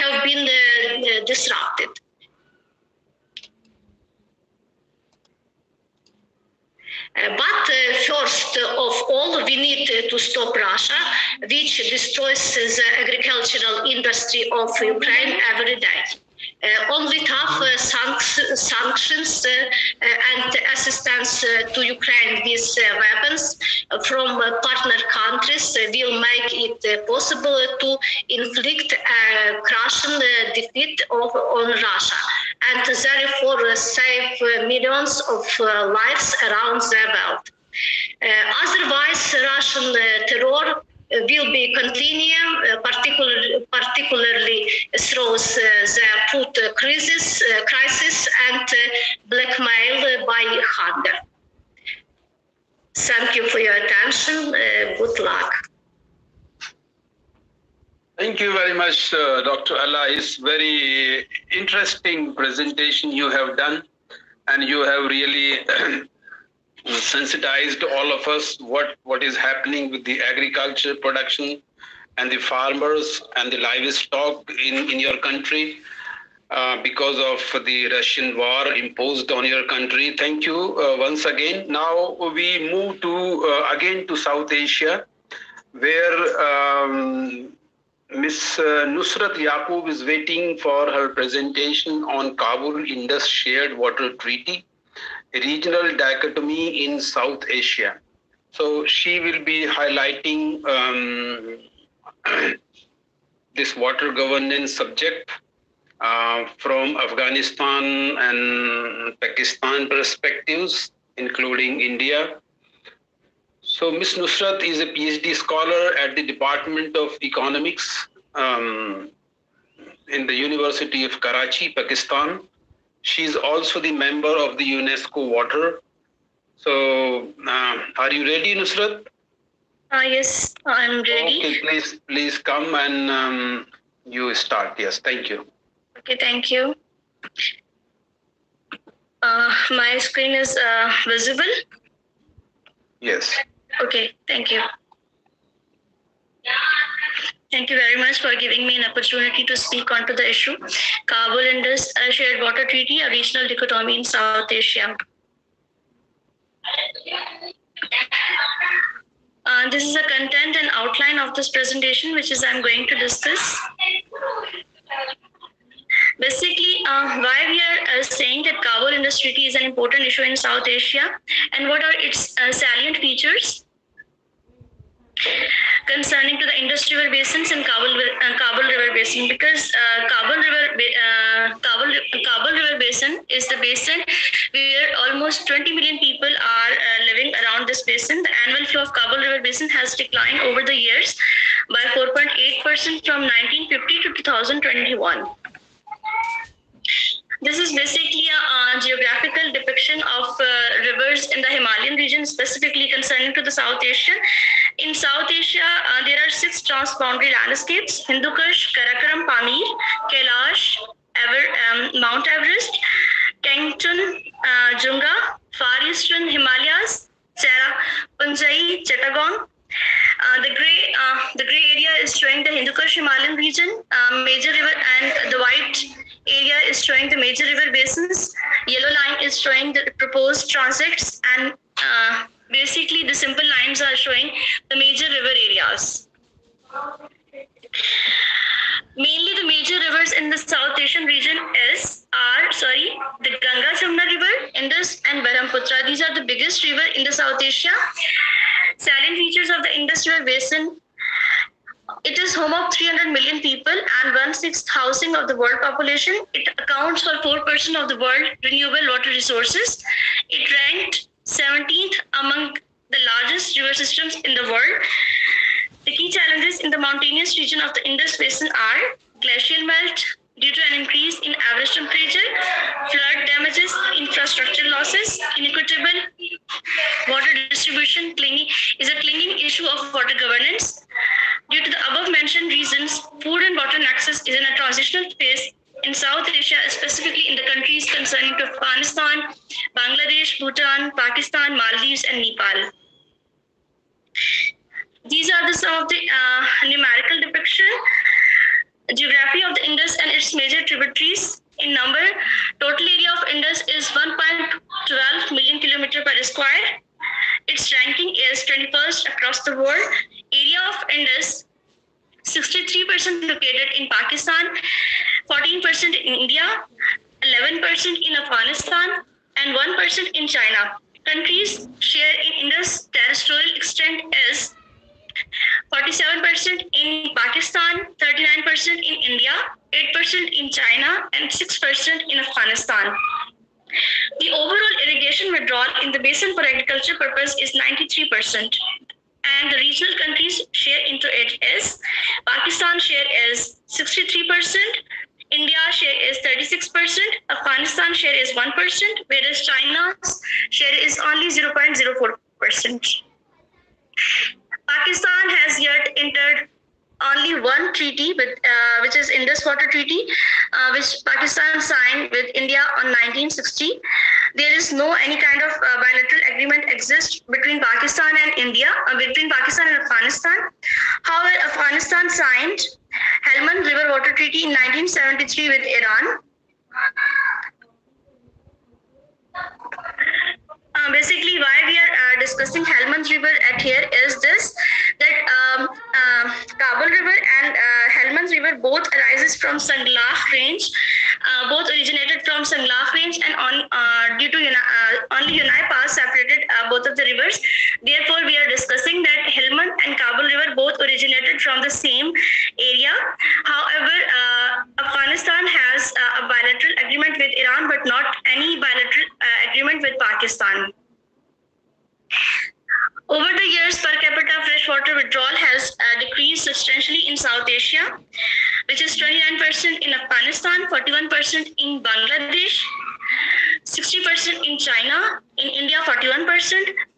have been disrupted. But first of all, we need to stop Russia, which destroys the agricultural industry of Ukraine every day. Only tough sanctions and assistance to Ukraine with weapons from partner countries will make it possible to inflict a crushing defeat on Russia and therefore save millions of lives around the world. Otherwise, Russian terror will be continuing, particularly through the food crisis and blackmail by hunger. Thank you for your attention. Good luck. Thank you very much, Dr. Allah. It's very interesting presentation you have done. and you have really sensitized all of us what is happening with the agriculture production and the farmers and the livestock in your country because of the Russian war imposed on your country. Thank you once again. Now we move to again to South Asia, where Ms. Nusrat Yaqub is waiting for her presentation on Kabul-Indus Shared Water Treaty, a regional dichotomy in South Asia. So she will be highlighting this water governance subject from Afghanistan and Pakistan perspectives, including India. So Ms. Nusrat is a PhD scholar at the Department of Economics in the University of Karachi, Pakistan. She is also the member of the UNESCO Water. So are you ready, Nusrat? Yes, I'm ready. Okay, please come and you start. Yes, thank you. Okay, thank you. My screen is visible? Yes. Okay, thank you. Thank you very much for giving me an opportunity to speak onto the issue. Kabul-Indus Shared Water Treaty, a regional dichotomy in South Asia. This is the content and outline of this presentation, which is I'm going to discuss. Basically, why we are saying that Kabul-Indus Treaty is an important issue in South Asia, and what are its salient features concerning to the Indus River basins and Kabul River Basin, because Kabul River Basin is the basin where almost 20 million people are living around this basin. The annual flow of Kabul River Basin has declined over the years by 4.8% from 1950 to 2021. This is basically a geographical depiction of rivers in the Himalayan region, specifically concerning to the South Asia. In South Asia, there are 6 transboundary landscapes: Hindu Kush, Karakoram, Pamir, Kailash, Mount Everest, Kangtun, Junga, Far Eastern Himalayas, Punjai, Chittagong. The gray area is showing the Hindu Kush Himalayan region, major river, and the white area is showing the major river basins. Yellow line is showing the proposed transects, and basically the simple lines are showing the major river areas. Mainly the major rivers in the South Asian region are the Ganga Jamuna River, Indus, and Brahmaputra. These are the biggest river in the South Asia. Salient features of the Indus River Basin: it is home of 300 million people and 1/6 housing of the world population. It accounts for 4% of the world renewable water resources. It ranked 17th among the largest river systems in the world. The key challenges in the mountainous region of the Indus Basin are glacial melt due to an increase in average temperature, flood damages, infrastructure losses, inequitable water distribution is a clinging issue of water governance. Due to the above mentioned reasons, food and water access is in a transitional phase in South Asia, specifically in the countries concerning to Afghanistan, Bangladesh, Bhutan, Pakistan, Maldives, and Nepal. These are some of the numerical depiction. Geography of the Indus and its major tributaries in number. Total area of Indus is 1.12 million kilometer per square. Its ranking is 21st across the world. Area of Indus, 63% located in Pakistan, 14% in India, 11% in Afghanistan, and 1% in China. Countries share in Indus territorial extent is 47% in Pakistan, 39% in India, 8% in China, and 6% in Afghanistan. The overall irrigation withdrawal in the basin for agriculture purpose is 93%. And the regional countries share into it is Pakistan share is 63%, India share is 36%, Afghanistan share is 1%, whereas China's share is only 0.04%. Pakistan has yet entered only one treaty, which is Indus Water Treaty, which Pakistan signed with India on 1960. There is no any kind of bilateral agreement exists between Pakistan and India, between Pakistan and Afghanistan. However, Afghanistan signed Helmand River Water Treaty in 1973 with Iran. Basically, why we are discussing Helmand River at here is this, that Kabul River and Helmand River both arises from Sanglakh Range, both originated from Sanglakh Range, and due to only Unai Pass separated both of the rivers. Therefore, we are discussing that Helmand and Kabul River both originated from the same area. However, Afghanistan has a bilateral agreement with Iran, but not any bilateral agreement with Pakistan. Over the years, per capita freshwater withdrawal has decreased substantially in South Asia, which is 29% in Afghanistan, 41% in Bangladesh, 60% in China, in India 41%.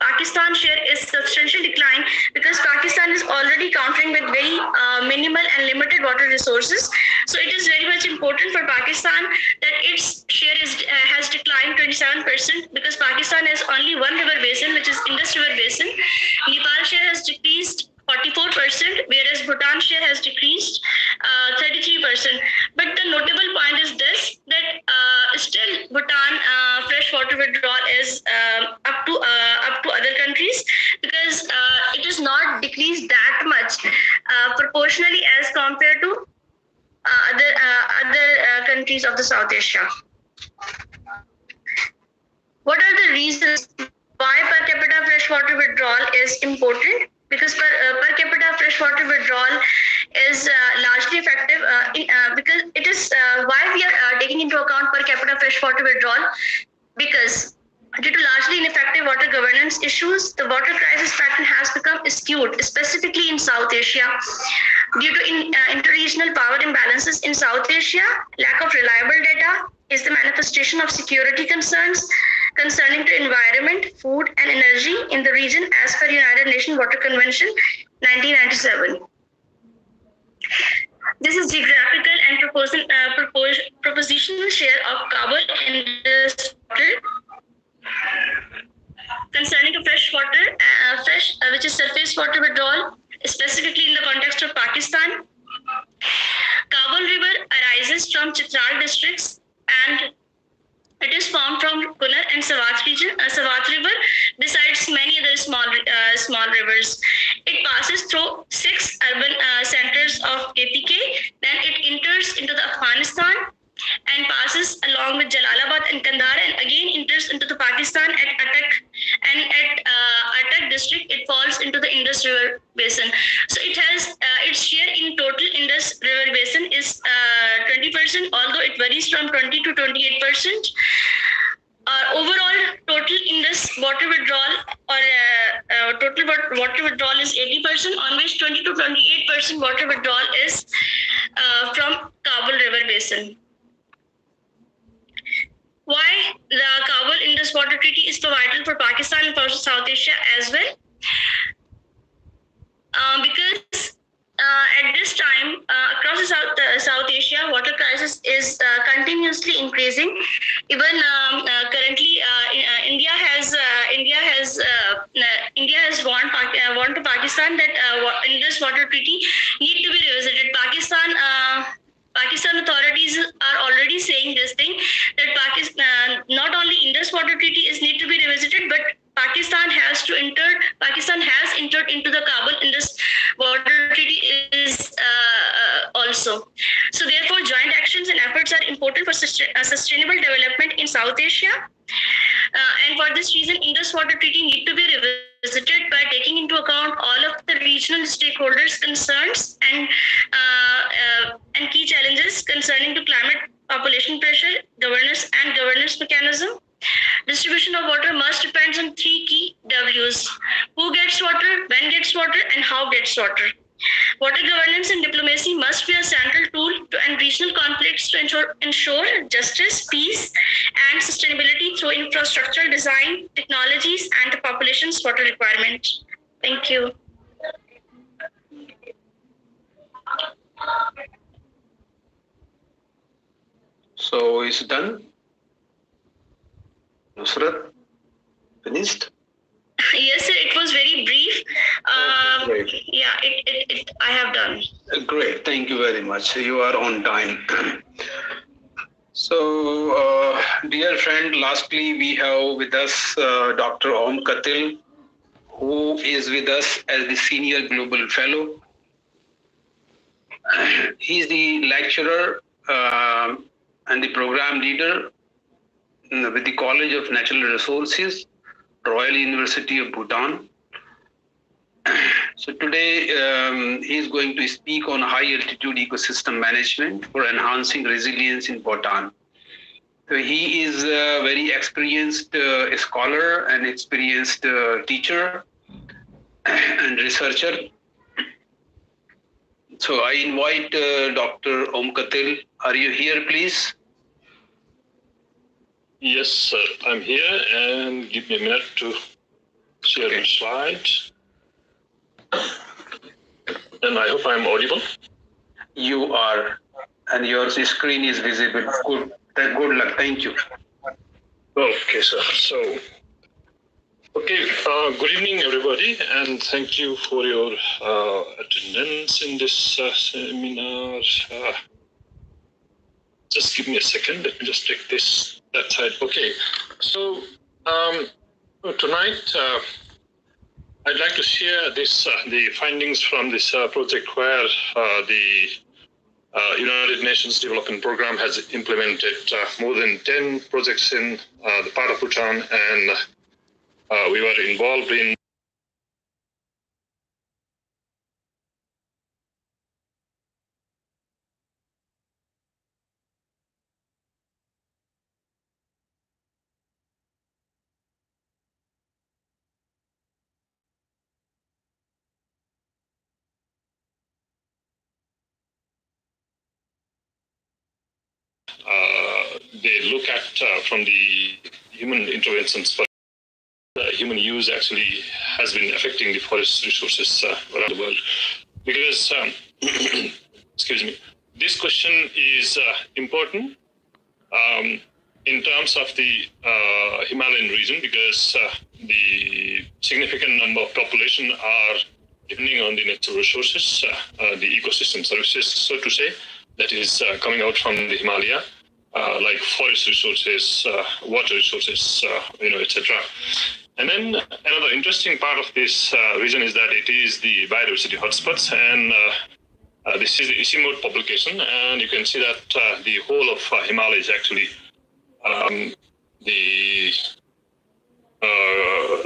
Pakistan share is substantial decline because Pakistan is already countering with very minimal and limited water resources. So it is very much important for Pakistan that its share has declined 27% because Pakistan has only one river basin, which is Indus River Basin. Nepal share has decreased 44%, whereas Bhutan share has decreased 33%. But the notable point is this, that still Bhutan freshwater withdrawal is up to other countries, because it is not decreased that much proportionally as compared to other countries of the South Asia. What are the reasons why per capita freshwater withdrawal is important? Because per capita freshwater withdrawal is largely effective because it is why we are taking into account per capita freshwater withdrawal, because due to largely ineffective water governance issues, the water crisis pattern has become skewed, specifically in South Asia. Due to inter-regional power imbalances in South Asia, lack of reliable data is the manifestation of security concerns concerning the environment, food, and energy in the region as per United Nations Water Convention 1997. This is geographical and propositional share of Kabul in this water. Concerning the fresh water, which is surface water withdrawal, specifically in the context of Pakistan, Kabul River arises from Chitral districts and it is formed from Kunar and Sawat region, Sawat River, besides many other small rivers. It passes through 6 urban centers of KPK, then it enters into the Afghanistan and passes along with Jalalabad and Kandahar, and again enters into the Pakistan at Attock, and at Attock district it falls into the Indus River Basin. So it has its share in total Indus River Basin is 20%, although it varies from 20 to 28%. Overall, total Indus water withdrawal or total water withdrawal is 80%, on which 20 to 28% water withdrawal is from Kabul River Basin. Why the Kabul Indus Water Treaty is so vital for Pakistan and for South Asia as well? Because at this time, across the South Asia, water crisis is continuously increasing. Even currently, India has warned to Pakistan that Indus Water Treaty need to be revisited. Pakistan authorities are already saying this thing, that Pakistan, not only Indus Water Treaty is need to be revisited, but Pakistan has entered into the Kabul Indus Water Treaty is also. So therefore, joint actions and efforts are important for sustainable development in South Asia. And for this reason, Indus Water Treaty need to be revisited by taking into account all of the regional stakeholders' concerns and key challenges concerning to climate, population pressure, governance mechanism. Distribution of water must depend on 3 key W's: who gets water, when gets water, and how gets water. Water governance and diplomacy must be a central tool to end regional conflicts to ensure justice, peace, and sustainability through infrastructural design, technologies, and the population's water requirement. Thank you. it's done. Nusrat, finished? Yes, sir. It was very brief. Great. Yeah, I have done. Great. Thank you very much. You are on time. So, dear friend, lastly, we have with us Dr. Om Katil, who is with us as the Senior Global Fellow. He is the lecturer and the program leader with the College of Natural Resources, Royal University of Bhutan. So today he is going to speak on high altitude ecosystem management for enhancing resilience in Bhutan. So he is a very experienced scholar and experienced teacher and researcher. So I invite Dr. Om Katil. Are you here, please? Yes, sir. I'm here, and give me a minute to share my slides. And I hope I'm audible. You are, and your screen is visible. Good. Good luck. Thank you. Okay, sir. So, good evening, everybody, and thank you for your attendance in this seminar. Just give me a second. Let me just take that side. Okay. So tonight I'd like to share the findings from this project where the United Nations Development Program has implemented more than 10 projects in the part of Bhutan, and we were involved in they look at from the human interventions, but human use actually has been affecting the forest resources around the world. Because, excuse me, this question is important in terms of the Himalayan region, because the significant number of population are depending on the natural resources, the ecosystem services, so to say, that is coming out from the Himalaya. Like forest resources, water resources, etc. And then another interesting part of this region is that it is the biodiversity hotspots, and this is the Isimot publication, and you can see that the whole of Himalaya is actually the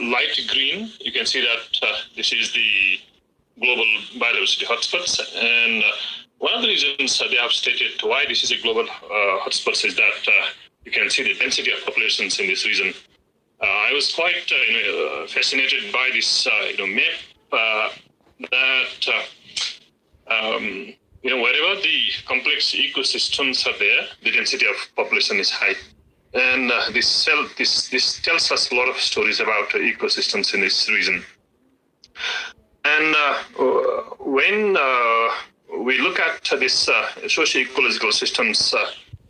light green. You can see that this is the global biodiversity hotspots, and one of the reasons they have stated why this is a global hotspot is that you can see the density of populations in this region. I was quite fascinated by this map that wherever the complex ecosystems are there, the density of population is high, and this tells us a lot of stories about ecosystems in this region. And when we look at this socio-ecological systems,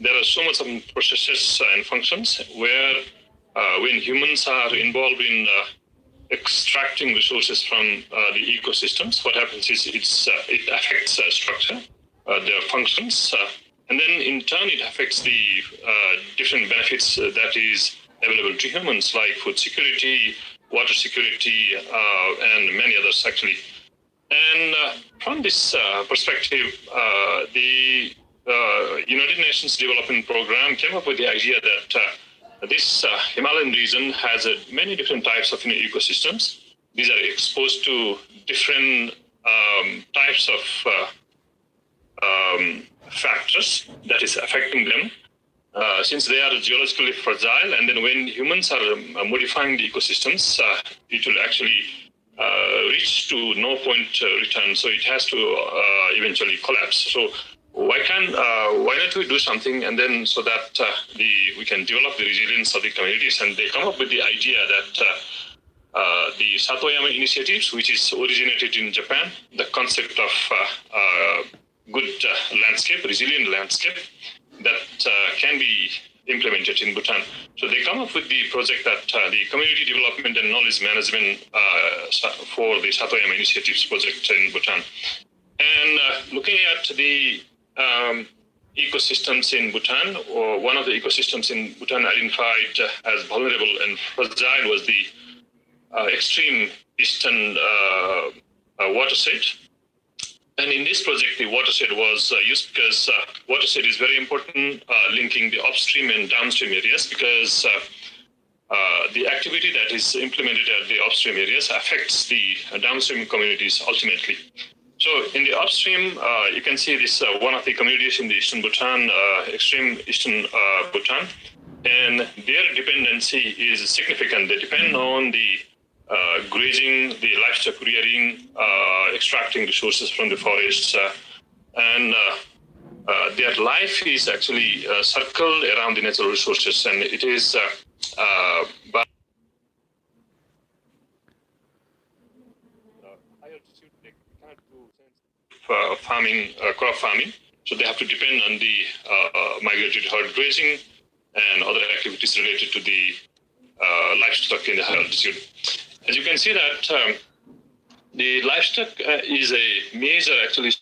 there are so much of processes and functions where when humans are involved in extracting resources from the ecosystems, what happens is it affects structure, their functions, and then in turn it affects the different benefits that is available to humans, like food security, water security, and many others actually. And from this perspective, the United Nations Development Program came up with the idea that this Himalayan region has many different types of ecosystems. These are exposed to different types of factors that is affecting them, since they are geologically fragile. And then when humans are modifying the ecosystems, it will actually reach to no point return, so it has to eventually collapse. So why not we do something, and then so that we can develop the resilience of the communities? And they come up with the idea that the Satoyama initiatives, which is originated in Japan, the concept of good landscape, resilient landscape, can be implemented in Bhutan. So they come up with the project that the Community Development and Knowledge Management for the Satoyama Initiatives project in Bhutan. And looking at the ecosystems in Bhutan, or one of the ecosystems in Bhutan identified as vulnerable and fragile was the extreme eastern watershed. And in this project, the watershed was used because watershed is very important, linking the upstream and downstream areas, because the activity that is implemented at the upstream areas affects the downstream communities ultimately. So in the upstream, you can see this one of the communities in the eastern Bhutan, extreme eastern Bhutan, and their dependency is significant. They depend on the grazing, the livestock rearing, extracting resources from the forests, and their life is actually circled around the natural resources, and it is by high altitude they cannot do farming, crop farming, so they have to depend on the migratory herd grazing and other activities related to the livestock in the high altitude. As you can see that the livestock is a major actually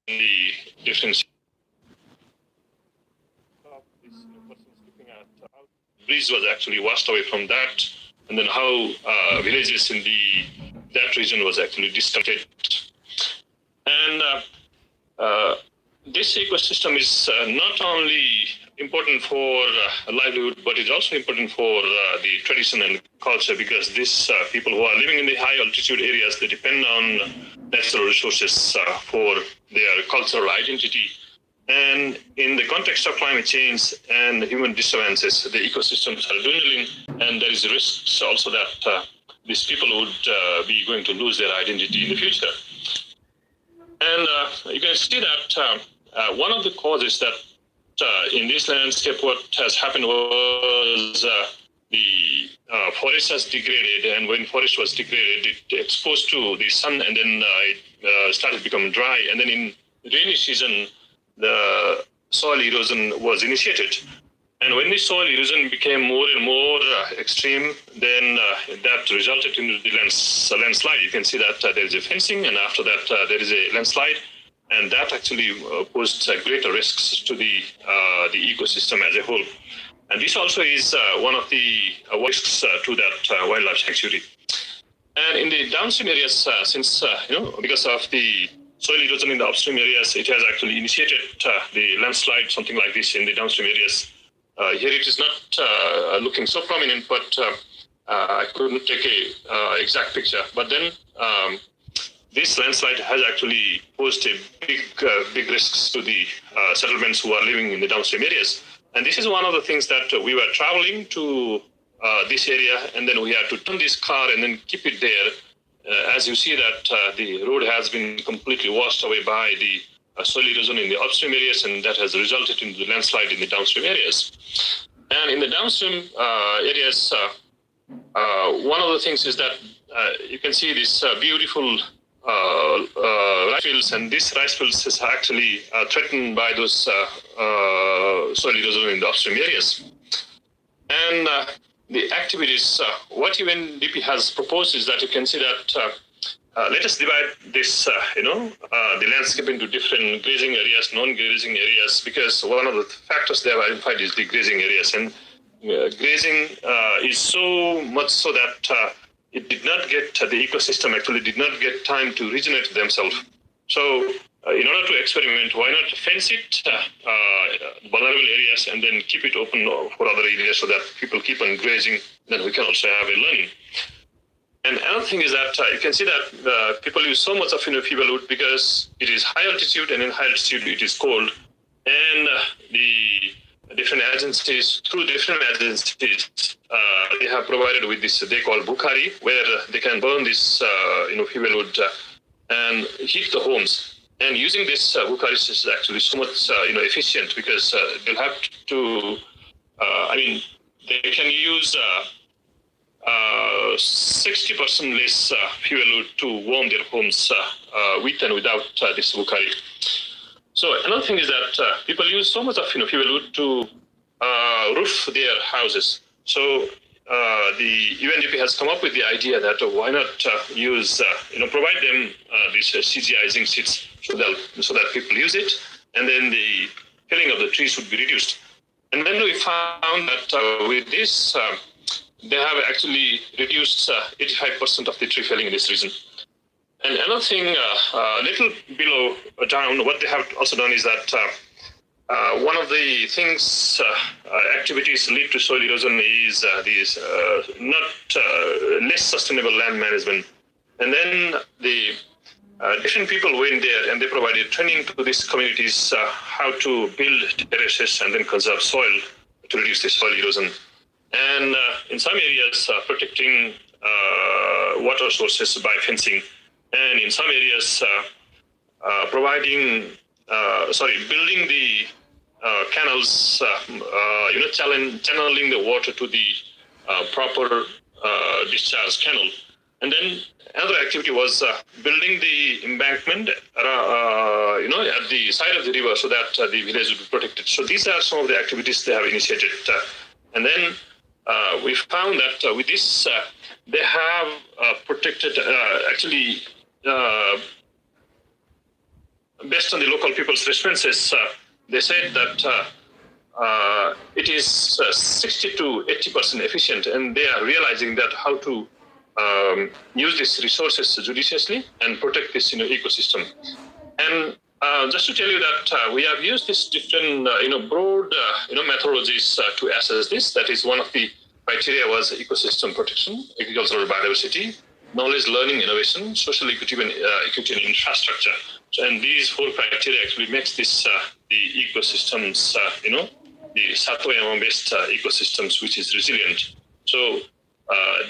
the difference. This person is looking at how the breeze was actually washed away from that, and then how villages in that region was actually disrupted. And this ecosystem is not only important for livelihood, but it's also important for the tradition and culture, because these people who are living in the high altitude areas, they depend on natural resources for their cultural identity. And in the context of climate change and human disturbances, the ecosystems are dwindling, and there is risks also that these people would be going to lose their identity in the future. And you can see that one of the causes that in this landscape, what has happened was the forest has degraded, and when forest was degraded, it exposed to the sun, and then it started to become dry, and then in rainy season, the soil erosion was initiated. And when the soil erosion became more and more extreme, then that resulted in the landslide. You can see that there is a fencing, and after that there is a landslide, and that actually posed greater risks to the ecosystem as a whole. And this also is one of the risks to that wildlife sanctuary. And in the downstream areas, since because of the soil erosion in the upstream areas, it has actually initiated the landslide, something like this in the downstream areas. Here it is not looking so prominent, but I couldn't take a exact picture. But then this landslide has actually posed a big risks to the settlements who are living in the downstream areas. And this is one of the things that we were traveling to this area, and then we had to turn this car and then keep it there. As you see that the road has been completely washed away by the soil erosion in the upstream areas, and that has resulted in the landslide in the downstream areas. And in the downstream areas, one of the things is that you can see this beautiful rice fields, and this rice fields is actually threatened by those soil erosion in the upstream areas. And the activities, what UNDP has proposed is that you can see that let us divide this, the landscape into different grazing areas, non-grazing areas, because one of the factors they have identified is the grazing areas. And grazing is so much so that it did not get, the ecosystem actually did not get time to regenerate themselves. So in order to experiment, why not fence it, vulnerable areas, and then keep it open for other areas so that people keep on grazing, then we can also have a learning. And another thing is that you can see that people use so much of fuel wood because it is high altitude, and in high altitude it is cold. And the different agencies, through different agencies, they have provided with this they call bukhari, where they can burn this fuel wood and heat the homes. And using this bukhari is actually so much efficient because they'll have to, they can use 60% less fuel wood to warm their homes with and without this bukhari. So another thing is that people use so much of fuel wood to roof their houses. So the UNDP has come up with the idea that why not use, provide them these CGI zinc sheets so that people use it, and then the felling of the trees would be reduced. And then we found that with this, they have actually reduced 85% of the tree felling in this region. And another thing, a little below down, what they have also done is that one of the things, activities lead to soil erosion is these less sustainable land management. And then the different people went there and they provided training to these communities how to build terraces and then conserve soil to reduce the soil erosion. And in some areas, protecting water sources by fencing. And in some areas, building the canals, channeling the water to the proper discharge canal. And then another activity was building the embankment, at the side of the river so that the village would be protected. So these are some of the activities they have initiated. And then we found that with this, they have protected, based on the local people's responses, they said that it is 60 to 80% efficient, and they are realizing that how to use these resources judiciously and protect this ecosystem. And just to tell you that we have used this different broad methodologies to assess this. That is, one of the criteria was ecosystem protection, agricultural biodiversity, knowledge, learning, innovation, social equity, and infrastructure. So, and these four criteria actually makes this the ecosystems, the Satoyama-based ecosystems, which is resilient. So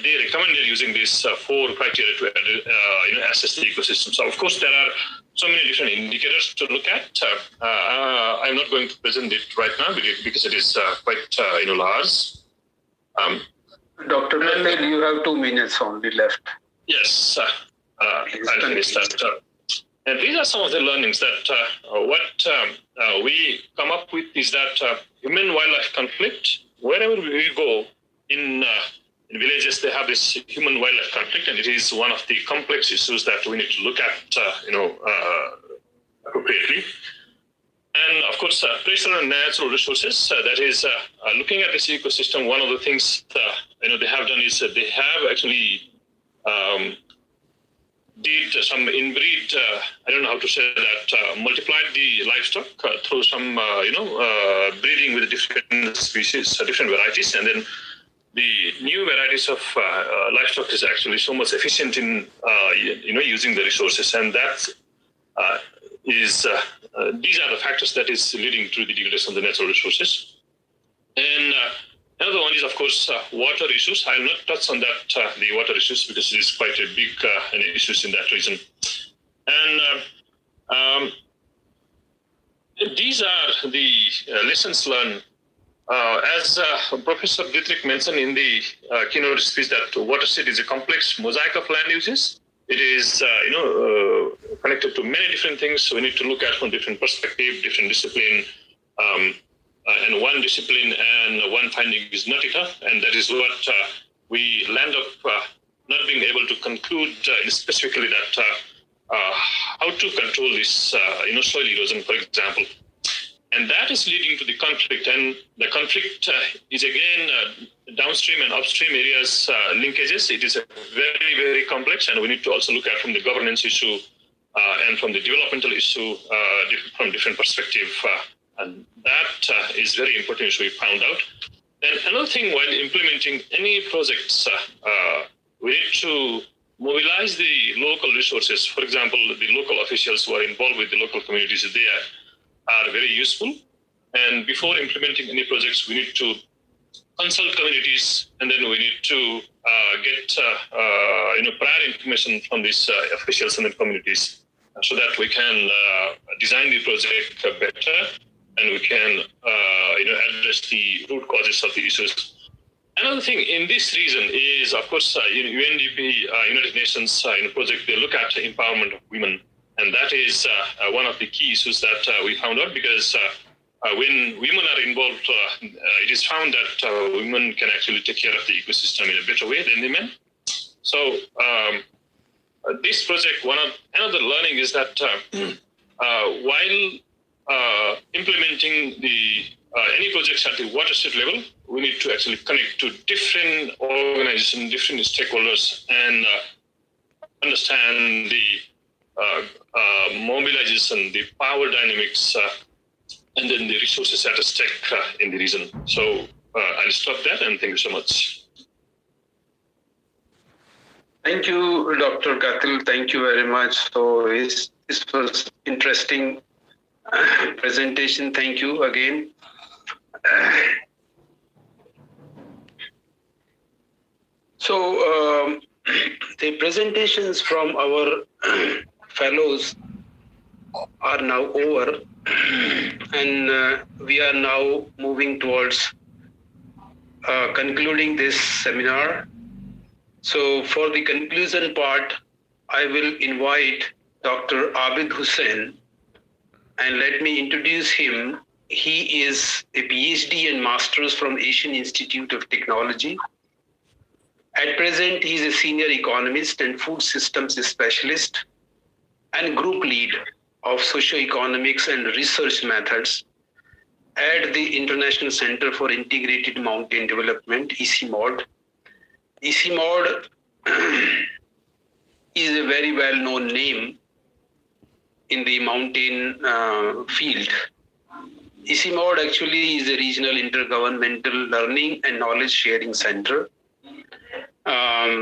they recommended using these four criteria to assess the ecosystem. So of course there are so many different indicators to look at. I'm not going to present it right now because it is quite large. Dr. Mendel, you have 2 minutes only left. Yes, I'll finish that. And these are some of the learnings that what we come up with is that human-wildlife conflict, wherever we go in villages, they have this human-wildlife conflict, and it is one of the complex issues that we need to look at, appropriately. And of course, pressure on natural resources, that is looking at this ecosystem. One of the things they have done is they have actually did some inbreed, I don't know how to say that, multiplied the livestock through some, breeding with different species, different varieties. And then the new varieties of livestock is actually so much efficient in, using the resources. And that is, these are the factors that is leading to the degradation of the natural resources. And another one is, of course, water issues. I will not touch on that, the water issues, because it is quite a big issues in that region. And these are the lessons learned. As Professor Dietrich mentioned in the keynote speech, that watershed is a complex mosaic of land uses. It is, connected to many different things. So we need to look at from different perspective, different discipline, and one discipline and one finding is not enough. And that is what we land up not being able to conclude specifically that how to control this, soil erosion, for example. And that is leading to the conflict. And the conflict is again downstream and upstream areas linkages. It is a very, very complex, and we need to also look at from the governance issue and from the developmental issue from different perspective. And that is very important issue we found out. And another thing, while implementing any projects, we need to mobilize the local resources. For example, the local officials who are involved with the local communities, they are very useful. And before implementing any projects, we need to consult communities, and then we need to get prior information from these officials and the communities, so that we can design the project better, and we can address the root causes of the issues. Another thing in this region is, of course, UNDP, United Nations project, they look at empowerment of women. And that is one of the key issues that we found out, because when women are involved, it is found that women can actually take care of the ecosystem in a better way than the men. So this project, another learning is that while implementing any projects at the watershed level, we need to actually connect to different organizations, different stakeholders, and understand the mobilization, the power dynamics, and then the resources at stake in the region. So I'll stop there, and thank you so much. Thank you, Dr. Katil. Thank you very much. So this was interesting presentation. Thank you again. So the presentations from our fellows are now over, and we are now moving towards concluding this seminar. So for the conclusion part, I will invite Dr. Abid Hussain, and let me introduce him. He is a PhD and Master's from Asian Institute of Technology. At present, he is a senior economist and food systems specialist and group lead of socioeconomics and research methods at the International Center for Integrated Mountain Development, ICIMOD. ICIMOD is a very well-known name in the mountain field. ICIMOD actually is a regional intergovernmental learning and knowledge sharing center,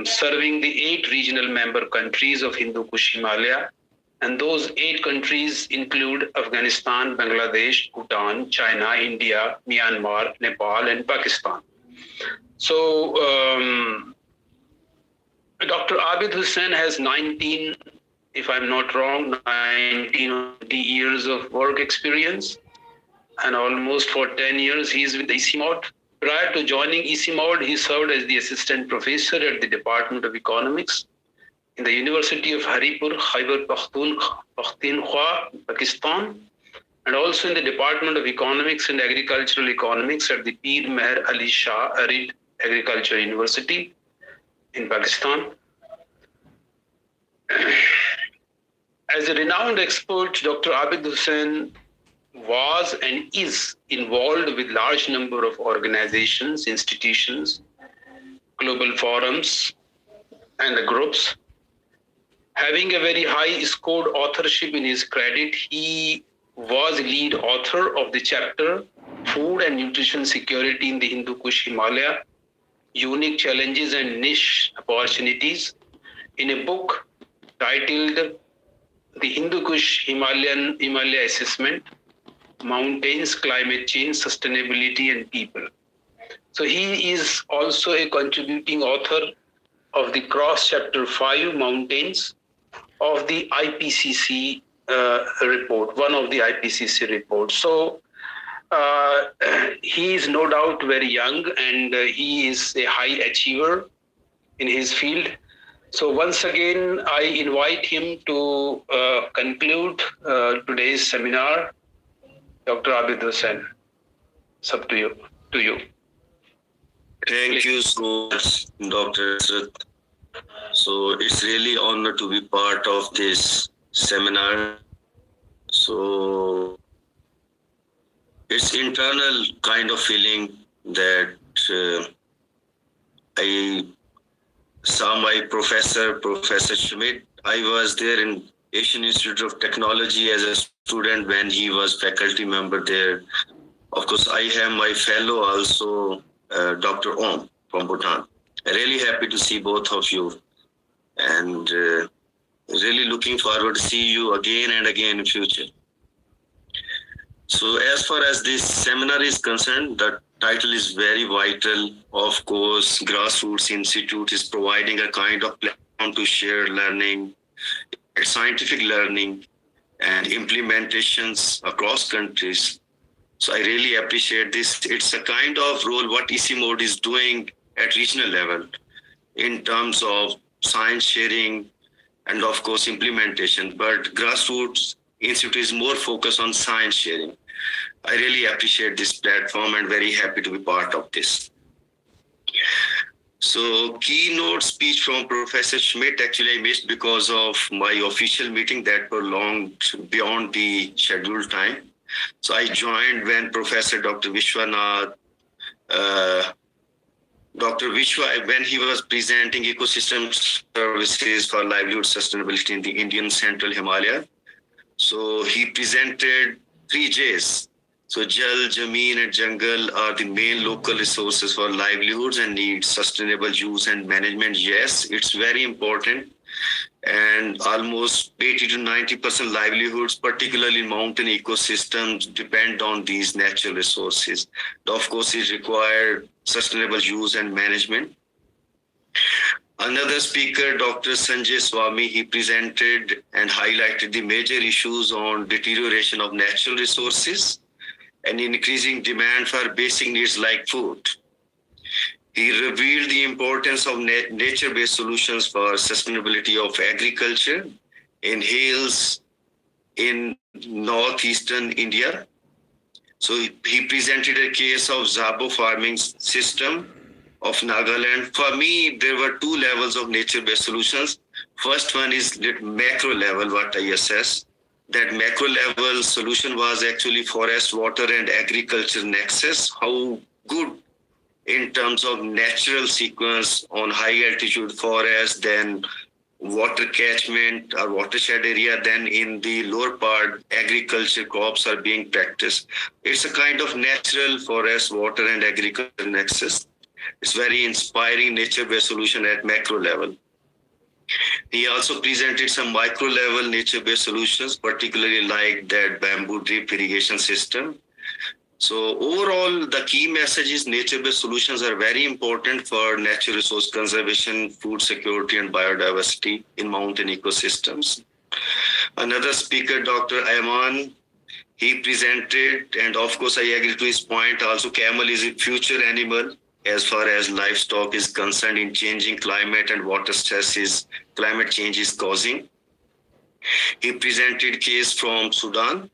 serving the 8 regional member countries of Hindu Kush Himalaya. And those 8 countries include Afghanistan, Bangladesh, Bhutan, China, India, Myanmar, Nepal, and Pakistan. So Dr. Abid Hussain has 19, if I'm not wrong, 20 years of work experience. And almost for 10 years, he's with ICIMOD. Prior to joining ICIMOD, he served as the assistant professor at the Department of Economics in the University of Haripur, Khyber Pakhtunkhwa, Pakistan, and also in the Department of Economics and Agricultural Economics at the Pir Meher Ali Shah Arid Agriculture University in Pakistan. As a renowned expert, Dr. Abid Hussain was and is involved with large number of organizations, institutions, global forums, and the groups. Having a very high scored authorship in his credit, he was lead author of the chapter Food and Nutrition Security in the Hindu Kush Himalaya, Unique Challenges and Niche Opportunities, in a book titled The Hindu Kush Himalaya Assessment, Mountains, Climate Change, Sustainability and People. So he is also a contributing author of the cross chapter 5 Mountains of the IPCC report, one of the IPCC reports. So he is no doubt very young, and he is a high achiever in his field. So once again, I invite him to conclude today's seminar. Dr. Abid Hussain, it's up to you. Thank you so much, Dr. Nasrat. So it's really honor to be part of this seminar. So it's internal kind of feeling that I saw my Professor Schmidt. I was there in Asian Institute of Technology as a student when he was faculty member there. Of course, I have my fellow also, Dr. Om from Bhutan. Really happy to see both of you, and really looking forward to see you again and again in future. So as far as this seminar is concerned, the title is very vital. Of course, Grassroots Institute is providing a kind of platform to share learning, scientific learning, and implementations across countries. So I really appreciate this. It's a kind of role what ECMOD is doing at regional level in terms of science sharing and of course implementation. But Grassroots Institute is more focused on science sharing. I really appreciate this platform and very happy to be part of this. So keynote speech from Professor Schmidt, actually I missed because of my official meeting that prolonged beyond the scheduled time. So I joined when Professor Dr. Vishwanath, when he was presenting ecosystem services for livelihood sustainability in the Indian Central Himalaya. So he presented 3 J's. So Jal, Jameen and Jungle are the main local resources for livelihoods and needs sustainable use and management. Yes, it's very important. And almost 80 to 90% livelihoods, particularly in mountain ecosystems, depend on these natural resources. Of course, it requires sustainable use and management. Another speaker, Dr. Sanjay Swami, he presented and highlighted the major issues on deterioration of natural resources and increasing demand for basic needs like food. He revealed the importance of nature-based solutions for sustainability of agriculture in hills in northeastern India. So he presented a case of Zabo farming system of Nagaland. For me, there were 2 levels of nature-based solutions. First one is the macro level, what I assess. That macro level solution was actually forest, water, and agriculture nexus. How good in terms of natural sequence on high altitude forest, then water catchment or watershed area, then in the lower part, agriculture crops are being practiced. It's a kind of natural forest, water, and agriculture nexus. It's very inspiring nature-based solution at macro level. He also presented some micro level nature-based solutions, particularly like that bamboo drip irrigation system. So overall, the key message is nature-based solutions are very important for natural resource conservation, food security, and biodiversity in mountain ecosystems. Another speaker, Dr. Ayman, he presented, and of course I agree to his point, also camel is a future animal as far as livestock is concerned in changing climate and water stresses climate change is causing. He presented case from Sudan.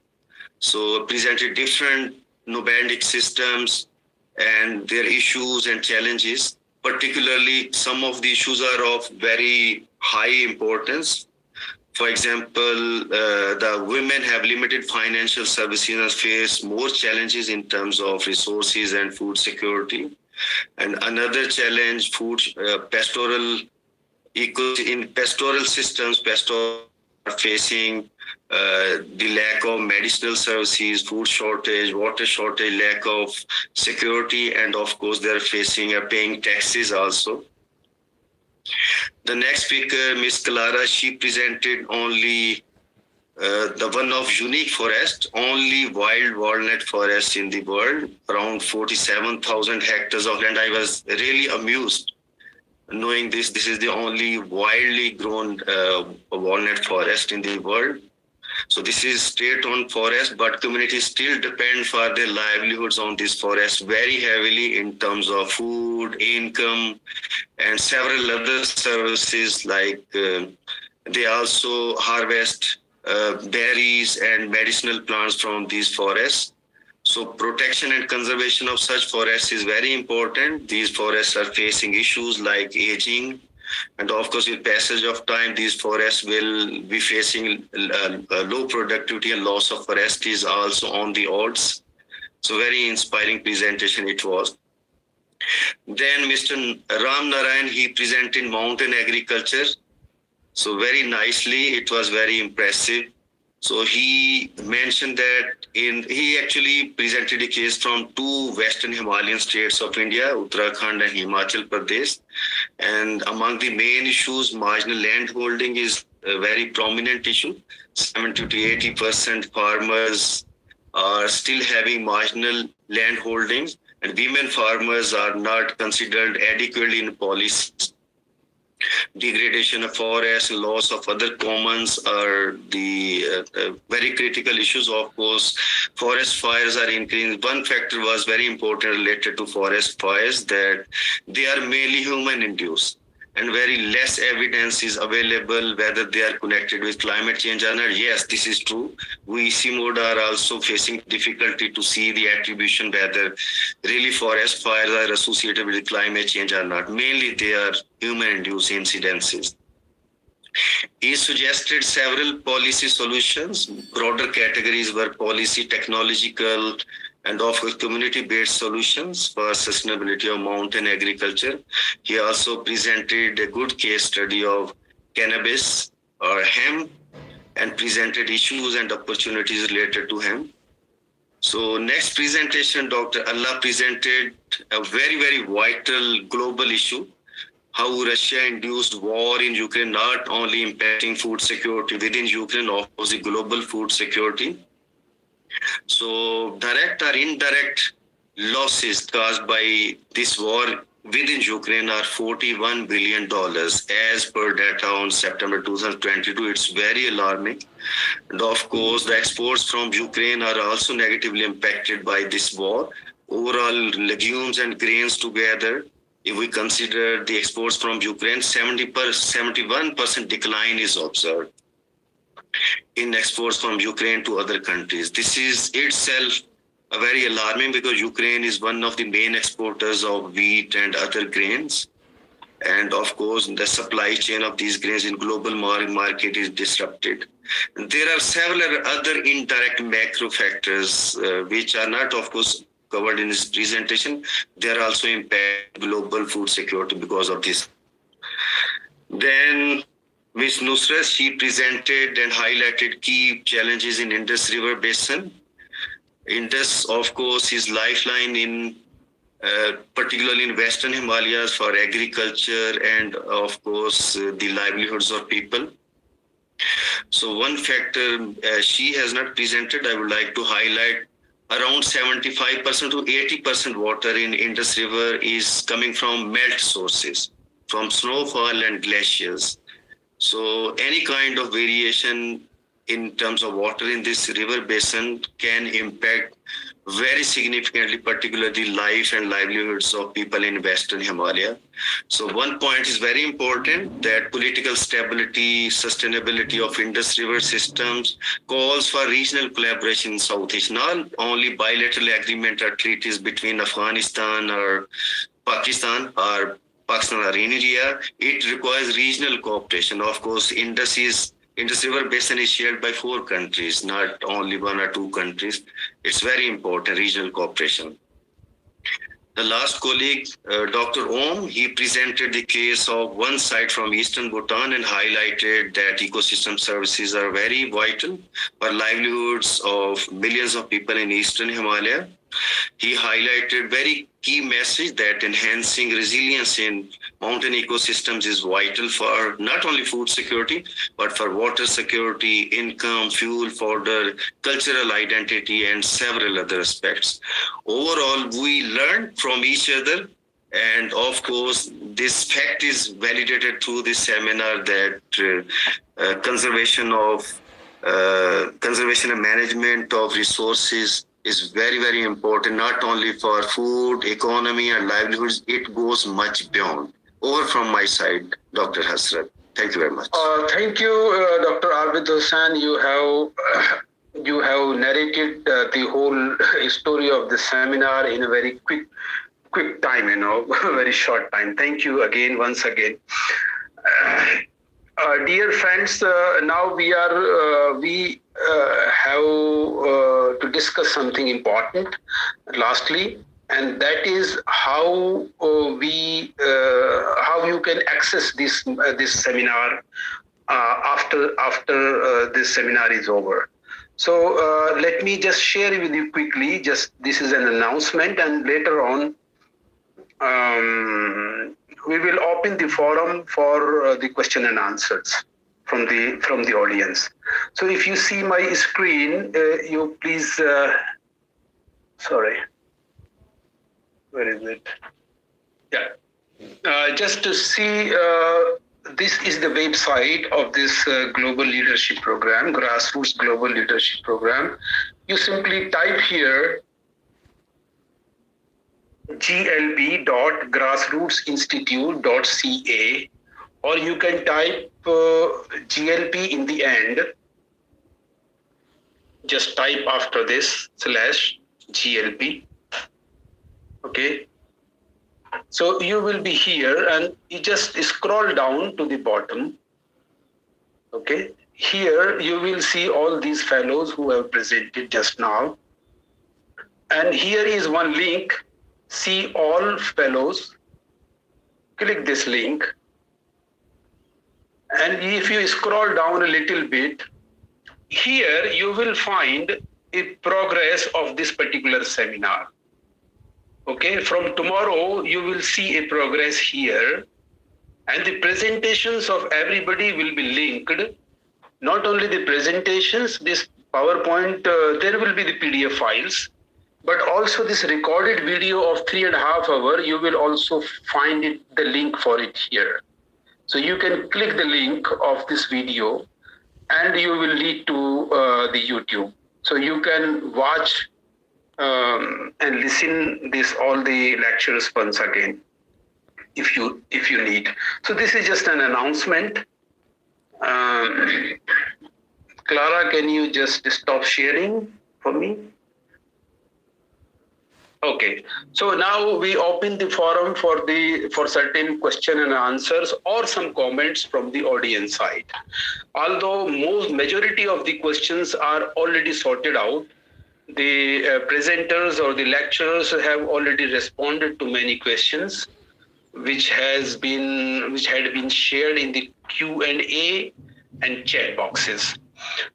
So presented different nomadic systems and their issues and challenges. Particularly, some of the issues are of very high importance. For example, the women have limited financial services and face more challenges in terms of resources and food security. And another challenge, in pastoral systems, are facing the lack of medicinal services, food shortage, water shortage, lack of security, and of course they're facing paying taxes also. The next speaker, Miss Clara, she presented only the one of unique forest, only wild walnut forest in the world, around 47,000 hectares of land. I was really amused knowing this is the only wildly grown walnut forest in the world. So this is state-owned forest, but communities still depend for their livelihoods on this forest very heavily in terms of food, income, and several other services like they also harvest berries and medicinal plants from these forests. So protection and conservation of such forests is very important. These forests are facing issues like aging, and of course, with passage of time, these forests will be facing low productivity, and loss of forest is also on the odds. So very inspiring presentation it was. Then Mr. Ram Narayan, he presented mountain agriculture. So very nicely, it was very impressive. So he mentioned that he actually presented a case from two Western Himalayan states of India, Uttarakhand and Himachal Pradesh. And among the main issues, marginal land holding is a very prominent issue. 70 to 80% farmers are still having marginal land holdings, and women farmers are not considered adequately in policies. Degradation of forests, loss of other commons are the very critical issues. Of course, forest fires are increasing. One factor was very important related to forest fires, that they are mainly human-induced, and very less evidence is available whether they are connected with climate change or not. Yes, this is true. We CMOD are also facing difficulty to see the attribution whether really forest fires are associated with climate change or not. Mainly they are human-induced incidences. He suggested several policy solutions. Broader categories were policy, technological, and of course community-based solutions for sustainability of mountain agriculture. He also presented a good case study of cannabis or hemp, and presented issues and opportunities related to hemp. So next presentation, Dr. Allah presented a very, very vital global issue, how Russia-induced war in Ukraine not only impacting food security within Ukraine, also global food security. So direct or indirect losses caused by this war within Ukraine are $41 billion as per data on September 2022. It's very alarming. And of course, the exports from Ukraine are also negatively impacted by this war. Overall, legumes and grains together, if we consider the exports from Ukraine, 71% decline is observed in exports from Ukraine to other countries. This is itself very alarming because Ukraine is one of the main exporters of wheat and other grains. And of course, the supply chain of these grains in global market is disrupted. And there are several other indirect macro factors which are not, of course, covered in this presentation. They are also impact global food security because of this. Then Ms. Nusrat, she presented and highlighted key challenges in Indus River Basin. Indus, of course, is lifeline in particularly in Western Himalayas for agriculture and, of course, the livelihoods of people. So one factor she has not presented, I would like to highlight, around 75% to 80% water in Indus River is coming from melt sources, from snowfall and glaciers. So any kind of variation in terms of water in this river basin can impact very significantly, particularly life and livelihoods of people in Western Himalaya. So one point is very important, that political stability, sustainability of Indus River systems calls for regional collaboration in Southeast, not only bilateral agreement or treaties between Afghanistan or Pakistan or India. It requires regional cooperation. Of course, Indus River Basin is shared by 4 countries, not only 1 or 2 countries. It's very important, regional cooperation. The last colleague, Dr. Om, he presented the case of one site from Eastern Bhutan and highlighted that ecosystem services are very vital for livelihoods of millions of people in Eastern Himalaya. He highlighted very key message that enhancing resilience in mountain ecosystems is vital for not only food security, but for water security, income, fuel, fodder, cultural identity, and several other aspects. Overall, we learned from each other. And of course, this fact is validated through this seminar that conservation of conservation and management of resources is very, very important, not only for food, economy, and livelihoods. It goes much beyond. Over from my side, Dr. Hasrat. Thank you very much. Thank you, Dr. Abid Hussain. You have narrated the whole story of the seminar in a very quick time, very short time. Thank you again, once again. Dear friends, now we have to discuss something important lastly, and that is how you can access this seminar after this seminar is over. So let me just share with you quickly. This is an announcement, and later on we will open the forum for the question and answers from the audience. So if you see my screen, you please. Sorry, where is it? Yeah, just to see. This is the website of this Global Leadership Program, Grassroots Global Leadership Program. You simply type here glp.grassrootsinstitute.ca, or you can type GLP in the end. Just type after this /GLP. Okay. So you will be here, and you just scroll down to the bottom. Okay. Here you will see all these fellows who have presented just now. And here is one link. See all fellows. Click this link. And if you scroll down a little bit, here you will find a progress of this particular seminar. Okay, from tomorrow you will see a progress here, and the presentations of everybody will be linked. Not only the presentations, this PowerPoint, there will be the PDF files, but also this recorded video of 3.5 hours, you will also find the link for it here. So you can click the link of this video and you will lead to the YouTube. So you can watch and listen all the lectures once again if you need. So this is just an announcement. Clara, can you just stop sharing for me? Okay, so now we open the forum for certain question and answers or some comments from the audience side. Although majority of the questions are already sorted out, the presenters or the lecturers have already responded to many questions, which had been shared in the Q&A and chat boxes.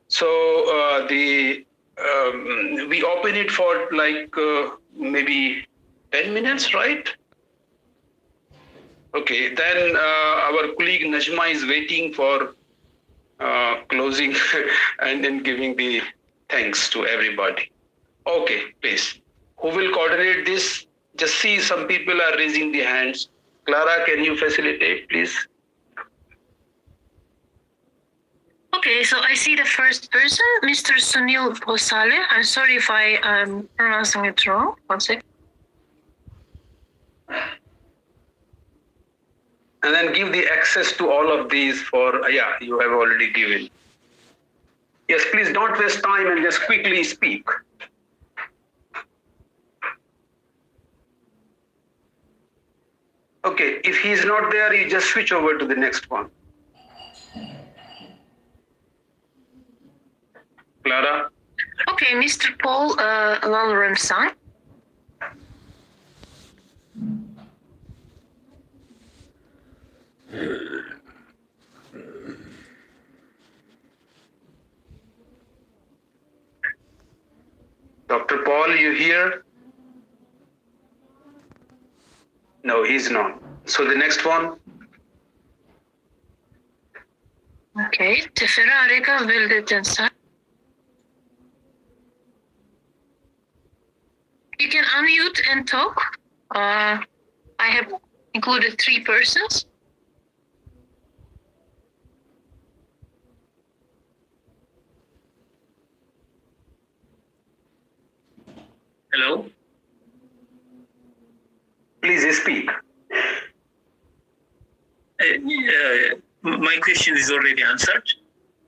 So we open it for like maybe 10 minutes, right? Okay, then our colleague Najma is waiting for closing and then giving the thanks to everybody. Okay, please. Who will coordinate this? Just see some people are raising the hands. Clara, can you facilitate, please? Okay, so I see the first person, Mr. Sunil Bosale. I'm sorry if I am pronouncing it wrong. One second. And then give the access to all of these for, you have already given. Yes, please don't waste time and just quickly speak. Okay, if he's not there, you just switch over to the next one. Clara? Okay, Mr. Paul Lalramsan. Dr. Paul, you here? No, he's not. So the next one? Okay, Tefera Areka Vildetensa. You can unmute and talk. I have included 3 persons. Hello? Please speak. My question is already answered,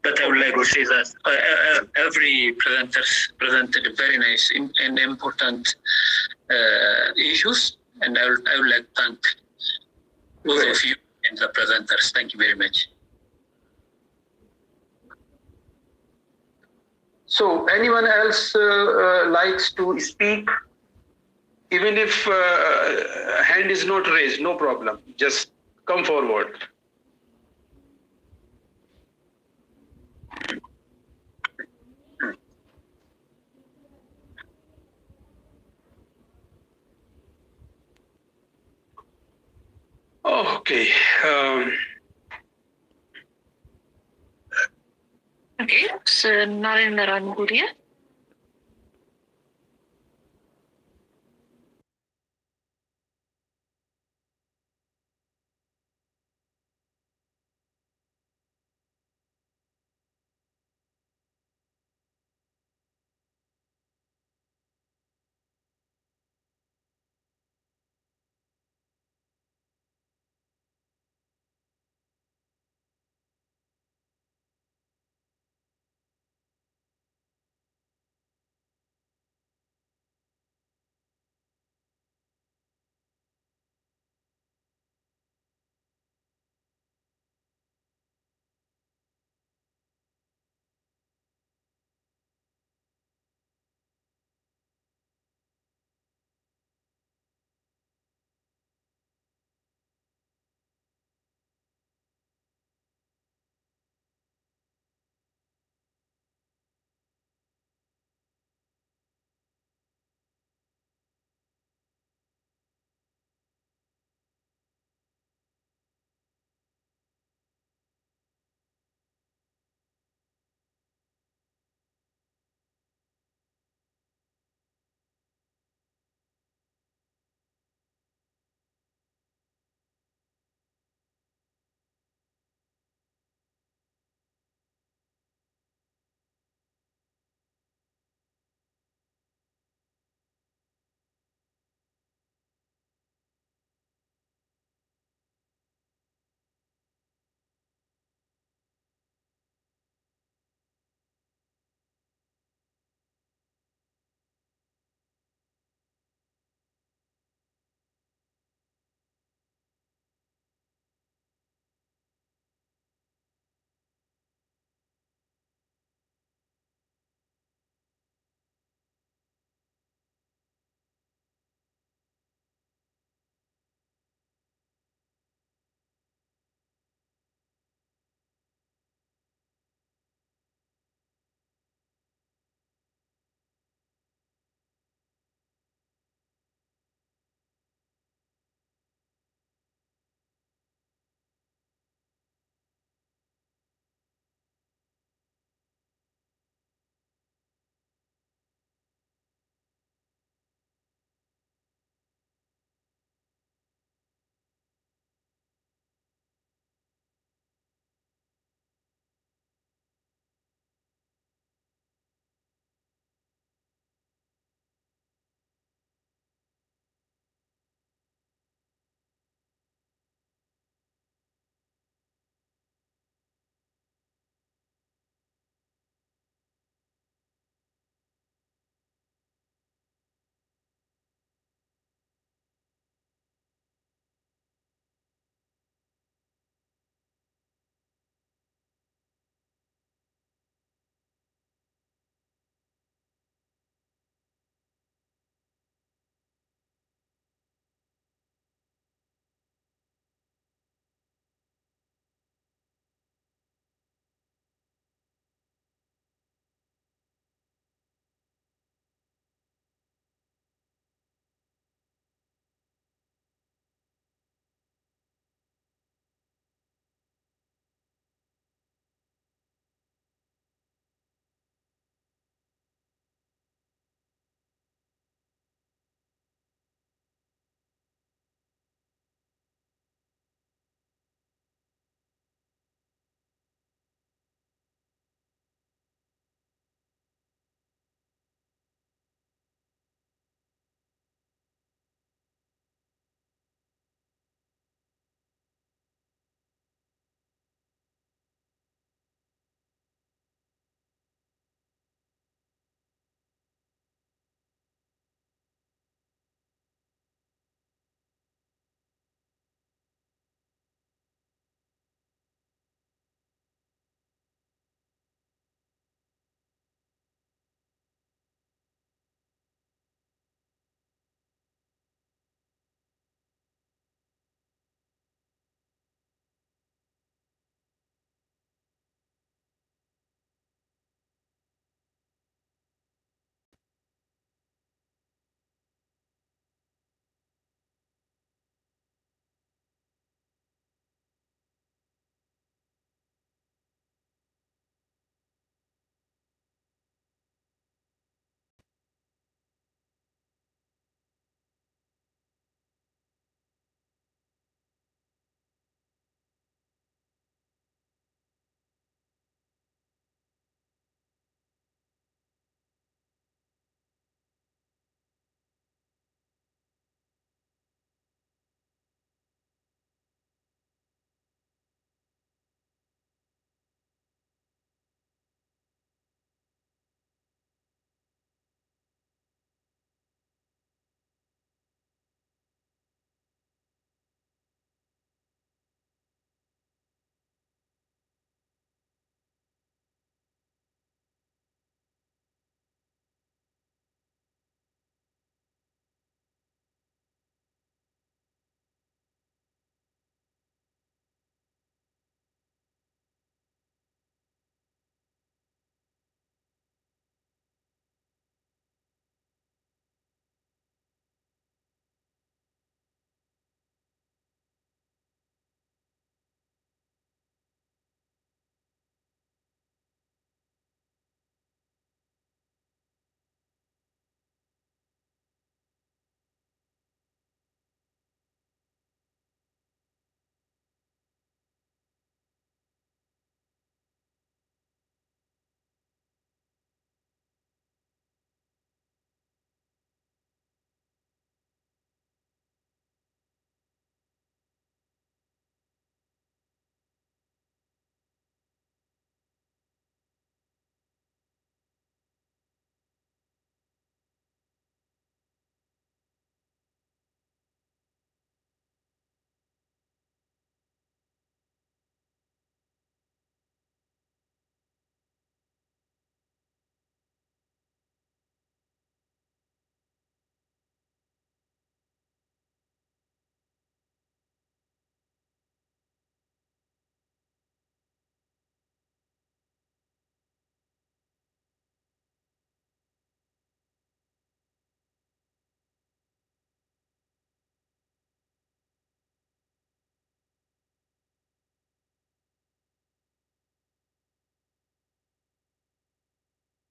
but I would like to say that every presenter presented very nice and important issues, and I would like to thank both of you and the presenters. Thank you very much. So anyone else likes to speak? Even if hand is not raised, no problem. Just come forward. Okay. Okay, so Narendranath Guria.